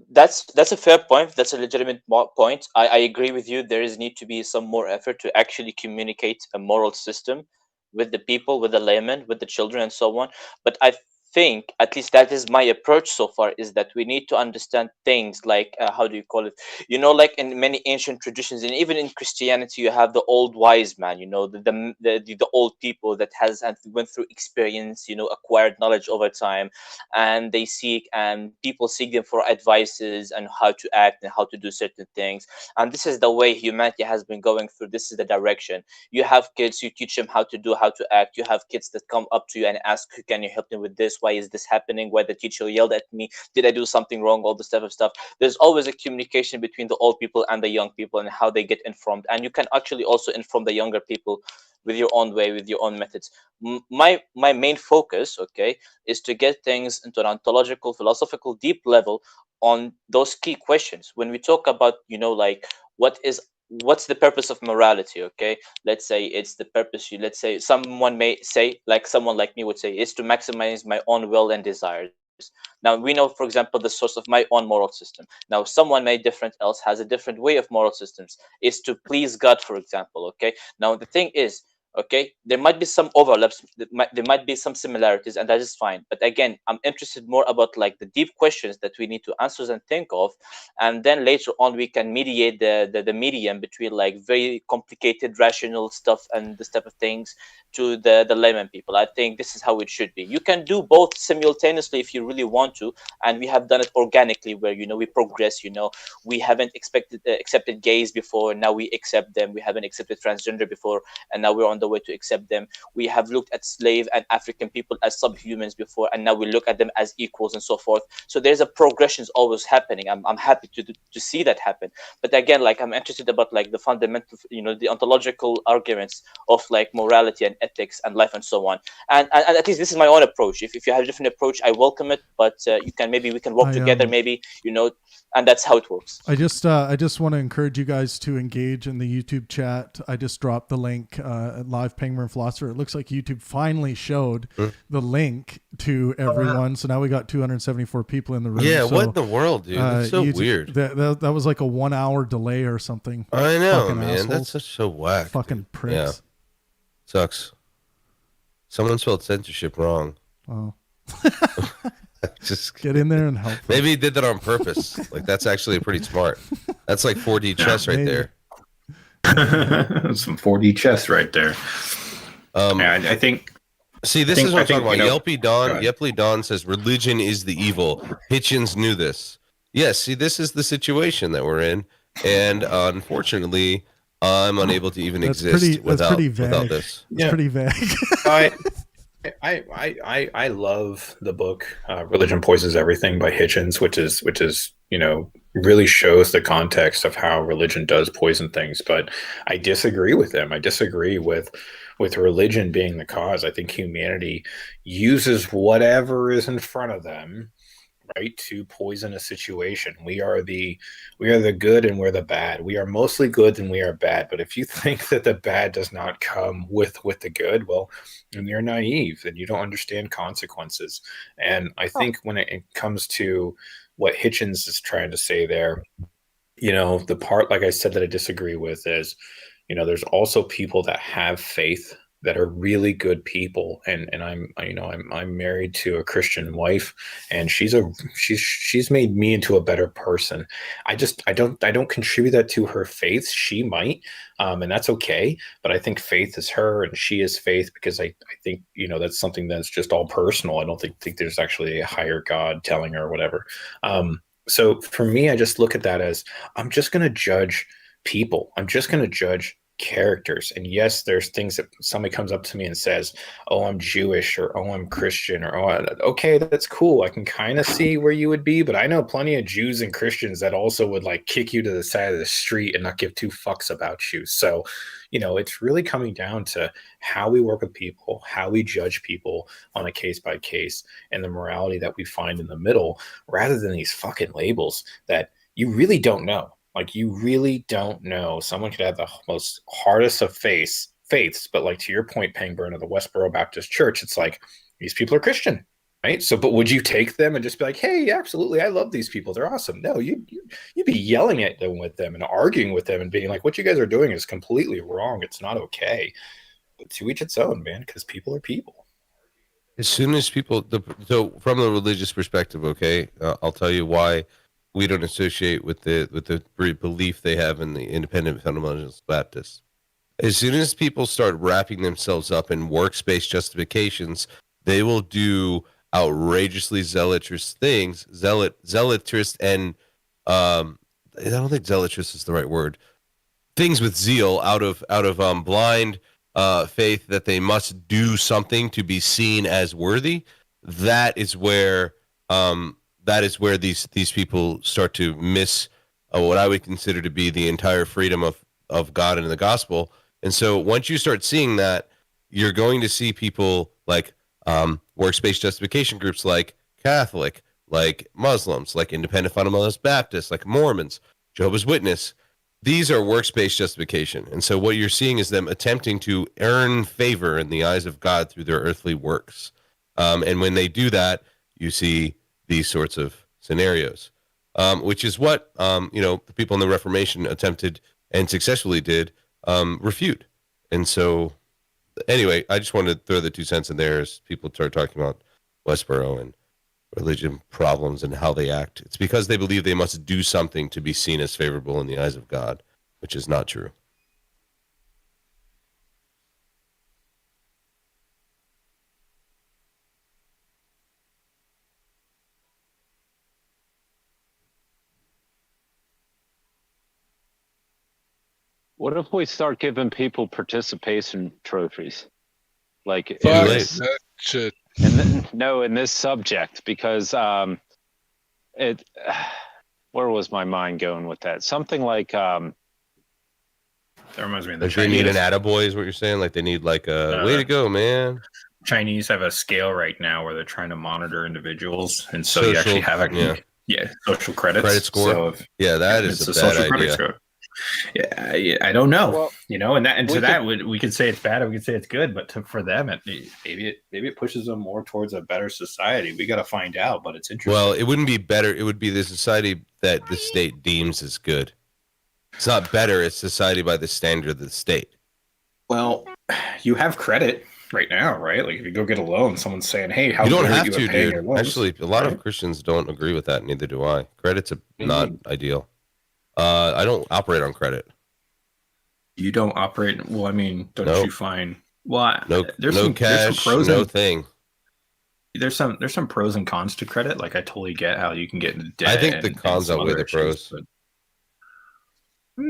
That's a fair point. That's a legitimate point. I agree with you. There is need to be some more effort to actually communicate a moral system with the people, with the laymen, with the children, and so on. But I think, at least that is my approach so far, is that we need to understand things like how do you call it? Like in many ancient traditions, and even in Christianity, you have the old wise man. The old people that have went through experience, acquired knowledge over time, and they seek and people seek them for advices and how to act and how to do certain things. And this is the way humanity has been going through. This is the direction. You have kids, you teach them how to act. You have kids that come up to you and ask, can you help me with this? Why is this happening? Why the teacher yelled at me? Did I do something wrong? All this type of stuff. There's always a communication between the old people and the young people and how they get informed. And you can actually also inform the younger people with your own way, with your own methods. My main focus, okay, is to get things into an ontological, philosophical, deep level on those key questions. When we talk about, like what's the purpose of morality? Okay, let's say it's the purpose. Let's say someone may say, like someone like me would say, is to maximize my own will and desires. Now we know, for example, the source of my own moral system. Now someone may different else has a different way of moral systems. Is to please God, for example. Okay. Now the thing is, okay, there might be some overlaps, there might be some similarities, and that is fine. But again, I'm interested more about like the deep questions that we need to answer and think of, and then later on we can mediate the medium between like very complicated rational stuff and this type of things to the layman people. I think this is how it should be. You can do both simultaneously if you really want to, and we have done it organically, where we progress. We haven't accepted gays before, now we accept them. We haven't accepted transgender before, and now we're on the way to accept them. We have looked at slave and African people as subhumans before, and now we look at them as equals, and so forth. So there's a progression always happening. I'm happy to see that happen. But again, like I'm interested about like the fundamental, the ontological arguments of like morality and ethics and life and so on. And at least this is my own approach. If you have a different approach, I welcome it. But we can work together, maybe, and that's how it works. I just want to encourage you guys to engage in the YouTube chat. I just dropped the link at Live Pangburn Philosopher. It looks like YouTube finally showed the link to everyone. So now we got 274 people in the room. Yeah, so, what in the world, dude? That's so YouTube, weird. That was like a 1 hour delay or something. I know, Fucking man. assholes. That's such so whack. Fucking pricks. Yeah. Sucks. Someone spelled censorship wrong. Oh. Just get in there and help. Maybe he did that on purpose. Like that's actually pretty smart. That's like 4D chess right there. Some 4D chess right there. I think. See, this is what I'm talking about. Yelpy Don says religion is the evil. Hitchens knew this. Yes. See, this is the situation that we're in, and unfortunately, I'm unable to even exist without this. It's pretty vague. I love the book "Religion Poisons Everything" by Hitchens, which is really shows the context of how religion does poison things. But I disagree with them. I disagree with religion being the cause. I think humanity uses whatever is in front of them, right, to poison a situation. We are the good and we're the bad. We are mostly good and we are bad. But if you think that the bad does not come with the good, well, then you're naive and you don't understand consequences. And I think when it comes to what Hitchens is trying to say there, the part, like I said, that I disagree with is, there's also people that have faith that are really good people, and I'm married to a Christian wife, and she's made me into a better person. I don't contribute that to her faith. She might, and that's okay. But I think faith is her, and she is faith, because I think that's something that's just all personal. I don't think there's actually a higher God telling her or whatever. So for me, I just look at that as I'm just going to judge people. I'm just going to judge characters. And yes, there's things that somebody comes up to me and says, oh, I'm Jewish, or oh, I'm Christian, or oh, okay, that's cool. I can kind of see where you would be, but I know plenty of Jews and Christians that also would like kick you to the side of the street and not give two fucks about you. So, you know, it's really coming down to how we work with people, how we judge people on a case by case, and the morality that we find in the middle, rather than these fucking labels that you really don't know. Like, you really don't know. Someone could have the most hardest of faiths, but like to your point, Pangburn of the Westboro Baptist Church, it's like, these people are Christian, right? So, but would you take them and just be like, hey, absolutely, I love these people, they're awesome? No, you'd be yelling at them with them and arguing with them and being like, what you guys are doing is completely wrong. It's not okay. But to each its own, man, because people are people. As soon as people, so from a religious perspective, okay, I'll tell you why we don't associate with the belief they have in the independent fundamentalist Baptists. As soon as people start wrapping themselves up in works-based justifications, they will do outrageously zealotous things, zealotous, and I don't think zealotous is the right word. Things with zeal out of blind faith that they must do something to be seen as worthy. That is where these people start to miss what I would consider to be the entire freedom of God and the gospel. And so once you start seeing that, you're going to see people like works-based justification groups like Catholic, like Muslims, like independent fundamentalist Baptists, like Mormons, Jehovah's Witness. These are works-based justification. And so what you're seeing is them attempting to earn favor in the eyes of God through their earthly works. And when they do that, you see these sorts of scenarios, which is what the people in the Reformation attempted and successfully did refute. And so, anyway, I just wanted to throw the 2 cents in there as people start talking about Westboro and religion problems and how they act. It's because they believe they must do something to be seen as favorable in the eyes of God, which is not true. What if we start giving people participation trophies? Like Shit. in this subject, because where was my mind going with that? Something like that reminds me of the like Chinese. They need an attaboy is what you're saying? Like they need like a way to go, man. Chinese have a scale right now where they're trying to monitor individuals, and so Social, you actually have social credits. Credit score. So that is a bad idea. Score. Yeah, I don't know. Well, we could say it's bad, or we could say it's good. But for them, maybe it pushes them more towards a better society. We got to find out. But it's interesting. Well, it wouldn't be better. It would be the society that the state deems as good. It's not better. It's society by the standard of the state. Well, you have credit right now, right? Like if you go get a loan, someone's saying, "Hey, how you don't good have are you to, at paying dude." your loans? Actually, a lot of Christians don't agree with that. Neither do I. Credit's not ideal. I don't operate on credit. You don't operate. Well, I mean, don't you find? Well, there's some cash, there's some pros thing. There's some pros and cons to credit. Like I totally get how you can get into debt. I think the cons outweigh the pros. But, I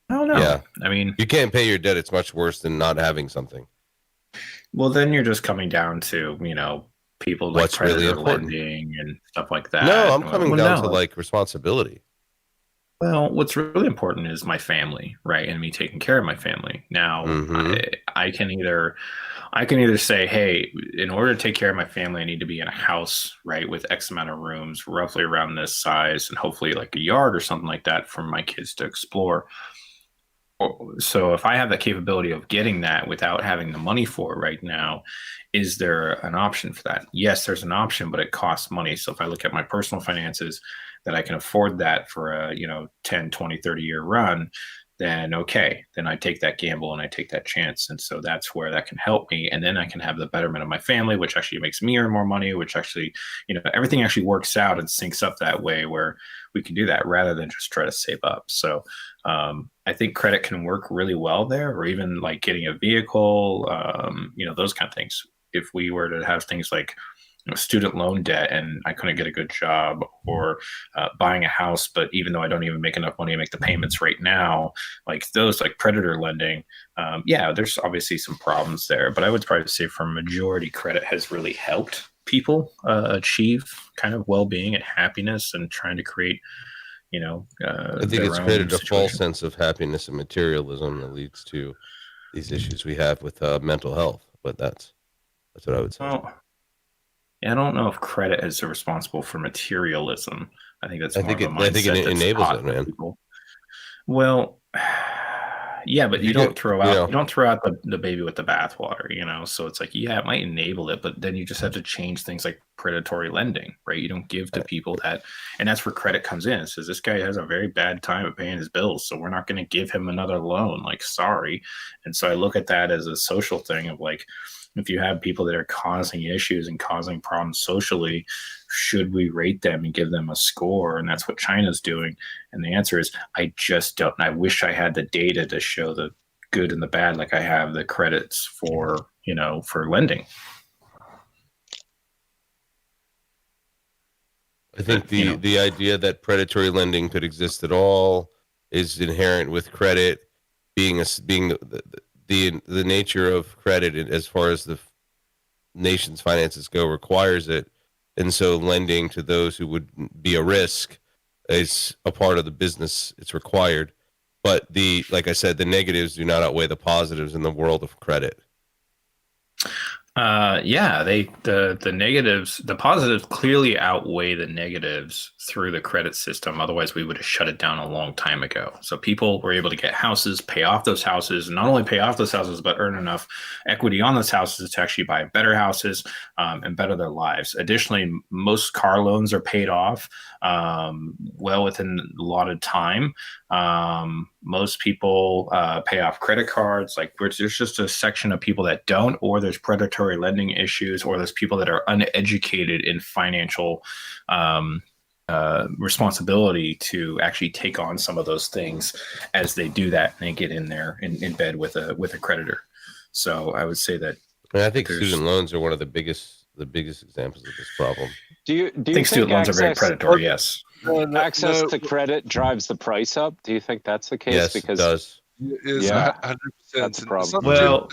don't know. Yeah, I mean, you can't pay your debt. It's much worse than not having something. Well, then you're just coming down to people like what's really important lending and stuff like that. No, I'm coming down to like responsibility. Well, what's really important is my family, right? And me taking care of my family. Now, I can either say, hey, in order to take care of my family, I need to be in a house, right, with X amount of rooms, roughly around this size, and hopefully like a yard or something like that for my kids to explore. So if I have the capability of getting that without having the money for it right now, is there an option for that? Yes, there's an option, but it costs money. So if I look at my personal finances, that I can afford that for a 10, 20, 30 year run, then okay, then I take that gamble and I take that chance. And so that's where that can help me. And then I can have the betterment of my family, which actually makes me earn more money, which actually, everything actually works out and syncs up that way where we can do that rather than just try to save up. So I think credit can work really well there, or even like getting a vehicle, those kind of things. If we were to have things like student loan debt and I couldn't get a good job, or buying a house, but even though I don't even make enough money to make the payments right now, like those, like predator lending, yeah, there's obviously some problems there. But I would probably say for majority, credit has really helped people achieve kind of well-being and happiness and trying to create, I think it's created a false sense of happiness and materialism that leads to these issues we have with mental health. But that's what I would say. Well, I don't know if credit is responsible for materialism. I think that's more of a mindset. I think it enables it, man. People. Well, yeah, but you don't throw out the baby with the bathwater, So it's like, yeah, it might enable it, but then you just have to change things like predatory lending, right? You don't give to people that, and that's where credit comes in. It says this guy has a very bad time of paying his bills, so we're not going to give him another loan. Like, sorry. And so I look at that as a social thing of like, if you have people that are causing issues and causing problems socially, should we rate them and give them a score? And that's what China's doing. And the answer is, I just don't. I wish I had the data to show the good and the bad, like I have the credits for, for lending. I think the idea that predatory lending could exist at all is inherent with credit being the nature of credit as far as the nation's finances go requires it, and so lending to those who would be a risk is a part of the business. It's required, but like I said, the negatives do not outweigh the positives in the world of credit. Yeah, the negatives, the positives clearly outweigh the negatives through the credit system. Otherwise, we would have shut it down a long time ago. So people were able to get houses, pay off those houses, and not only pay off those houses, but earn enough equity on those houses to actually buy better houses and better their lives. Additionally, most car loans are paid off well within a lot of time. Most people pay off credit cards. Like, there's just a section of people that don't, or there's predatory lending issues, or there's people that are uneducated in financial responsibility to actually take on some of those things as they do that, and they get in there in bed with a creditor. So I would say that. I think student loans are one of the biggest examples of this problem. Do you think student loans are very predatory? Yes. Access to credit drives the price up. Do you think that's the case? Yes, because it does. Yeah, 100%. That's the problem.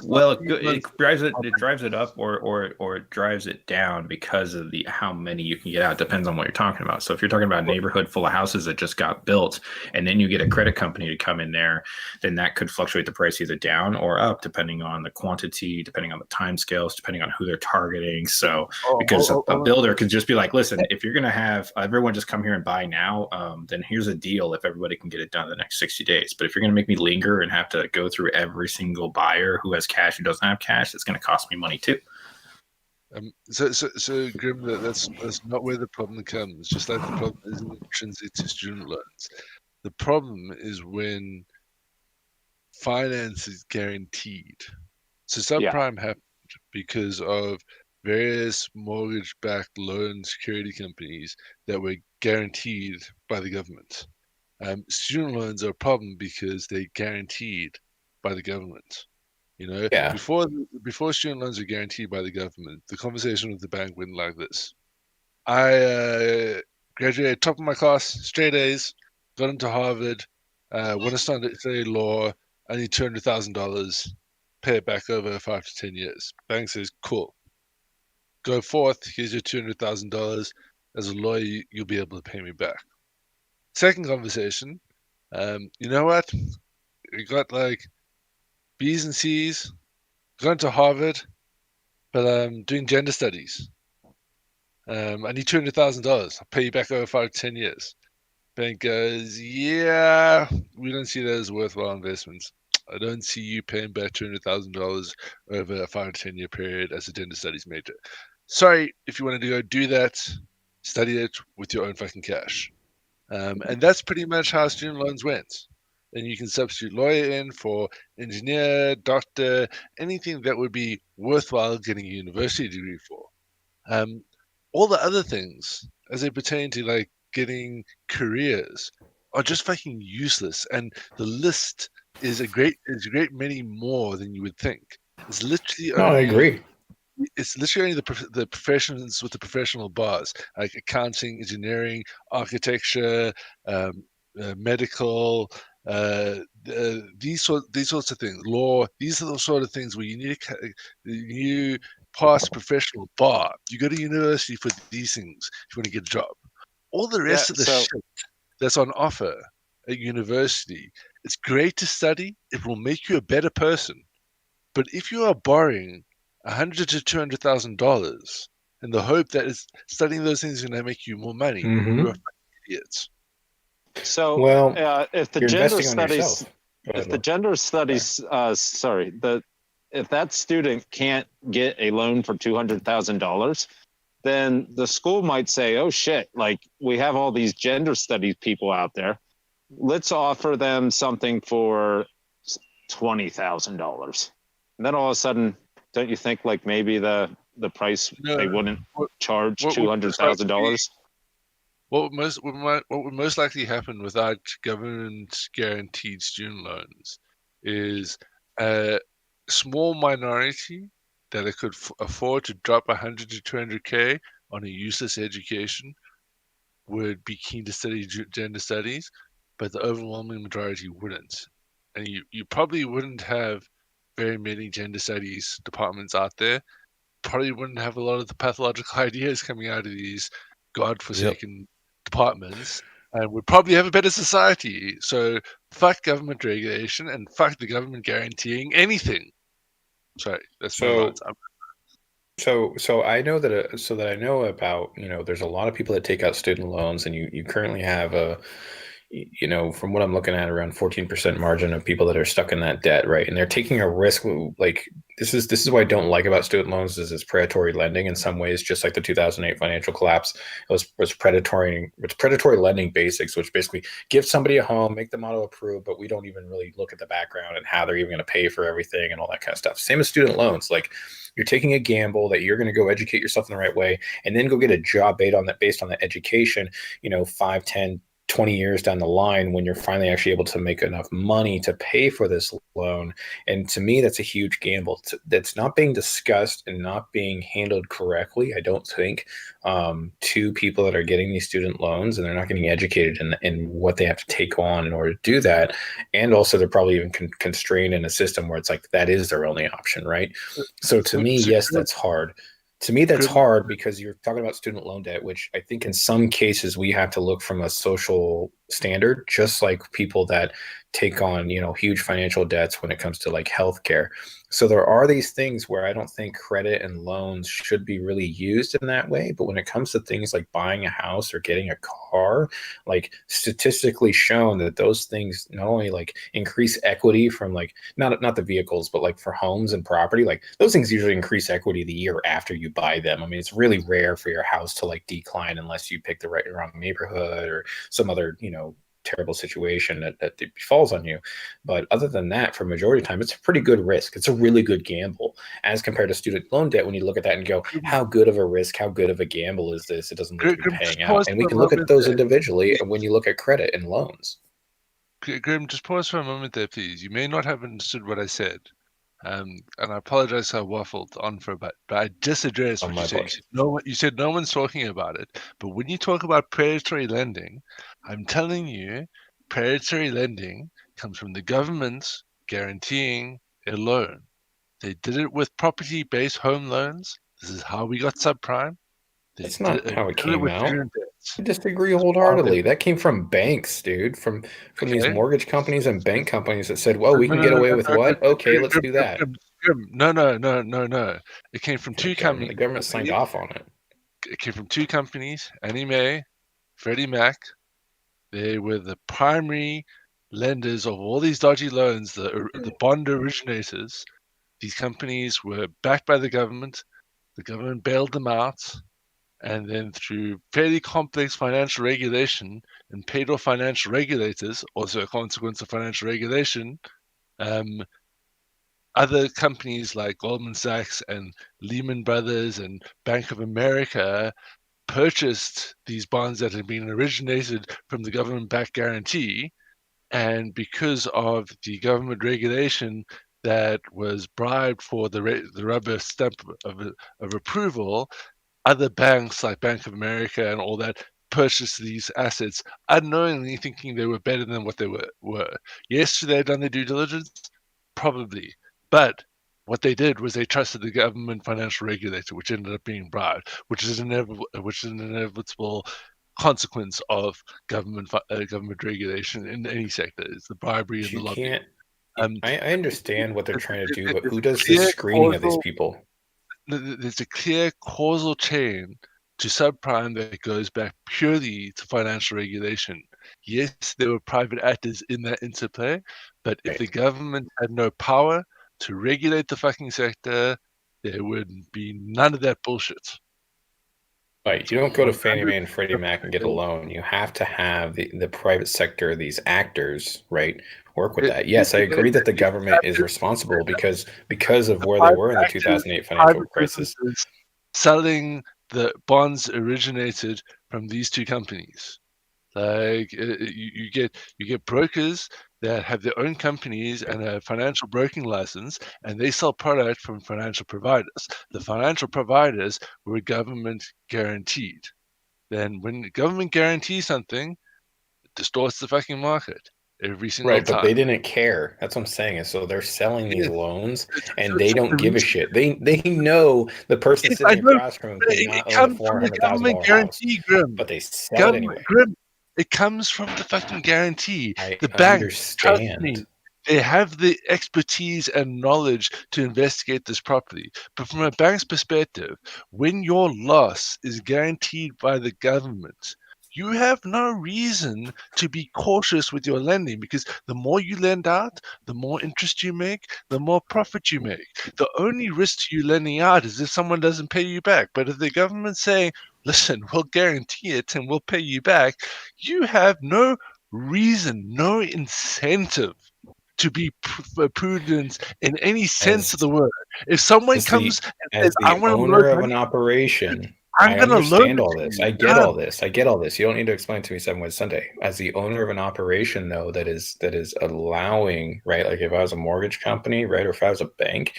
Well, it drives it up or it drives it down because of how many you can get out. It depends on what you're talking about. So if you're talking about a neighborhood full of houses that just got built, and then you get a credit company to come in there, then that could fluctuate the price either down or up, depending on the quantity, depending on the time scales, depending on who they're targeting. So because a builder could just be like, listen, if you're going to have everyone just come here and buy now, then here's a deal if everybody can get it done in the next 60 days. But if you're going to make me linger and have to go through every single buyer who has cash, who doesn't have cash, it's going to cost me money too. So Grim, that's not where the problem comes. Just like the problem isn't intrinsic to student loans. The problem is when finance is guaranteed. So subprime happened because of various mortgage-backed loan security companies that were guaranteed by the government. Student loans are a problem because they're guaranteed by the government. Before student loans are guaranteed by the government, the conversation with the bank went like this: I graduated top of my class, straight A's, got into Harvard, want to study law. I need $200,000, pay it back over 5 to 10 years. Bank says, cool. Go forth. Here's your $200,000. As a lawyer, you'll be able to pay me back. Second conversation, you know what? You got like B's and C's, going to Harvard, but I'm doing gender studies. I need $200,000. I'll pay you back over 5 to 10 years. Bank goes, yeah, we don't see that as worthwhile investments. I don't see you paying back $200,000 over a 5 to 10 year period as a gender studies major. Sorry, if you wanted to go do that, study it with your own fucking cash. And that's pretty much how student loans went. And you can substitute lawyer in for engineer, doctor, anything that would be worthwhile getting a university degree for. All the other things, as they pertain to like getting careers, are just fucking useless. And the list is a great many more than you would think. It's literally I agree. it's literally only the professions with the professional bars, like accounting, engineering, architecture, medical, these sorts of things, law. These are the sort of things where you pass a professional bar. You go to university for these things if you want to get a job. All the rest of the shit that's on offer at university, it's great to study. It will make you a better person. But if you are borrowing $100,000 to $200,000 in the hope that studying those things is going to make you more money, you're a fucking idiot. So, Well, if the you're gender investing on yourself. studies, Go ahead, if the Will. gender studies, if that student can't get a loan for $200,000, then the school might say, "Oh shit! Like we have all these gender studies people out there. Let's offer them something for $20,000." And then all of a sudden, don't you think like maybe the price they wouldn't charge $200,000? What would most likely happen without government guaranteed student loans is a small minority that could afford to drop 100 to 200K on a useless education would be keen to study gender studies, but the overwhelming majority wouldn't. And you probably wouldn't have very many gender studies departments out there. Probably wouldn't have a lot of the pathological ideas coming out of these godforsaken departments, and would probably have a better society. So fuck government regulation and fuck the government guaranteeing anything. Sorry, that's my lines. So I know that I know about, there's a lot of people that take out student loans, and you currently have from what I'm looking at, around 14% margin of people that are stuck in that debt, right? And they're taking a risk. Like this is what I don't like about student loans is it's predatory lending in some ways, just like the 2008 financial collapse. It was predatory lending basics, which basically give somebody a home, make them auto approved, but we don't even really look at the background and how they're even going to pay for everything and all that kind of stuff. Same as student loans. Like you're taking a gamble that you're going to go educate yourself in the right way and then go get a job based on that education, 5, 10, 20 years down the line when you're finally actually able to make enough money to pay for this loan. And to me, that's a huge gamble that's not being discussed and not being handled correctly, I don't think, to people that are getting these student loans, and they're not getting educated in what they have to take on in order to do that. And also they're probably even constrained in a system where it's like that is their only option, right? So to me, yes, that's hard. To me, that's hard because you're talking about student loan debt, which I think in some cases we have to look from a social standard, just like people that take on, huge financial debts when it comes to like healthcare. So there are these things where I don't think credit and loans should be really used in that way. But when it comes to things like buying a house or getting a car, like statistically shown that those things not only like increase equity from like not the vehicles, but like for homes and property, like those things usually increase equity the year after you buy them. I mean, it's really rare for your house to like decline unless you pick the right or wrong neighborhood or some other, terrible situation that falls on you. But other than that, for majority of the time, it's a pretty good risk. It's a really good gamble as compared to student loan debt. When you look at that and go, how good of a risk, how good of a gamble is this? It doesn't look to be paying out. And we can look at those individually when you look at credit and loans. Grim, just pause for a moment there, please. You may not have understood what I said. And I apologize I waffled on for a bit, but I just addressed what you said. You said no one's talking about it, but when you talk about predatory lending, I'm telling you, predatory lending comes from the government guaranteeing a loan. They did it with property-based home loans. This is how we got subprime. That's not how it came out. I disagree wholeheartedly. That came from banks, dude, from these mortgage companies and bank companies that said, well, we can get away with what? Okay, let's do that. No. It came from two companies. The government signed off on it. It came from two companies, Annie Mae, Freddie Mac. They were the primary lenders of all these dodgy loans, the bond originators. These companies were backed by the government. The government bailed them out. And then through fairly complex financial regulation and paid off financial regulators, also a consequence of financial regulation, other companies like Goldman Sachs and Lehman Brothers and Bank of America purchased these bonds that had been originated from the government-backed guarantee. And because of the government regulation, that was bribed for the rubber stamp of approval, other banks like Bank of America and all that purchased these assets unknowingly, thinking they were better than what they were. Yes, should they have done their due diligence? Probably. But what they did was they trusted the government financial regulator, which ended up being bribed, which is an inevitable consequence of government regulation in any sector. It's the bribery But and the you lobbying. can't. I understand what they're trying to do, but There's who a does the clear screening of these causal people? there's a clear causal chain to subprime that goes back purely to financial regulation. Yes, there were private actors in that interplay, but if the government had no power to regulate the fucking sector, there would be none of that bullshit. Right. You don't go to Fannie Mae and Freddie Mac and get a loan. You have to have the private sector, these actors, right, work with that. Yes, I agree that the government is responsible because of where they were in the 2008 financial crisis. Selling the bonds originated from these two companies. Like you get brokers that have their own companies and a financial broking license, and they sell product from financial providers. The financial providers were government guaranteed. Then when the government guarantees something, it distorts the fucking market every single Right, time. but they didn't care. That's what I'm saying. And so they're selling these loans, and they the don't give a reason- shit. They know the person Yes, I sitting know, across from them but it cannot own a comes from the government $400,000 house, guarantee, Grim. but they sell it anyway. Grim, it comes from the fucking guarantee. I The bank, trust me, understand. they have the expertise and knowledge to investigate this properly. But from a bank's perspective, when your loss is guaranteed by the government, you have no reason to be cautious with your lending, because the more you lend out, the more interest you make, the more profit you make. The only risk to you lending out is if someone doesn't pay you back. But if the government's saying, listen, we'll guarantee it and we'll pay you back, you have no reason, no incentive to be prudent in any sense of the word. If someone comes and says, I want to owner load of money, an operation, I'm I going to load understand it all to this. you. I get all this. I get all this. You don't need to explain to me 7 Ways Sunday. As the owner of an operation, though, that is allowing, right? Like if I was a mortgage company, right, or if I was a bank,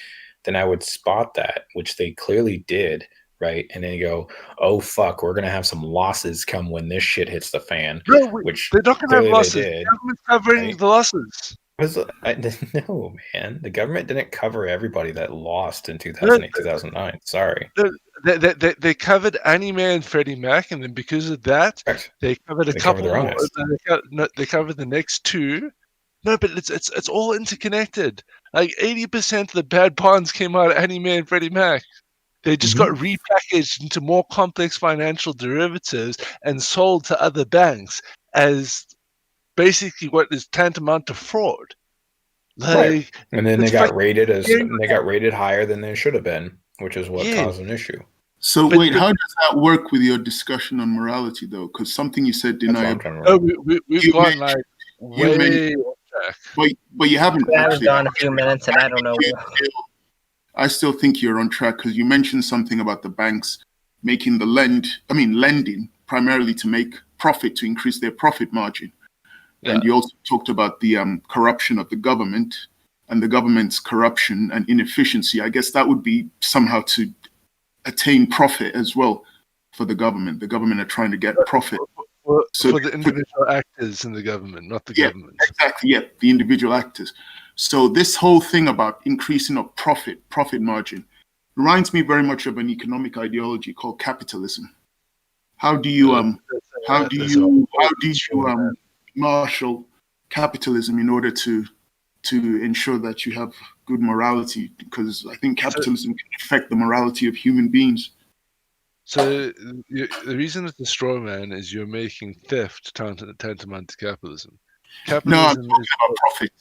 then I would spot that, which they clearly did, right? And then you go, oh fuck, we're gonna have some losses come when this shit hits the fan. No, which they're not going to have clearly losses. they The did. government's covering right? the losses. No, man. The government didn't cover everybody that lost in 2008, 2009. Sorry. They covered Annie Mae and Freddie Mac, and then because of that, they covered They covered their own ass. They covered the next two. No, but it's all interconnected. Like 80% of the bad bonds came out of Annie Mae and Freddie Mac. They just got repackaged into more complex financial derivatives and sold to other banks as basically what is tantamount to fraud. Like, right. And then they got rated higher than they should have been, which is what caused an issue. So wait, how does that work with your discussion on morality, though? Because something you said deniable. Oh, we've gone like way off track. But you haven't. I was gone a few minutes, and I don't know. I still think you're on track because you mentioned something about the banks making lending primarily to make profit, to increase their profit margin. Yeah. And you also talked about the corruption of the government and the government's corruption and inefficiency. I guess that would be somehow to attain profit as well for the government. The government are trying to get profit. For the individual actors in the government, not the government. Exactly, yeah, the individual actors. So this whole thing about increasing of profit margin, reminds me very much of an economic ideology called capitalism. How do you marshal capitalism in order to ensure that you have good morality? Because I think capitalism can affect the morality of human beings. So the reason it's a straw man is you're making theft tantamount to capitalism. No, I'm talking about profit.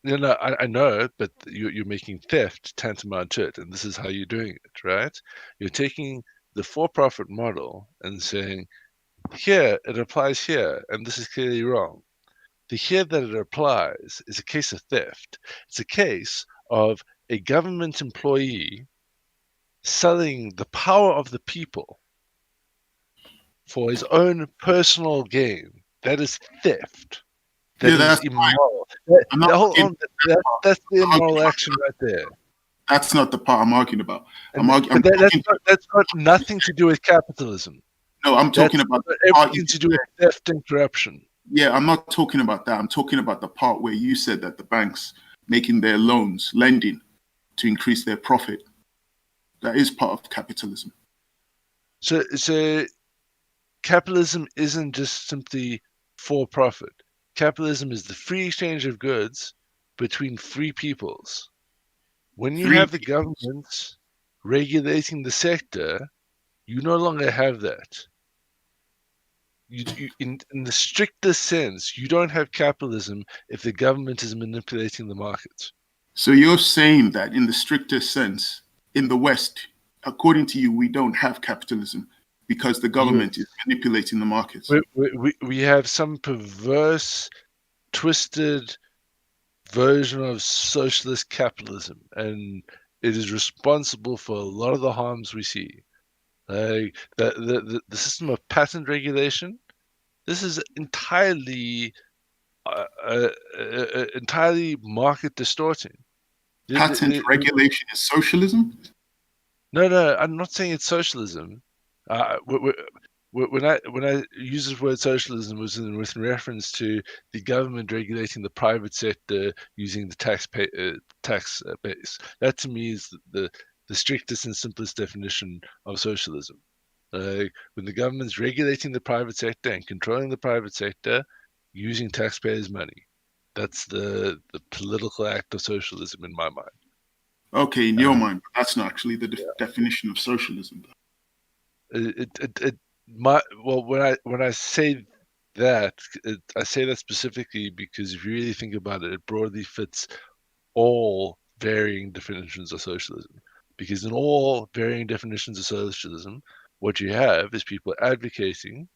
No, I know, but you're making theft tantamount to it, and this is how you're doing it, right? You're taking the for-profit model and saying, here, it applies here, and this is clearly wrong. The here that it applies is a case of theft. It's a case of a government employee selling the power of the people for his own personal gain. That is theft. that Yeah, is that's immoral. I'm not arguing That's the immoral action right there. That's not the part I'm arguing about. But that's got nothing to do with capitalism. No, I'm talking That's about got everything to do with theft and corruption. Yeah, I'm not talking about that. I'm talking about the part where you said that the banks making their loans, lending to increase their profit. That is part of capitalism. So capitalism isn't just simply for profit. Capitalism is the free exchange of goods between free peoples. When you have the government regulating the sector, you no longer have that. In the strictest sense, you don't have capitalism if the government is manipulating the market. So you're saying that in the strictest sense, in the West, according to you, we don't have capitalism because the government is manipulating the markets. We have some perverse, twisted version of socialist capitalism, and it is responsible for a lot of the harms we see. Like the system of patent regulation, this is entirely market distorting. Patent regulation is socialism? No, I'm not saying it's socialism. When I use the word socialism, was with reference to the government regulating the private sector using the tax base. That to me is the strictest and simplest definition of socialism. When the government's regulating the private sector and controlling the private sector using taxpayers' money, that's the political act of socialism in my mind. Okay, in your mind, but that's not actually the definition of socialism. When I say that, I say that specifically because if you really think about it, it broadly fits all varying definitions of socialism. Because in all varying definitions of socialism, what you have is people advocating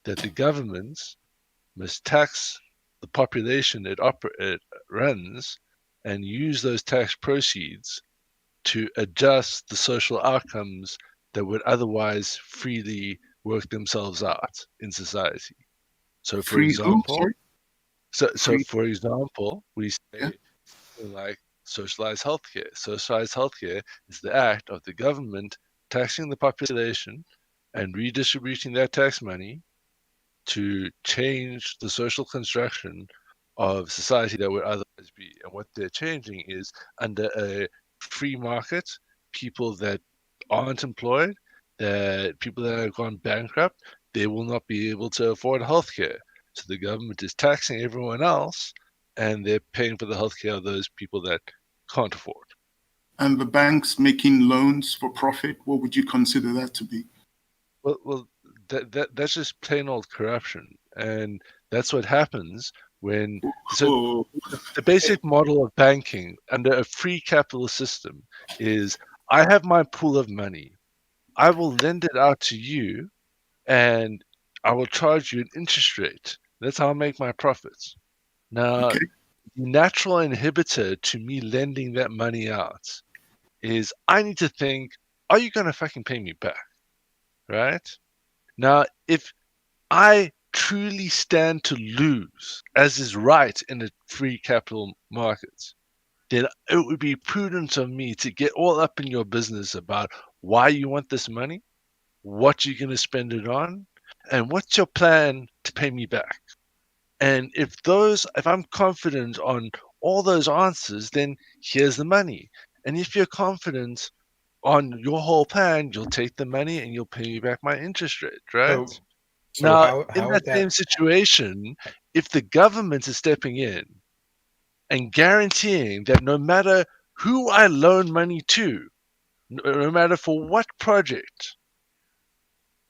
that the governments must tax the population it runs and use those tax proceeds to adjust the social outcomes that would otherwise freely work themselves out in society. So, for example, we say like socialized healthcare. Socialized healthcare is the act of the government taxing the population and redistributing that tax money to change the social construction of society that would otherwise be. And what they're changing is under a free market, people that aren't employed, that people that have gone bankrupt, they will not be able to afford healthcare. So the government is taxing everyone else, and they're paying for the healthcare of those people that can't afford. And the banks making loans for profit, what would you consider that to be? Well, that's just plain old corruption, and that's what happens when. So the basic model of banking under a free capitalist system is: I have my pool of money, I will lend it out to you, and I will charge you an interest rate. That's how I make my profits. Now, the natural inhibitor to me lending that money out is I need to think: are you going to fucking pay me back? Right? Now, if I truly stand to lose, as is right in a free capital market, then it would be prudent of me to get all up in your business about why you want this money, what you're going to spend it on, and what's your plan to pay me back. And if I'm confident on all those answers, then here's the money. And if you're confident on your whole plan, you'll take the money and you'll pay me back my interest rate, right? So now, how in would that same situation, if the government is stepping in and guaranteeing that no matter who I loan money to, no matter for what project,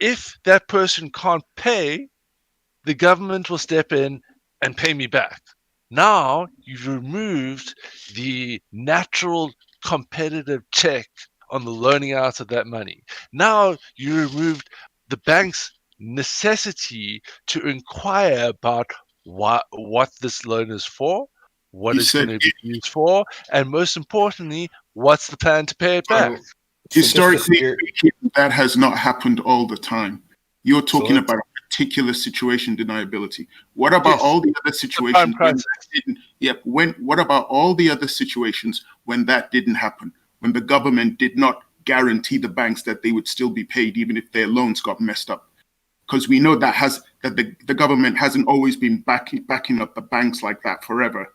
if that person can't pay, the government will step in and pay me back. Now you've removed the natural competitive check on the loaning out of that money. Now you removed the bank's necessity to inquire about what this loan is for, what it's going to be used for, and most importantly, what's the plan to pay it back. Historically speaking, that has not happened all the time. You're talking about particular situation deniability. What about Yes. all the other situations when process. that didn't? Yep. What about all the other situations when that didn't happen? When the government did not guarantee the banks that they would still be paid even if their loans got messed up? Because we know that the government hasn't always been backing up the banks like that forever.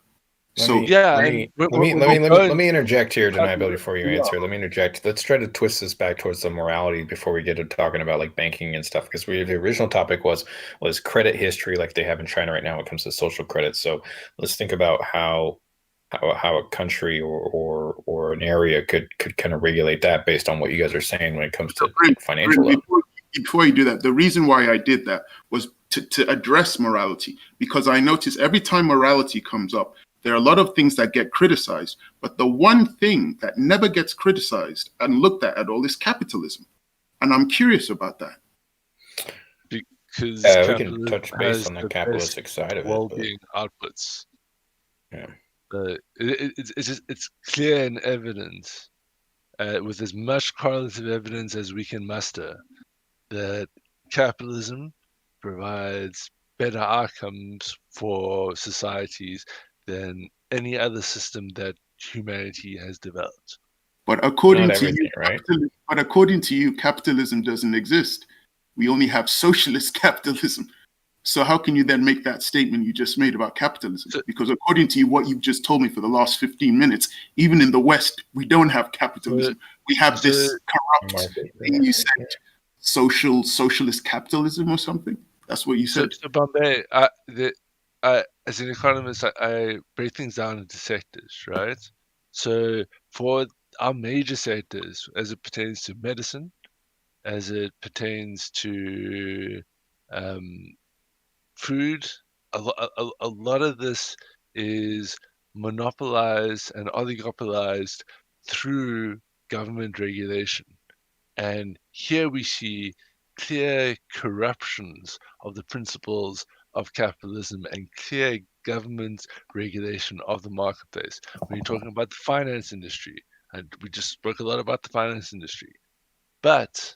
Let So me, Yeah, let and me, we're, let me, we're let me, let me, going let me interject here, to deniability, before you answer. Let me interject. Let's try to twist this back towards the morality before we get to talking about like banking and stuff. Because the original topic was credit history, like they have in China right now when it comes to social credit. So let's think about how a country or an area could kind of regulate that based on what you guys are saying when it comes to like, financial law. Before you do that, the reason why I did that was to address morality, because I notice every time morality comes up, there are a lot of things that get criticized, but the one thing that never gets criticized and looked at all is capitalism. And I'm curious about that. because we can touch base has on the the capitalistic best side of it. well-being outputs. Yeah. It's clear and evident, with as much correlative evidence as we can muster, that capitalism provides better outcomes for societies than any other system that humanity has developed. But according Not to you, everything, right? capitalism doesn't exist. We only have socialist capitalism. So how can you then make that statement you just made about capitalism? Because according to you, what you've just told me for the last 15 minutes, even in the West, we don't have capitalism. We have this corrupt thing you said, socialist capitalism or something. That's what you said. So Bombay, as an economist, I break things down into sectors, right? So for our major sectors, as it pertains to medicine, as it pertains to food, a lot of this is monopolized and oligopolized through government regulation. And here we see clear corruptions of the principles of capitalism and clear government regulation of the marketplace. When you're talking about the finance industry, and we just spoke a lot about the finance industry, but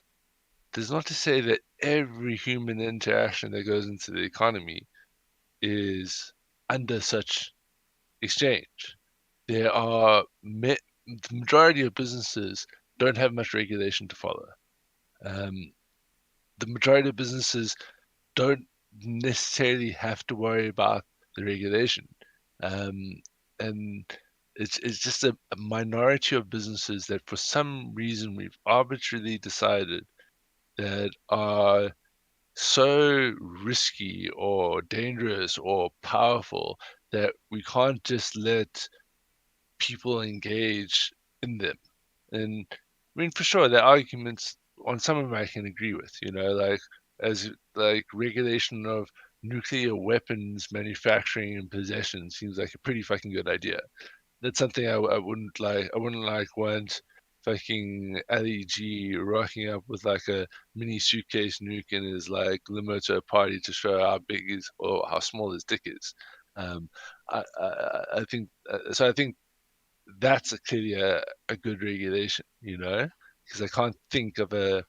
there's not to say that every human interaction that goes into the economy is under such exchange. There are the majority of businesses don't have much regulation to follow. The majority of businesses don't necessarily have to worry about the regulation, and it's just a minority of businesses that for some reason we've arbitrarily decided that are so risky or dangerous or powerful that we can't just let people engage in them. And I mean, for sure, there are arguments on some of them I can agree with, like regulation of nuclear weapons manufacturing and possession seems like a pretty fucking good idea. That's something I wouldn't like. I wouldn't want fucking LEG rocking up with like a mini suitcase nuke in his like limo to a party to show how big his or how small his dick is. I think so. I think that's clearly a good regulation, because I can't think of a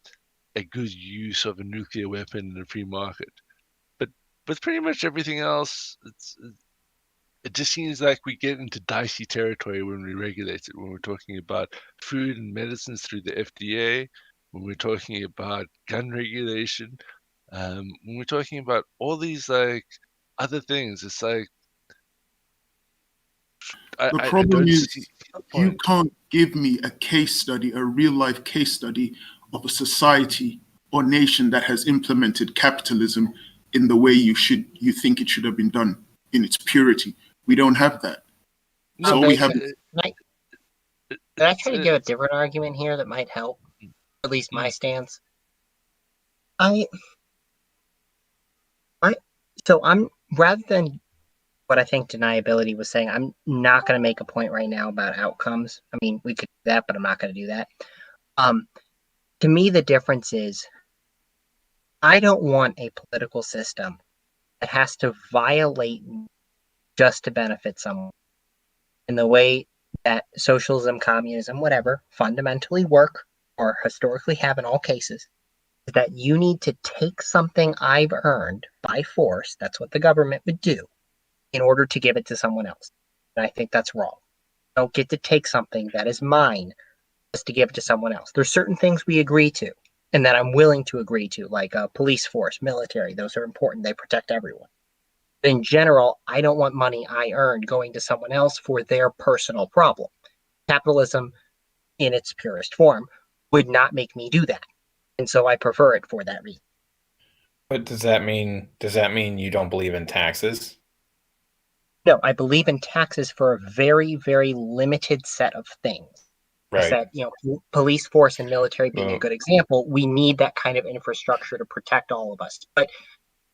good use of a nuclear weapon in a free market. But with pretty much everything else, it just seems like we get into dicey territory when we regulate it. When we're talking about food and medicines through the FDA, when we're talking about gun regulation, when we're talking about all these like other things, it's like The I problem don't is see the you point. can't give me a case study, a real life case study of a society or nation that has implemented capitalism in the way you think it should have been done in its purity. We don't have that. So all we have is Can I try to give a different argument here that might help? At least my stance. So I'm rather than what I think deniability was saying, I'm not going to make a point right now about outcomes. I mean, we could do that, but I'm not going to do that. To me, the difference is I don't want a political system that has to violate just to benefit someone in the way that socialism, communism, whatever, fundamentally work or historically have in all cases. is that you need to take something I've earned by force, that's what the government would do, in order to give it to someone else. And I think that's wrong. I don't get to take something that is mine just to give it to someone else. There's certain things we agree to and that I'm willing to agree to, like a police force, military. Those are important. They protect everyone. But in general, I don't want money I earned going to someone else for their personal problem. Capitalism, in its purest form, would not make me do that. And so I prefer it for that reason. But does that mean you don't believe in taxes? No, I believe in taxes for a very, very limited set of things. Right. I said, police force and military being a good example, we need that kind of infrastructure to protect all of us. But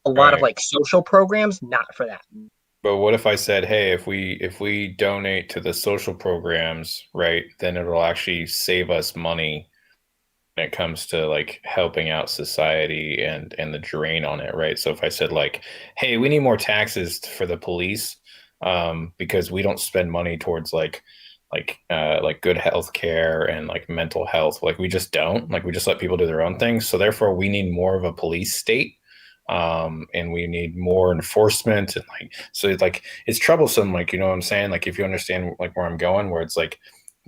a lot of like social programs, not for that. But what if I said, hey, if we donate to the social programs, right, then it'll actually save us money when it comes to like helping out society and the drain on it, right? So if I said like, hey, we need more taxes for the police, because we don't spend money towards like good health care and like mental health, like we just don't, like we just let people do their own things. So therefore we need more of a police state. And we need more enforcement, and like, so it's like, it's troublesome, like, you know what I'm saying? Like, if you understand like where I'm going, where it's like,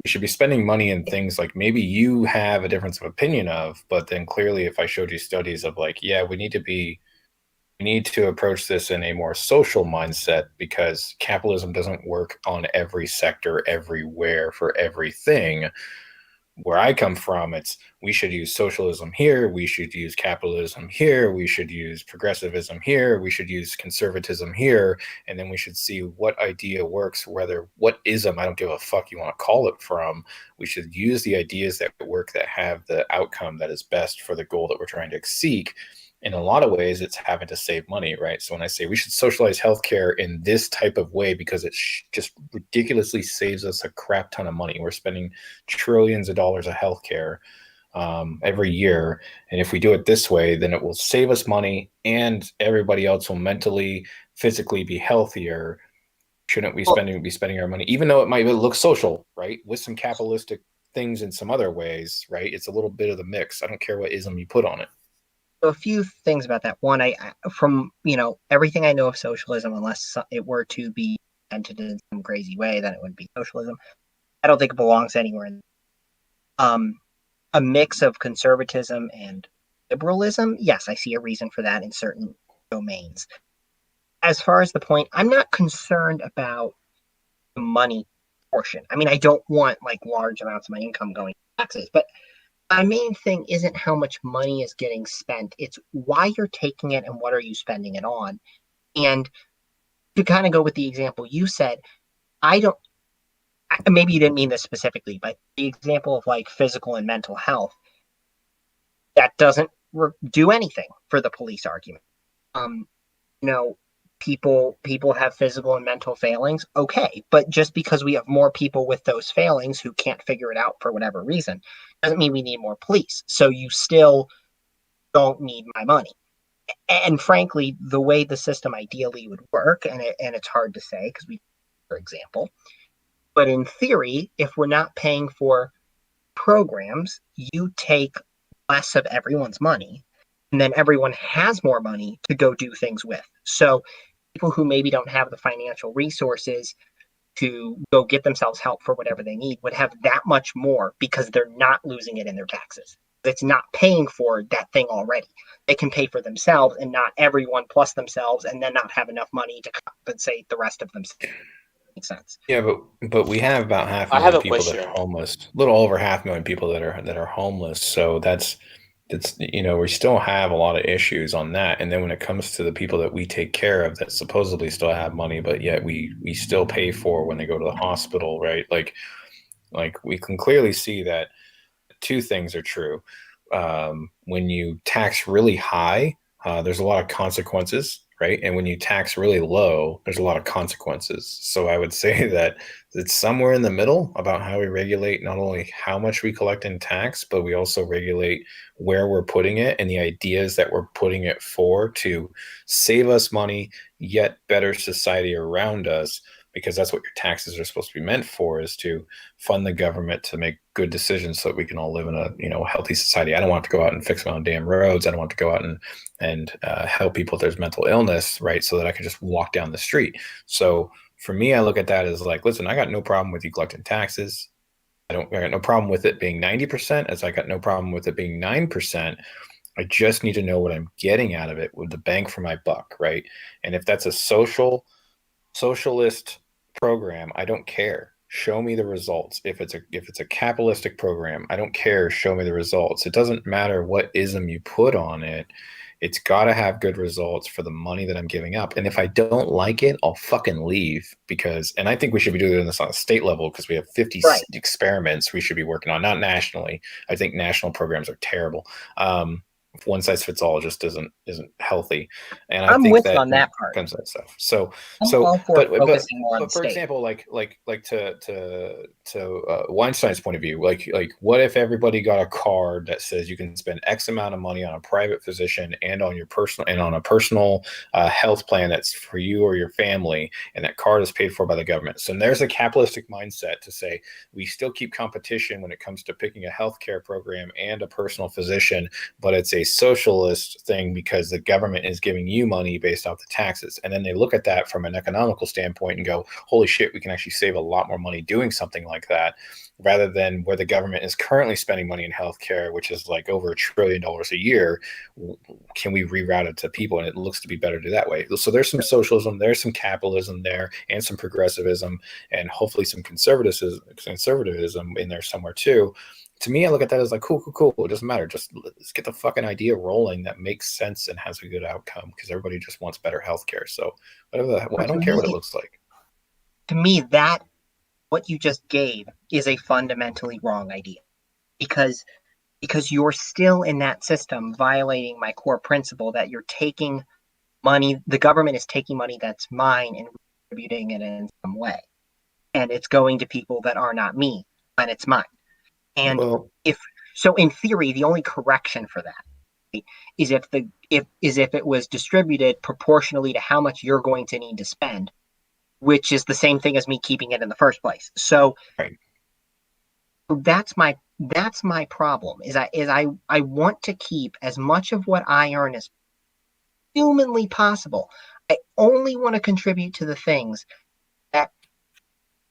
we should be spending money in things like maybe you have a difference of opinion of, but then clearly if I showed you studies of like, yeah, we need to approach this in a more social mindset, because capitalism doesn't work on every sector, everywhere, for everything. Where I come from, it's we should use socialism here, we should use capitalism here, we should use progressivism here, we should use conservatism here, and then we should see what idea works, what ism, I don't give a fuck you want to call it from. We should use the ideas that work, that have the outcome that is best for the goal that we're trying to seek. In a lot of ways, it's having to save money, right? So when I say we should socialize healthcare in this type of way because it just ridiculously saves us a crap ton of money. We're spending trillions of dollars of healthcare every year. And if we do it this way, then it will save us money and everybody else will mentally, physically be healthier. Shouldn't we be spending our money, even though it might look social, right? With some capitalistic things in some other ways, right? It's a little bit of the mix. I don't care what ism you put on it. So a few things about that. One, I from everything I know of socialism, unless it were to be invented in some crazy way, then it would be socialism. I don't think it belongs anywhere. A mix of conservatism and liberalism, yes, I see a reason for that in certain domains. As far as the point, I'm not concerned about the money portion. I mean, I don't want like large amounts of my income going to taxes, but my main thing isn't how much money is getting spent. It's why you're taking it and what are you spending it on. And to kind of go with the example you said, maybe you didn't mean this specifically, but the example of like physical and mental health, that doesn't do anything for the police argument. People have physical and mental failings, okay, but just because we have more people with those failings who can't figure it out for whatever reason doesn't mean we need more police. So you still don't need my money. And frankly, the way the system ideally would work, and it's hard to say because for example, but in theory, if we're not paying for programs, you take less of everyone's money, and then everyone has more money to go do things with. So people who maybe don't have the financial resources to go get themselves help for whatever they need would have that much more because they're not losing it in their taxes. It's not paying for that thing already. They can pay for themselves and not everyone plus themselves, and then not have enough money to compensate the rest of themselves. Makes sense. Yeah, but we have about 500,000 people that are homeless. A little over 500,000 people that are homeless. So that's we still have a lot of issues on that. And then when it comes to the people that we take care of that supposedly still have money, but yet we still pay for when they go to the hospital, right? Like we can clearly see that two things are true. When you tax really high, there's a lot of consequences, right? And when you tax really low, there's a lot of consequences. So I would say that it's somewhere in the middle about how we regulate not only how much we collect in tax, but we also regulate where we're putting it and the ideas that we're putting it for to save us money, yet better society around us. because that's what your taxes are supposed to be meant for, is to fund the government to make good decisions so that we can all live in a healthy society. I don't want to go out and fix my own damn roads. I don't want to go out and help people if there's mental illness, right? So that I can just walk down the street. So for me, I look at that as like, listen, I got no problem with you collecting taxes. I got no problem with it being 90%, as I got no problem with it being 9%. I just need to know what I'm getting out of it with the bang for my buck, right? And if that's a socialist program, I don't care. Show me the results. If it's a capitalistic program, I don't care. Show me the results. It doesn't matter what ism you put on it. It's got to have good results for the money that I'm giving up. And if I don't like it, I'll fucking leave, and I think we should be doing this on a state level, because we have 50 experiments we should be working on, not nationally. I think national programs are terrible. One size fits all just isn't healthy, and I I'm think with that you on that part. comes that stuff. So all for but focusing more on but the for state. example, like to Weinstein's point of view, like what if everybody got a card that says you can spend X amount of money on a private physician and on a personal health plan that's for you or your family, and that card is paid for by the government. So there's a capitalistic mindset to say we still keep competition when it comes to picking a healthcare program and a personal physician, but it's a socialist thing because the government is giving you money based off the taxes. And then they look at that from an economical standpoint and go, holy shit, we can actually save a lot more money doing something like that, rather than where the government is currently spending money in healthcare, which is like over $1 trillion a year. Can we reroute it to people? And it looks to be better to do that way. So there's some socialism, there's some capitalism there, and some progressivism, and hopefully some conservatism in there somewhere too. To me, I look at that as like, cool. It doesn't matter. Just let's get the fucking idea rolling that makes sense and has a good outcome, because everybody just wants better healthcare. So I don't care what it looks like. To me, that what you just gave is a fundamentally wrong idea, because you're still in that system violating my core principle that you're taking money. The government is taking money that's mine and distributing it in some way, and it's going to people that are not me, and it's mine. And if in theory, the only correction for that, right, is if it was distributed proportionally to how much you're going to need to spend, which is the same thing as me keeping it in the first place. So that's my problem. Is I want to keep as much of what I earn as humanly possible. I only want to contribute to the things that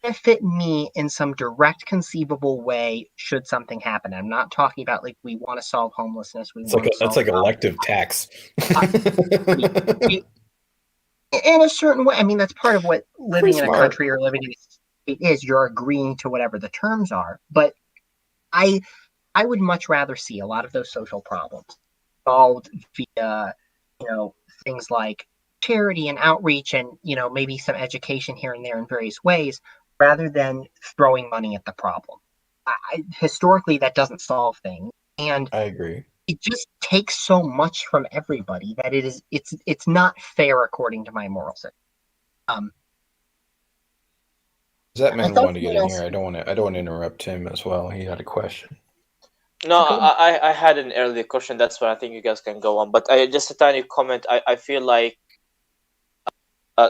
benefit me in some direct conceivable way should something happen. I'm not talking about like we want to solve homelessness. That's like elective tax. In a certain way. I mean, that's part of what living in a country or living in a state is. You're agreeing to whatever the terms are. But I would much rather see a lot of those social problems solved via, things like charity and outreach and, maybe some education here and there in various ways, rather than throwing money at the problem. Historically, that doesn't solve things. And I agree. It just takes so much from everybody that it's not fair according to my moral system. That man wanted to get in here. I don't want to interrupt him as well. He had a question. No, I had an earlier question. That's why I think you guys can go on. But just a tiny comment. I feel like.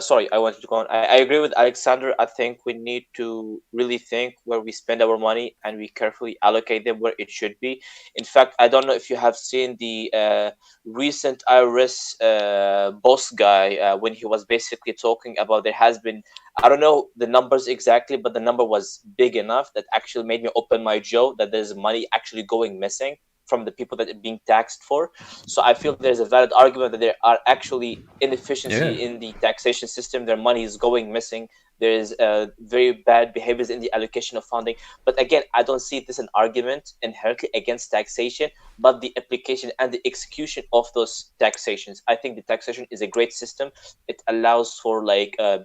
Sorry, I wanted to go on. I agree with Alexander. I think we need to really think where we spend our money and we carefully allocate them where it should be. In fact, I don't know if you have seen the recent IRS boss guy when he was basically talking about there has been, I don't know the numbers exactly, but the number was big enough that actually made me open my jaw that there's money actually going missing from the people that are being taxed for. So I feel there's a valid argument that there are actually inefficiency in the taxation system. Their money is going missing. There is very bad behaviors in the allocation of funding. But again, I don't see this an argument inherently against taxation, but the application and the execution of those taxations. I think the taxation is a great system. It allows for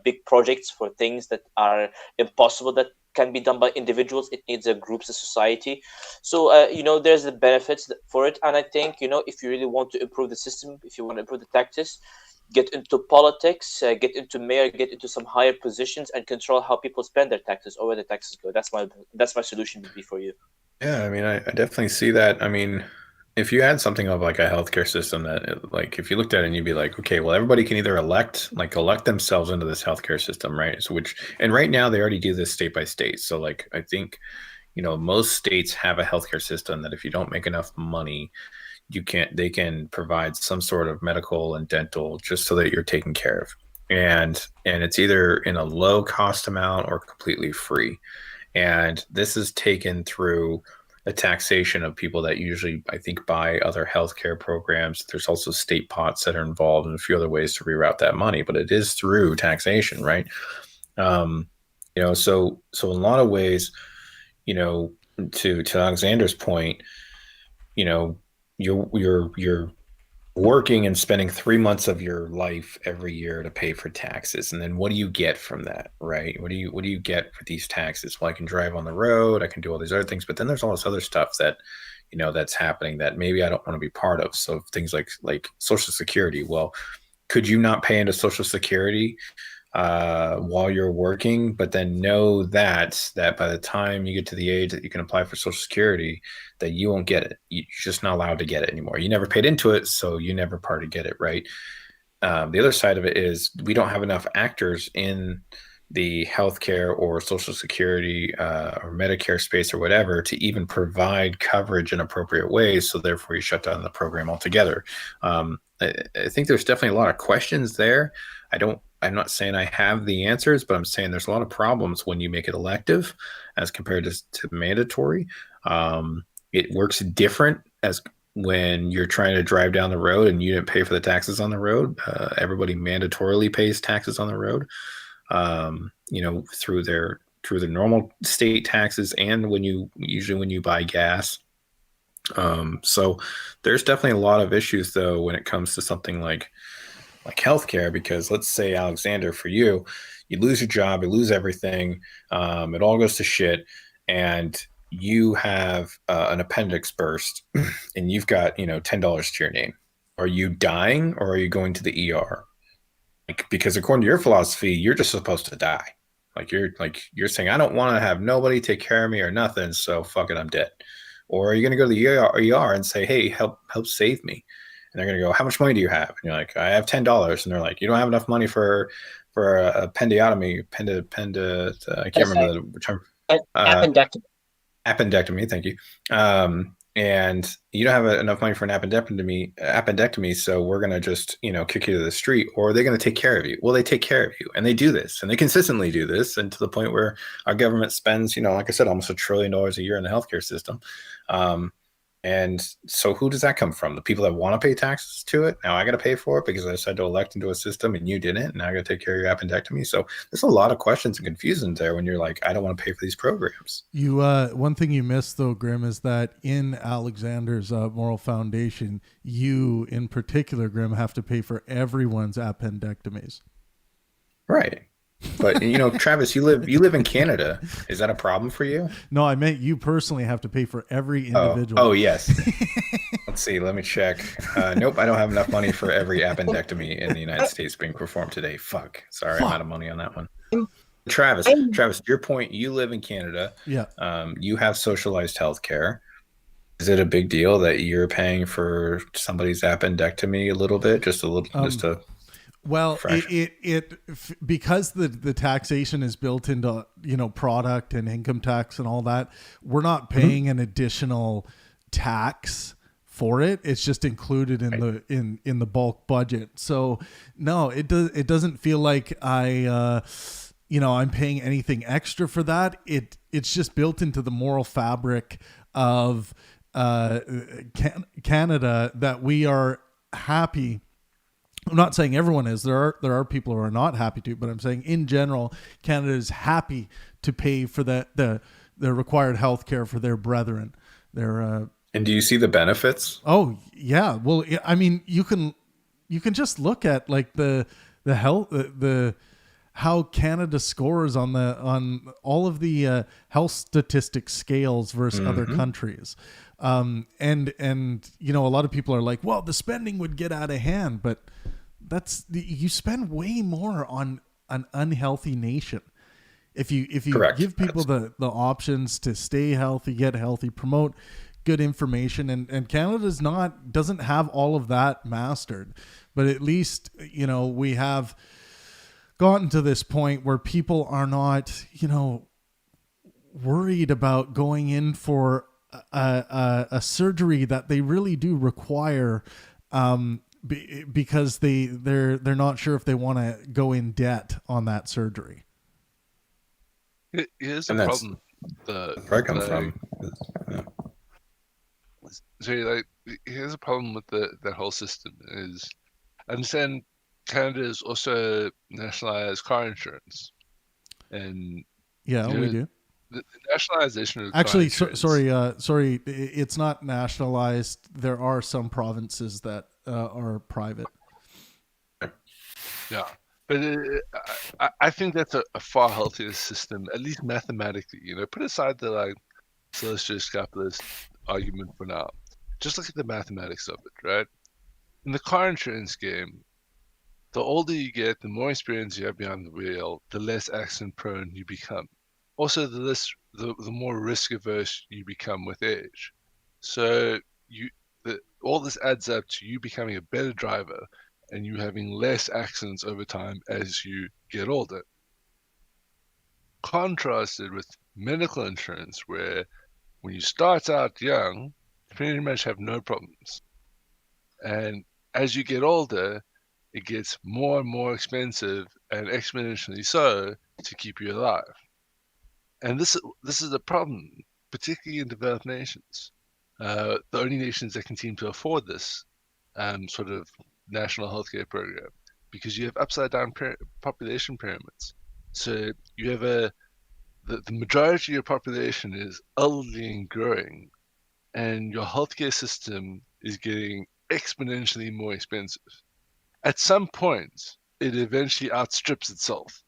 big projects, for things that are impossible that can be done by individuals. It needs a groups of society. So there's the benefits for it. And I think if you really want to improve the system, if you want to improve the taxes, get into politics, get into mayor, get into some higher positions, and control how people spend their taxes or where the taxes go. That's my solution would be for you. Yeah, I mean, I definitely see that. I mean, if you had something of like a healthcare system that, like, if you looked at it and you'd be like, okay, well, everybody can either elect themselves into this healthcare system, right? So and right now they already do this state by state. So like, I think, most states have a healthcare system that if you don't make enough money, they can provide some sort of medical and dental just so that you're taken care of. And it's either in a low cost amount or completely free. And this is taken through a taxation of people that usually, I think, buy other healthcare programs. There's also state pots that are involved and a few other ways to reroute that money, but it is through taxation, right? So in a lot of ways, to Alexander's point, you're working and spending 3 months of your life every year to pay for taxes, and then what do you get from that, right? What do you get for these taxes? Well, I can drive on the road, I can do all these other things, but then there's all this other stuff that that's happening that maybe I don't want to be part of. So things like Social Security. Well, could you not pay into Social Security while you're working, but then know that by the time you get to the age that you can apply for Social Security, that you won't get it. You're just not allowed to get it anymore. You never paid into it, so you never part to get it, right? The other side of it is we don't have enough actors in the healthcare or Social Security or Medicare space or whatever to even provide coverage in appropriate ways. So therefore, you shut down the program altogether. I think there's definitely a lot of questions there. I'm not saying I have the answers, but I'm saying there's a lot of problems when you make it elective as compared to mandatory. It works different as when you're trying to drive down the road and you didn't pay for the taxes on the road. Everybody mandatorily pays taxes on the road, through the normal state taxes and when you buy gas. So there's definitely a lot of issues though when it comes to something like healthcare, because let's say, Alexander, for you lose your job, you lose everything, it all goes to shit, and you have an appendix burst and you've got $10 to your name. Are you dying or are you going to the ER? Because according to your philosophy, you're just supposed to die. You're saying, I don't want to have nobody take care of me or nothing, so fuck it, I'm dead. Or are you going to go to the ER and say, hey, help save me? And they're going to go, how much money do you have? And you're like, I have $10. And they're like, you don't have enough money for a appendectomy. I can't remember the term. Appendectomy. Appendectomy, thank you. And you don't have enough money for an appendectomy, so we're going to just, kick you to the street, or they're going to take care of you. Well, they take care of you, and they do this, and they consistently do this, and to the point where our government spends, like I said, almost $1 trillion a year in the healthcare system. And so who does that come from? The people that want to pay taxes to it? Now I got to pay for it because I decided to elect into a system and you didn't. And now I got to take care of your appendectomy. So there's a lot of questions and confusion there when you're like, I don't want to pay for these programs. You one thing you missed though, Grim, is that in Alexander's moral foundation, you in particular, Grim, have to pay for everyone's appendectomies. Right. But Travis, you live in Canada. Is that a problem for you? No, I meant you personally have to pay for every individual. Oh yes. Let's see. Let me check. Nope, I don't have enough money for every appendectomy in the United States being performed today. Fuck. Sorry, I'm out of money on that one. Travis, to your point, you live in Canada. Yeah. You have socialized healthcare. Is it a big deal that you're paying for somebody's appendectomy a little bit, Well, it because the taxation is built into product and income tax and all that, we're not paying an additional tax for it. It's just included in the bulk budget. So no, it doesn't feel like I'm paying anything extra for that. It's just built into the moral fabric of Canada that we are happy. I'm not saying everyone is. There are people who are not happy to, but I'm saying in general, Canada is happy to pay for the required health care for their brethren. And do you see the benefits? Oh yeah. Well, I mean, you can just look at like the health how Canada scores on all of the health statistics scales versus other countries. And a lot of people are like, well, the spending would get out of hand, but you spend way more on an unhealthy nation. If you Correct. give people the options to stay healthy, get healthy, promote good information, and Canada's doesn't have all of that mastered, but at least, you know, we have gotten to this point where people are not, you know, worried about going in for a surgery that they really do require, because they're not sure if they want to go in debt on that surgery. Here's And the that's problem. where I come from. Yeah. So, like, here's a problem with that whole system is, I understand Canada is also nationalized car insurance, and Yeah, you know, we do. the nationalization of car Actually, insurance. sorry, it's not nationalized. There are some provinces that are private. Yeah, but I think that's a far healthier system, at least mathematically. You know, put aside the like celestial scapulist argument for now. Just look at the mathematics of it, right? In the car insurance game, the older you get, the more experience you have behind the wheel, the less accident prone you become. Also, the more risk averse you become with age. So all this adds up to you becoming a better driver and you having less accidents over time as you get older. Contrasted with medical insurance, where when you start out young, you pretty much have no problems. And as you get older, it gets more and more expensive and exponentially so to keep you alive. And this is a problem, particularly in developed nations. The only nations that can seem to afford this sort of national healthcare program, because you have upside down population pyramids. So you have the majority of your population is elderly and growing, and your healthcare system is getting exponentially more expensive. At some point, it eventually outstrips itself,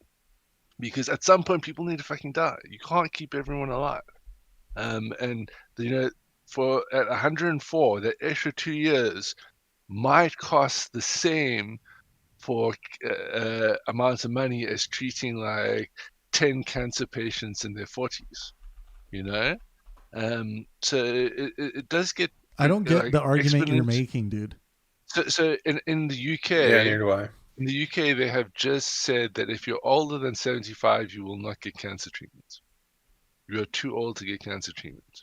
because at some point people need to fucking die. You can't keep everyone alive. And you know, for at 104, that extra 2 years might cost the same for amounts of money as treating like 10 cancer patients in their 40s. You know, so it does get. I don't get like, the argument you're making, dude. So in the UK, Yeah, neither do I. in the UK, they have just said that if you're older than 75, you will not get cancer treatment. You are too old to get cancer treatment.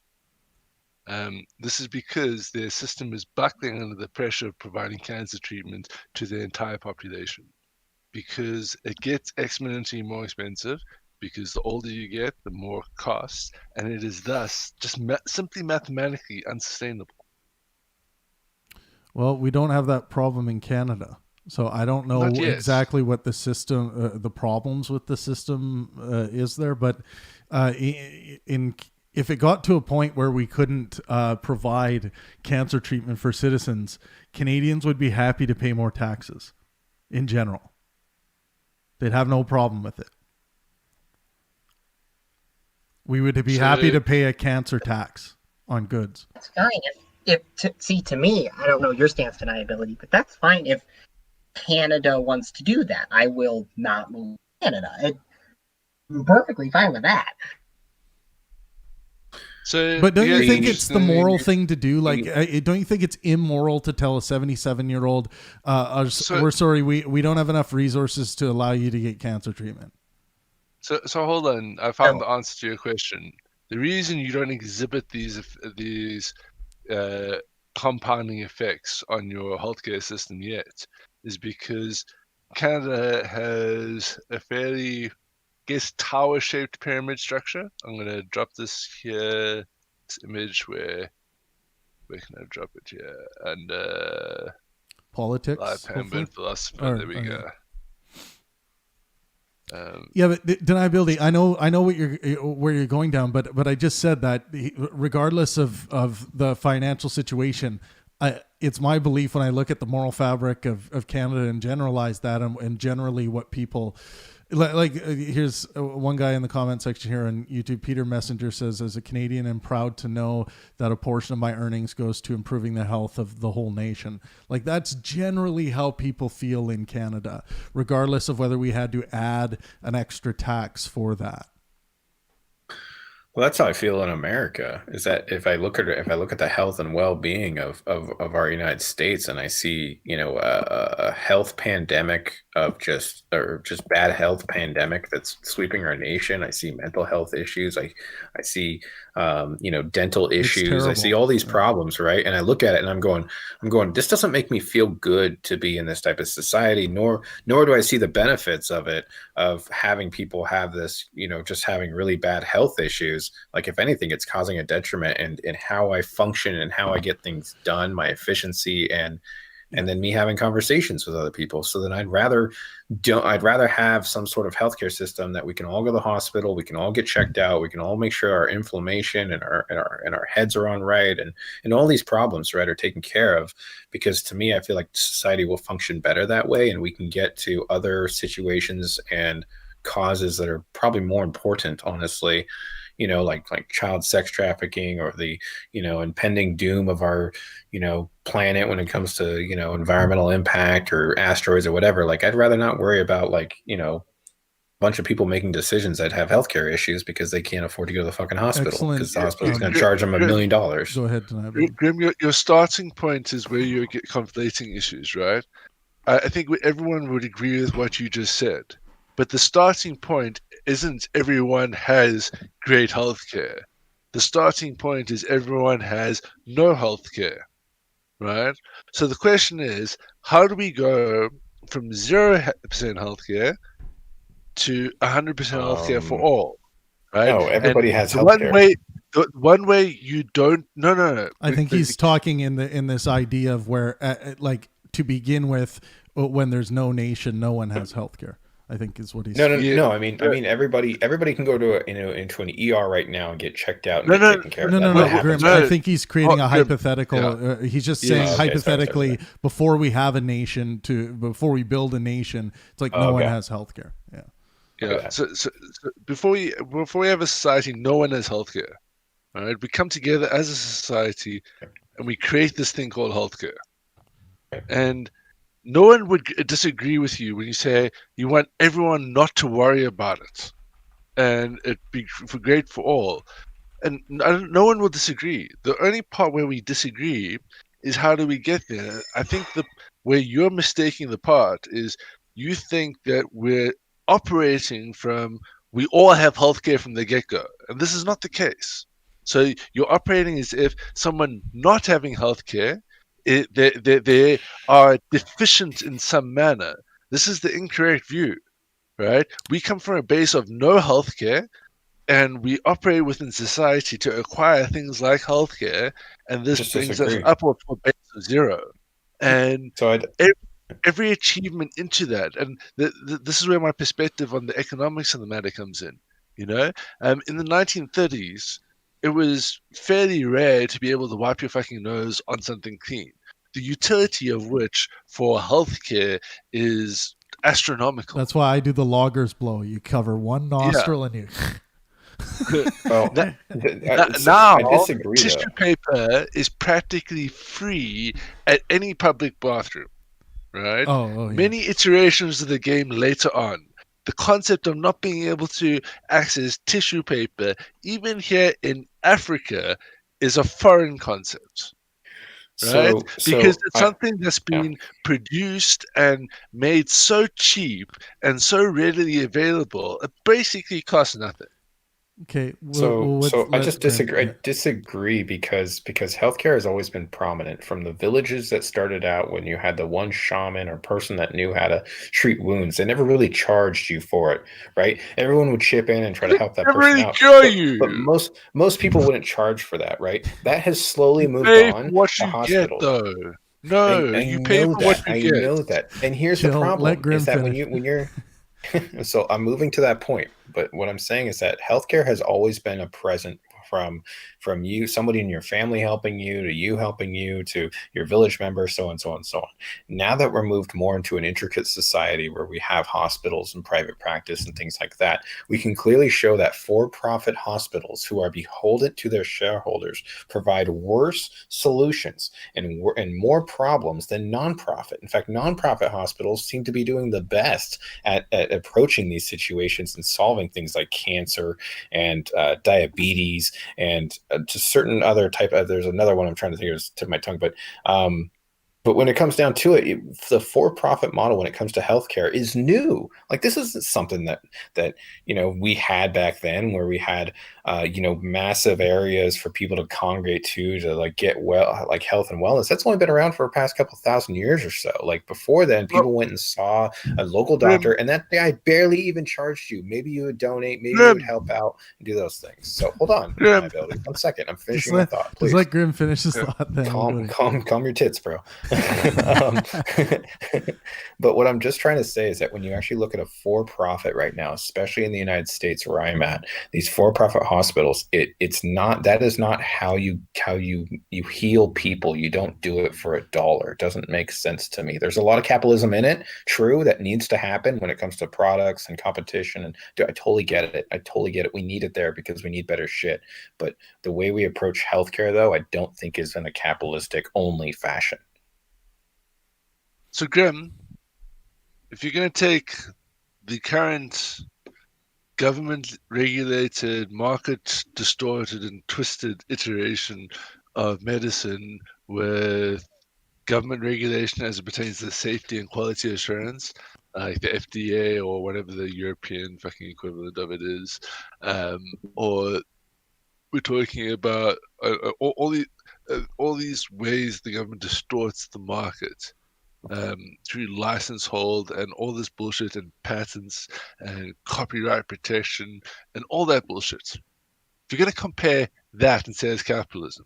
This is because their system is buckling under the pressure of providing cancer treatment to the entire population, because it gets exponentially more expensive, because the older you get, the more it costs, and it is thus just simply mathematically unsustainable. Well, we don't have that problem in Canada. So I don't know Not yet. exactly what the system, the problems with the system is there. But if it got to a point where we couldn't provide cancer treatment for citizens, Canadians would be happy to pay more taxes in general. They'd have no problem with it. We would be happy to pay a cancer tax on goods. That's fine. See, to me, I don't know your stance deniability, but that's fine if Canada wants to do that. I will not move to Canada. I'm perfectly fine with that. So, but don't you think it's the moral thing to do? Like, don't you think it's immoral to tell a 77-year-old, we're sorry, we don't have enough resources to allow you to get cancer treatment? So hold on. I found the answer to your question. The reason you don't exhibit these compounding effects on your healthcare system yet is because Canada has a fairly, tower-shaped pyramid structure. I'm going to drop this here, this image where can I drop it here? And politics, live Pangburn philosopher. There we go. Yeah, but deniability. I know where you're going down, but I just said that regardless of the financial situation, it's my belief when I look at the moral fabric of Canada and generalize that, and generally what people like. Here's one guy in the comment section here on YouTube. Peter Messenger says, "As a Canadian, I'm proud to know that a portion of my earnings goes to improving the health of the whole nation." Like, that's generally how people feel in Canada, regardless of whether we had to add an extra tax for that. Well, that's how I feel in America. Is that if I look at the health and well-being of our United States, and I see a health pandemic of just bad health pandemic that's sweeping our nation. I see mental health issues. I see dental issues. I see terrible. all these problems, right? And I look at it and I'm going, this doesn't make me feel good to be in this type of society, nor do I see the benefits of it, of having people have this, just having really bad health issues. Like, if anything, it's causing a detriment in how I function and how I get things done, my efficiency, and then me having conversations with other people. So then I'd rather have some sort of healthcare system that we can all go to the hospital, we can all get checked out, we can all make sure our inflammation and our heads are on right, and all these problems, right, are taken care of. Because to me, I feel like society will function better that way, and we can get to other situations and causes that are probably more important, honestly, like child sex trafficking, or the impending doom of our planet when it comes to environmental impact or asteroids or whatever. Like, I'd rather not worry about a bunch of people making decisions that have healthcare issues because they can't afford to go to the fucking hospital, because the hospital is going to charge them $1 million. Go ahead, Grim, your starting point is where you get conflating issues, right? I think everyone would agree with what you just said, but the starting point isn't everyone has great healthcare. The starting point is everyone has no healthcare, right? So the question is, how do we go from 0% healthcare to 100% healthcare for all, right? No, everybody And has the healthcare. one way you don't. No. I think he's talking in this idea of where, like, to begin with, when there's no nation, no one has healthcare. I think is what he's. No. I mean, everybody can go to into an ER right now and get checked out and get taken care of. No, Grim. I think he's creating a hypothetical. He's just saying hypothetically, before we have a nation, before we build a nation, it's like no one has healthcare. Yeah. Yeah. So before we have a society, no one has healthcare. All right. We come together as a society, and we create this thing called healthcare. And no one would disagree with you when you say you want everyone not to worry about it, and it be great for all. And no one will disagree. The only part where we disagree is how do we get there. I think where you're mistaking the part is you think that we're operating from we all have healthcare from the get-go, and this is not the case. So you're operating as if someone not having healthcare, they are deficient in some manner. This is the incorrect view, right? We come from a base of no healthcare, and we operate within society to acquire things like healthcare, and this brings us upward to a base of 0. And so every achievement into that, and this is where my perspective on the economics of the matter comes in. In the 1930s, it was fairly rare to be able to wipe your fucking nose on something clean, the utility of which for healthcare is astronomical. That's why I do the logger's blow. You cover one nostril and you. Well, now I disagree, tissue paper is practically free at any public bathroom, right? Oh, yeah. Many iterations of the game later on, the concept of not being able to access tissue paper, even here in Africa, is a foreign concept. Right? Because it's something that's been produced and made so cheap and so readily available, it basically costs nothing. Okay. I just disagree. I disagree because healthcare has always been prominent from the villages that started out when you had the one shaman or person that knew how to treat wounds. They never really charged you for it, right? Everyone would chip in and try to help that person out. But most people wouldn't charge for that, right? That has slowly moved on to hospitals. Though. No, you pay for what you get. I know that. And here's the problem: is that when you're so I'm moving to that point. But what I'm saying is that healthcare has always been a present from you, somebody in your family helping you, to you helping you, to your village member, so on, so on, so on. Now that we're moved more into an intricate society where we have hospitals and private practice and things like that, we can clearly show that for-profit hospitals who are beholden to their shareholders provide worse solutions and more problems than nonprofit. In fact, nonprofit hospitals seem to be doing the best at approaching these situations and solving things like cancer and diabetes and just certain other type of, there's another one I'm trying to think of, it's tip of my tongue, but when it comes down to it, the for-profit model when it comes to healthcare is new. Like, this isn't something that we had back then, where we had massive areas for people to congregate to like get well, like health and wellness. That's only been around for the past couple thousand years or so. Like, before then, people went and saw a local doctor, and that guy barely even charged you. Maybe you would donate, maybe you would help out and do those things. So hold on, liability. 1 second, I'm finishing my thought. Please just let Grim finish his thought. Then calm your tits, bro. But what I'm just trying to say is that when you actually look at a for-profit right now, especially in the United States where I'm at, these for-profit hospitals, it's not, that is not how you heal people. You don't do it for $1. It doesn't make sense to me. There's a lot of capitalism in it, true, that needs to happen when it comes to products and competition, and I totally get it. We need it there because we need better shit. But the way we approach healthcare, though, I don't think is in a capitalistic only fashion. So, Grim, if you're going to take the current government-regulated, market-distorted and twisted iteration of medicine with government regulation as it pertains to safety and quality assurance, like the FDA or whatever the European fucking equivalent of it is, or we're talking about all these ways the government distorts the market through license hold and all this bullshit and patents and copyright protection and all that bullshit. If you're going to compare that and say it's capitalism,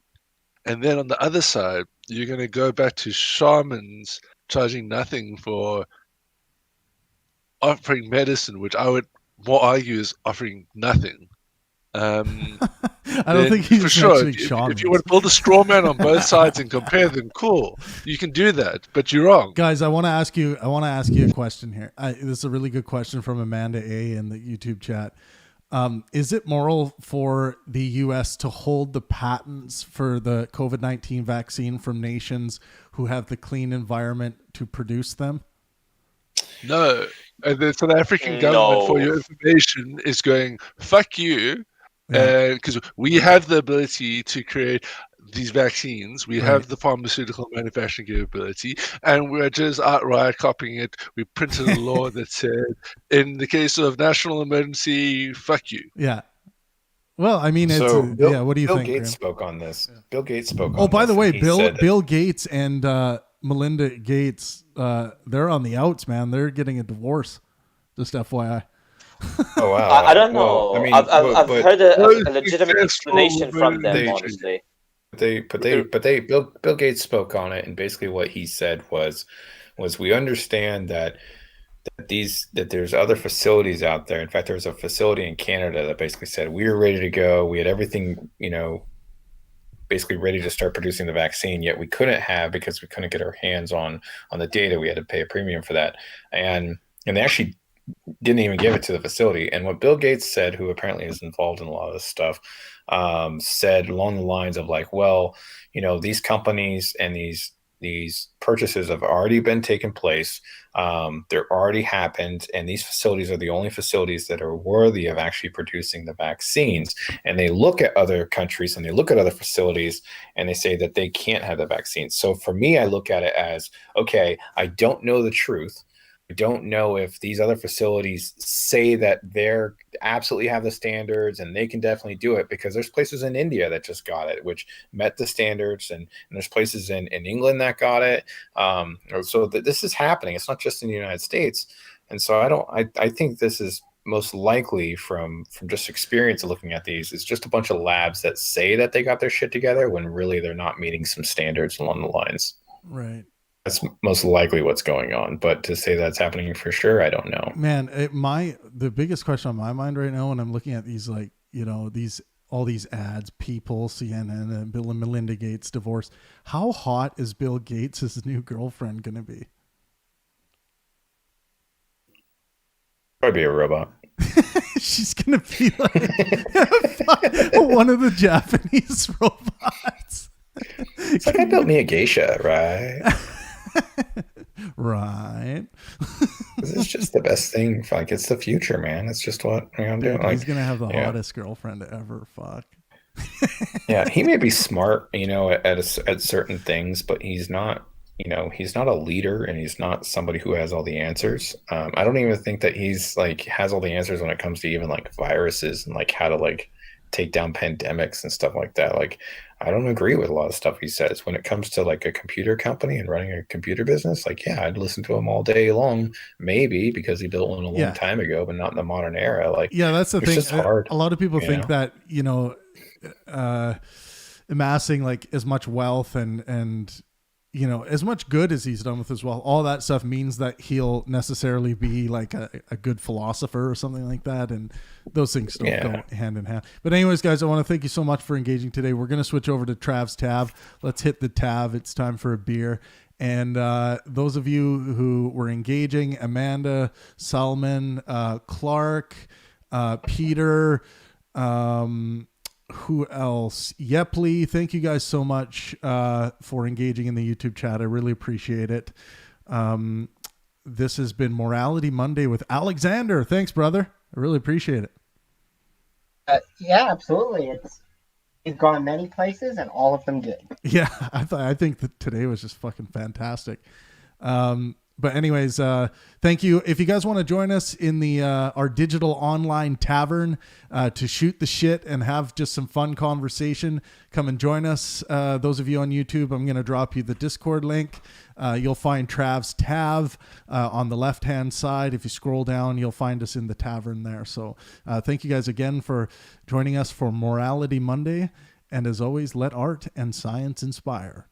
and then on the other side, you're going to go back to shamans charging nothing for offering medicine, which I would more argue is offering nothing. I don't think he's for sure. If you want to build a straw man on both sides and compare them, cool, you can do that. But you're wrong, guys. I want to ask you a question here. This is a really good question from Amanda A in the YouTube chat. Is it moral for the U.S. to hold the patents for the COVID-19 vaccine from nations who have the clean environment to produce them? No. And the South African government, for your information, is going, fuck you. Because we have the ability to create these vaccines, we have the pharmaceutical manufacturing capability, and we're just outright copying it. We printed a law that said, in the case of national emergency, fuck you. Yeah. Well, I mean, so what do you think? Bill Gates spoke on this. Yeah. Bill Gates spoke on this. Oh, by the way, Bill Gates and Melinda Gates, they're on the outs, man. They're getting a divorce. Just FYI. Oh wow! I don't know. Well, I mean, I've heard a legitimate explanation from them, honestly. Bill Gates spoke on it, and basically what he said was we understand that there's other facilities out there. In fact, there was a facility in Canada that basically said we were ready to go. We had everything, basically ready to start producing the vaccine, yet we couldn't have because we couldn't get our hands on the data. We had to pay a premium for that, and they actually didn't even give it to the facility. And what Bill Gates said, who apparently is involved in a lot of this stuff, said along the lines of like, well, these companies and these purchases have already been taken place. They're already happened. And these facilities are the only facilities that are worthy of actually producing the vaccines. And they look at other countries and they look at other facilities and they say that they can't have the vaccines. So for me, I look at it as, okay, I don't know the truth. I don't know if these other facilities say that they're absolutely have the standards and they can definitely do it, because there's places in India that just got it, which met the standards, and there's places in England that got it. So this is happening. It's not just in the United States. And so I think this is most likely from just experience of looking at these, it's just a bunch of labs that say that they got their shit together when really they're not meeting some standards along the lines. Right. That's most likely what's going on, but to say that's happening for sure, I don't know. Man, the biggest question on my mind right now when I'm looking at these, like, these all these ads, People, CNN, and Bill and Melinda Gates divorce. How hot is Bill Gates' new girlfriend going to be? Probably be a robot. She's going to be like one of the Japanese robots. It's like, I built me a geisha, right? Right. This is just the best thing. Like, it's the future, man. It's just what I'm doing. Like, he's going to have the hottest girlfriend ever. Fuck. Yeah, he may be smart, at certain things, but he's not, he's not a leader, and he's not somebody who has all the answers. I don't even think that he's like has all the answers when it comes to even like viruses and like how to like take down pandemics and stuff like that. Like, I don't agree with a lot of stuff he says when it comes to like a computer company and running a computer business. Like, yeah, I'd listen to him all day long, maybe because he built one a long time ago, but not in the modern era. Like, yeah, that's the it's thing. just hard. A lot of people think that, amassing like as much wealth and as much good as he's done with his wealth, all that stuff means that he'll necessarily be like a good philosopher or something like that. And those things don't go hand in hand. But anyways, guys, I want to thank you so much for engaging today. We're going to switch over to Trav's tab. Let's hit the tab. It's time for a beer. And those of you who were engaging, Amanda, Salman, Clark, Peter, who else? Yepley, thank you guys so much for engaging in the YouTube chat. I really appreciate it. This has been Morality Monday with Alexander. Thanks, brother. I really appreciate it. Yeah, absolutely. It's gone many places and all of them good. Yeah, I think that today was just fucking fantastic. But anyways, thank you. If you guys want to join us in the our digital online tavern to shoot the shit and have just some fun conversation, come and join us. Those of you on YouTube, I'm going to drop you the Discord link. You'll find Trav's Tav on the left-hand side. If you scroll down, you'll find us in the tavern there. So thank you guys again for joining us for Morality Monday. And as always, let art and science inspire.